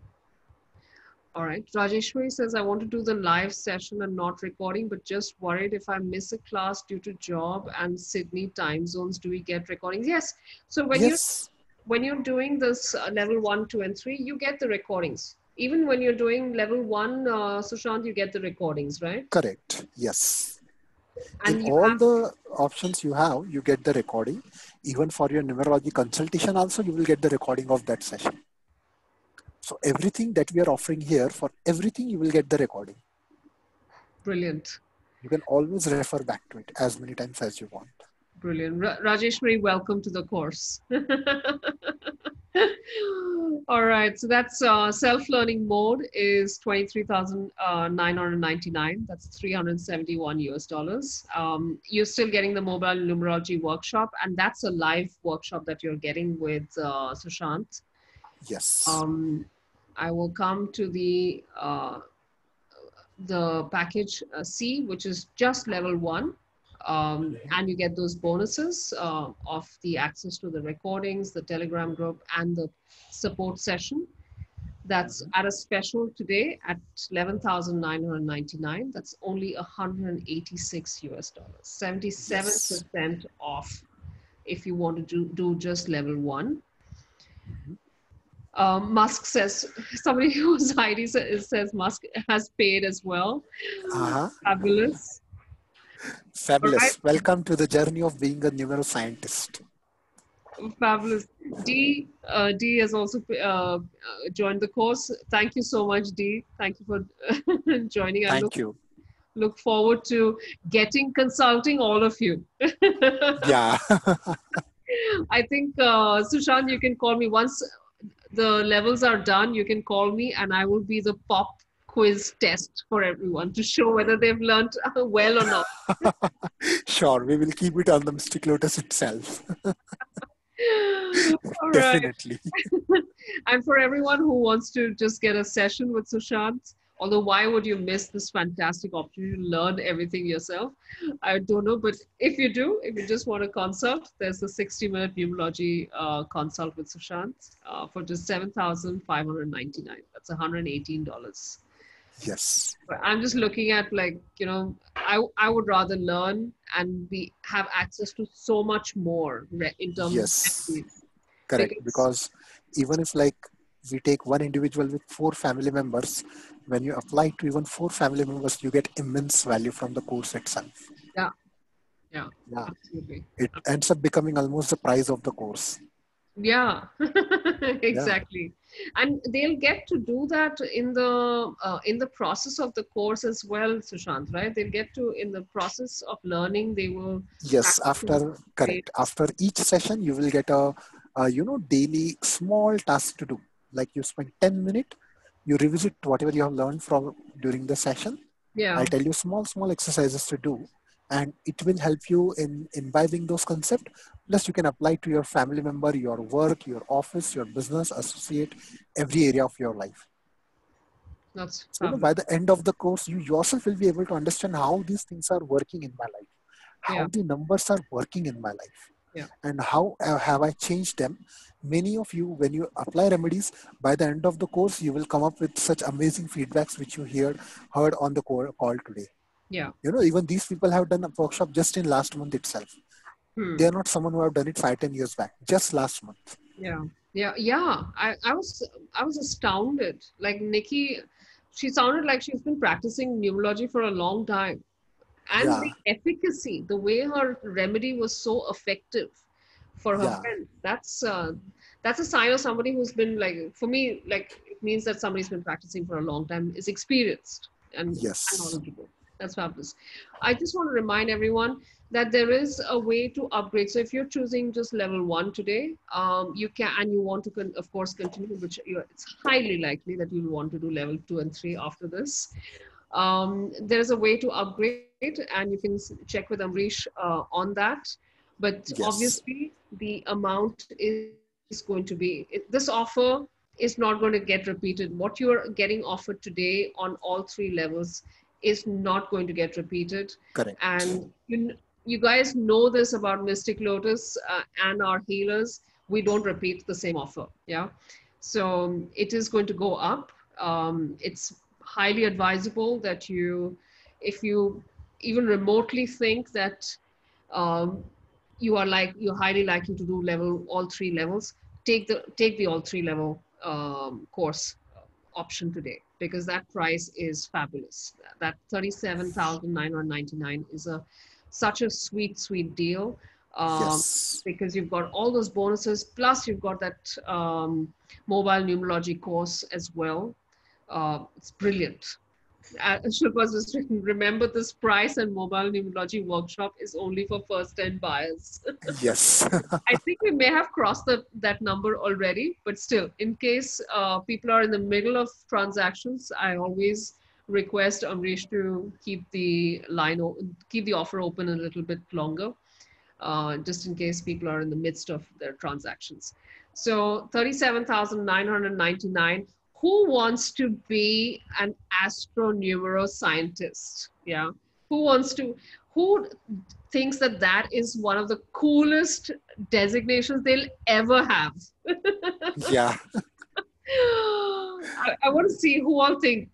all right. Rajeshwari says, I want to do the live session and not recording, but just worried if I miss a class due to job and Sydney time zones, do we get recordings? Yes. So Yes, when you're doing this level 1, 2, and 3, you get the recordings. Even when you're doing level 1, Sushant, you get the recordings, right? correct. Yes. In And you all have, the options you have, you get the recording. Even for your numerology consultation, also, you will get the recording of that session. So everything that we are offering here, for everything, you will get the recording. brilliant. You can always refer back to it as many times as you want. Brilliant. Rajeshwari, welcome to the course. All right, so that's self-learning mode is 23,999. That's 371 US dollars. You're still getting the mobile numerology workshop, and that's a live workshop that you're getting with Sushant. Yes. Um, I will come to the package C, which is just level 1. Mhm. And you get those bonuses of the access to the recordings, the Telegram group, and the support session. That's Mhm. at a special today at 11,999. That's only 186 US dollars, Yes. 77% off if you want to do just level 1. Mhm. Musk says, somebody whose ID says Musk has paid as well. Uh-huh. Fabulous. All right. Fabulous. Welcome to the journey of being a neuroscientist. Fabulous. D has also joined the course. Thank you so much, D. Thank you for joining. I Thank you. look forward to getting consulting all of you. Yeah. I think Sushant, you can call me once the levels are done. You can call me, and I will be the pop quiz test for everyone to show whether they've learned well or not. Sure. We will keep it on the Mystic Lotus itself. All right. Definitely. And for everyone who wants to just get a session with Sushant, although why would you miss this fantastic opportunity to learn everything yourself? I don't know, but if you do, if you just want a consult, there's a 60-minute numerology consult with Sushant for just 7,599. That's $118. Yes. But I'm just looking at like, I would rather learn and have access to so much more in terms of Yes. remedies. Correct. Because Because even if like we take one individual with 4 family members, when you apply to even 4 family members, you get immense value from the course itself. yeah, yeah, Yeah. absolutely. It ends up becoming almost the price of the course. Yeah, Yeah. exactly. And they'll get to do that in the process of the course as well, Sushant, right? They'll get to in the process of learning, they will Yes. practice in After, ways. correct. After each session, you will get a daily small task to do. Like you spend 10 minutes, you revisit whatever you have learned from during the session. I'll Yeah, tell you small exercises to do, and it will help you in imbibing those concepts. Plus, you can apply to your family member, your work, your office, your business, associate, every area of your life. that's So, fabulous. by the end of the course, you yourself will be able to understand how these things are working in my life, Yeah, how the numbers are working in my life, yeah, and how have I changed them. Many of you, when you apply remedies, by the end of the course, you will come up with such amazing feedbacks which you heard on the call today. yeah. Even these people have done a workshop just in last month itself. Hmm. They're not someone who have done it 5-10 years back, just last month. Yeah, yeah. I was astounded. Like Nikki, she sounded like she's been practicing numerology for a long time. And the Yeah. efficacy, the way her remedy was so effective for her Yeah. friend, that's a sign of somebody who's been like, for me, like it means that somebody's been practicing for a long time, is experienced and Yes. knowledgeable. That's fabulous. I just want to remind everyone that there is a way to upgrade. So if you're choosing just level 1 today, you can, and you want to, of course, continue, which it's highly likely that you'll want to do level 2 and 3 after this. There's a way to upgrade, and you can check with Amrish on that. But Yes. obviously, the amount is going to be, this offer is not going to get repeated. What you're getting offered today on all three levels is not going to get repeated. Correct. And you guys know this about Mystic Lotus and our healers. We don't repeat the same offer. Yeah. So it is going to go up. It's highly advisable that you, if you even remotely think that um, you're highly likely to do level all three levels, take the all three level course option today, because that price is fabulous. That 37,999 is a such a sweet deal, um, Yes. because you've got all those bonuses, plus you've got that mobile numerology course as well. It's brilliant. Shilpa's just written, remember this price and mobile numerology workshop is only for first time buyers. Yes. I think we may have crossed that number already, but still, in case people are in the middle of transactions, I always request Amrish to keep the offer open a little bit longer, just in case people are in the midst of their transactions. So 37,999. Who wants to be an astroneuroscientist? Yeah. Who wants to, who thinks that that is one of the coolest designations they'll ever have? Yeah. I want to see who all think.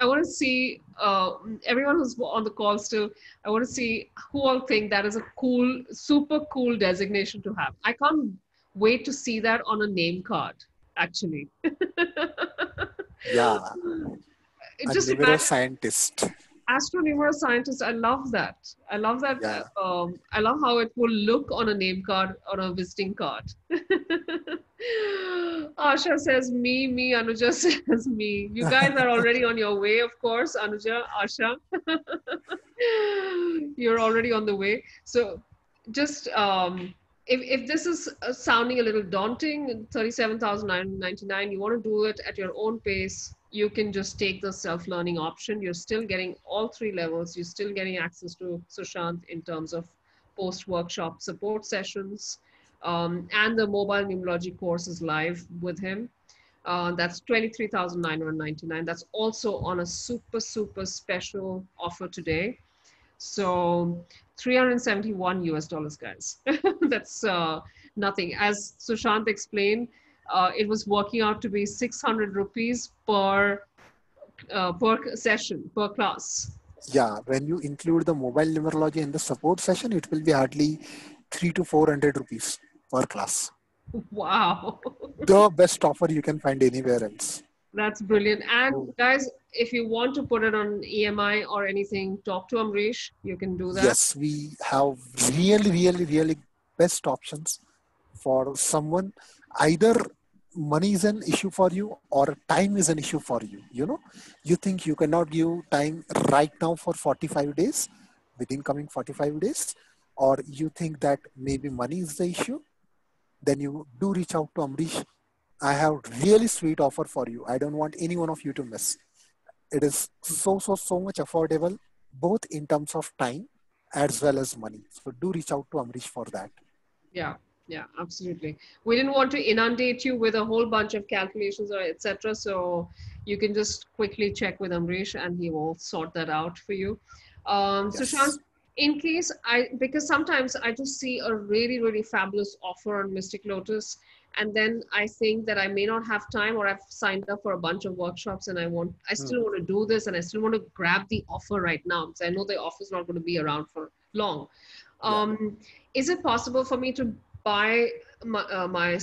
I want to see everyone who's on the call still. I want to see who all think that is a cool, super cool designation to have. I can't wait to see that on a name card, actually. Yeah. A Just imagine neuroscientist. astroneuroscientist. I love that. I love that. Yeah. I love how it will look on a name card, on a visiting card. Asha says me, Anuja says me. You guys are already on your way, of course, Anuja, Asha. You're already on the way. So just if this is sounding a little daunting, 37,999, you want to do it at your own pace, you can just take the self-learning option. You're still getting all three levels. You're still getting access to Sushant in terms of post-workshop support sessions. And the mobile numerology course is live with him. That's 23,999. That's also on a super special offer today. So 371 US dollars, guys. That's nothing. As Sushant explained, it was working out to be 600 rupees per session, per class. Yeah. When you include the mobile numerology in the support session, it will be hardly 300 to 400 rupees per class. Wow. The best offer you can find anywhere else. That's brilliant. And Oh. guys, if you want to put it on EMI or anything, talk to Amrish. You can do that. Yes, we have really best options for someone. Either money is an issue for you or time is an issue for you. You think you cannot give time right now for 45 days, within coming 45 days, or you think that maybe money is the issue, then you do reach out to Amrish. I have really sweet offer for you. I don't want any one of you to miss. It is so much affordable, both in terms of time as well as money. So do reach out to Amrish for that. Yeah, absolutely. We didn't want to inundate you with a whole bunch of calculations or etc. So you can just quickly check with Amrish and he will sort that out for you. Sushant, Yes. in case because sometimes I just see a really fabulous offer on Mystic Lotus, and then I think that I may not have time, or I've signed up for a bunch of workshops and I Hmm. still want to do this and I still want to grab the offer right now because I know the offer is not going to be around for long. Yeah. Is it possible for me to buy my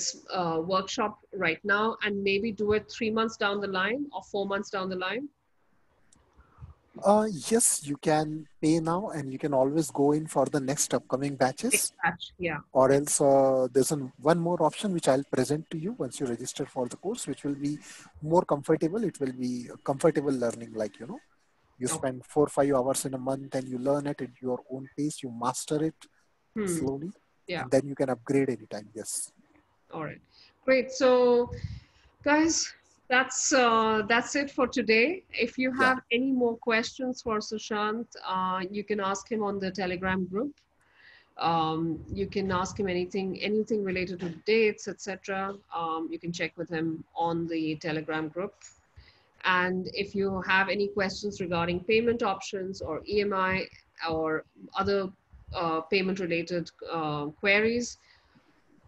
workshop right now and maybe do it 3 months down the line or 4 months down the line? Yes, you can pay now and you can always go in for the next upcoming batches. Next batch, yeah. Or else there's one more option which I'll present to you once you register for the course, which will be more comfortable. It will be comfortable learning, like, you Okay. spend 4 or 5 hours in a month and you learn it at your own pace, you master it Hmm. slowly, Yeah. and then you can upgrade anytime. Yes. All right. Great. So, guys, that's it for today. If you Yeah. have any more questions for Sushant, you can ask him on the Telegram group. You can ask him anything related to dates, etc. You can check with him on the Telegram group. And if you have any questions regarding payment options or EMI or other payment related queries,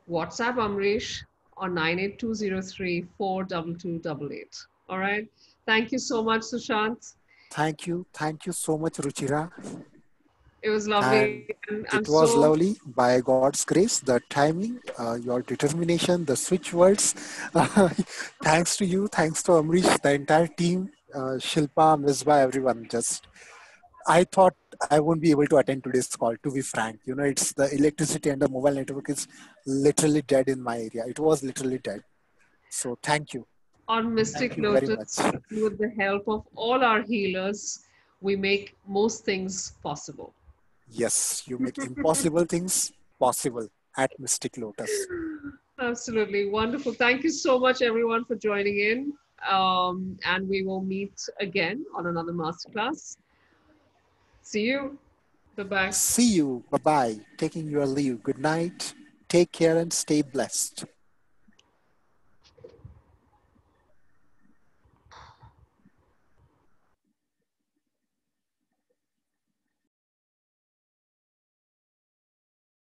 WhatsApp Amrish on 98203 42288. All right. Thank you so much, Sushant. Thank you so much, Ruchira. It was lovely. And And I'm it was so lovely. By God's grace, the timing, your determination, the switch words. Thanks to you, thanks to Amrish, the entire team, Shilpa, Misbah, everyone. Just I thought I won't be able to attend today's call. To be frank, it's the electricity and the mobile network is literally dead in my area. It was literally dead. So on thank Mystic you very much. Lotus, and with the help of all our healers, we make most things possible. Yes, you make impossible things possible at Mystic Lotus. Absolutely wonderful. Thank you so much, everyone, for joining in. And we will meet again on another masterclass. See you. Bye bye. See you. Bye bye. Taking your leave. Good night. Take care and stay blessed.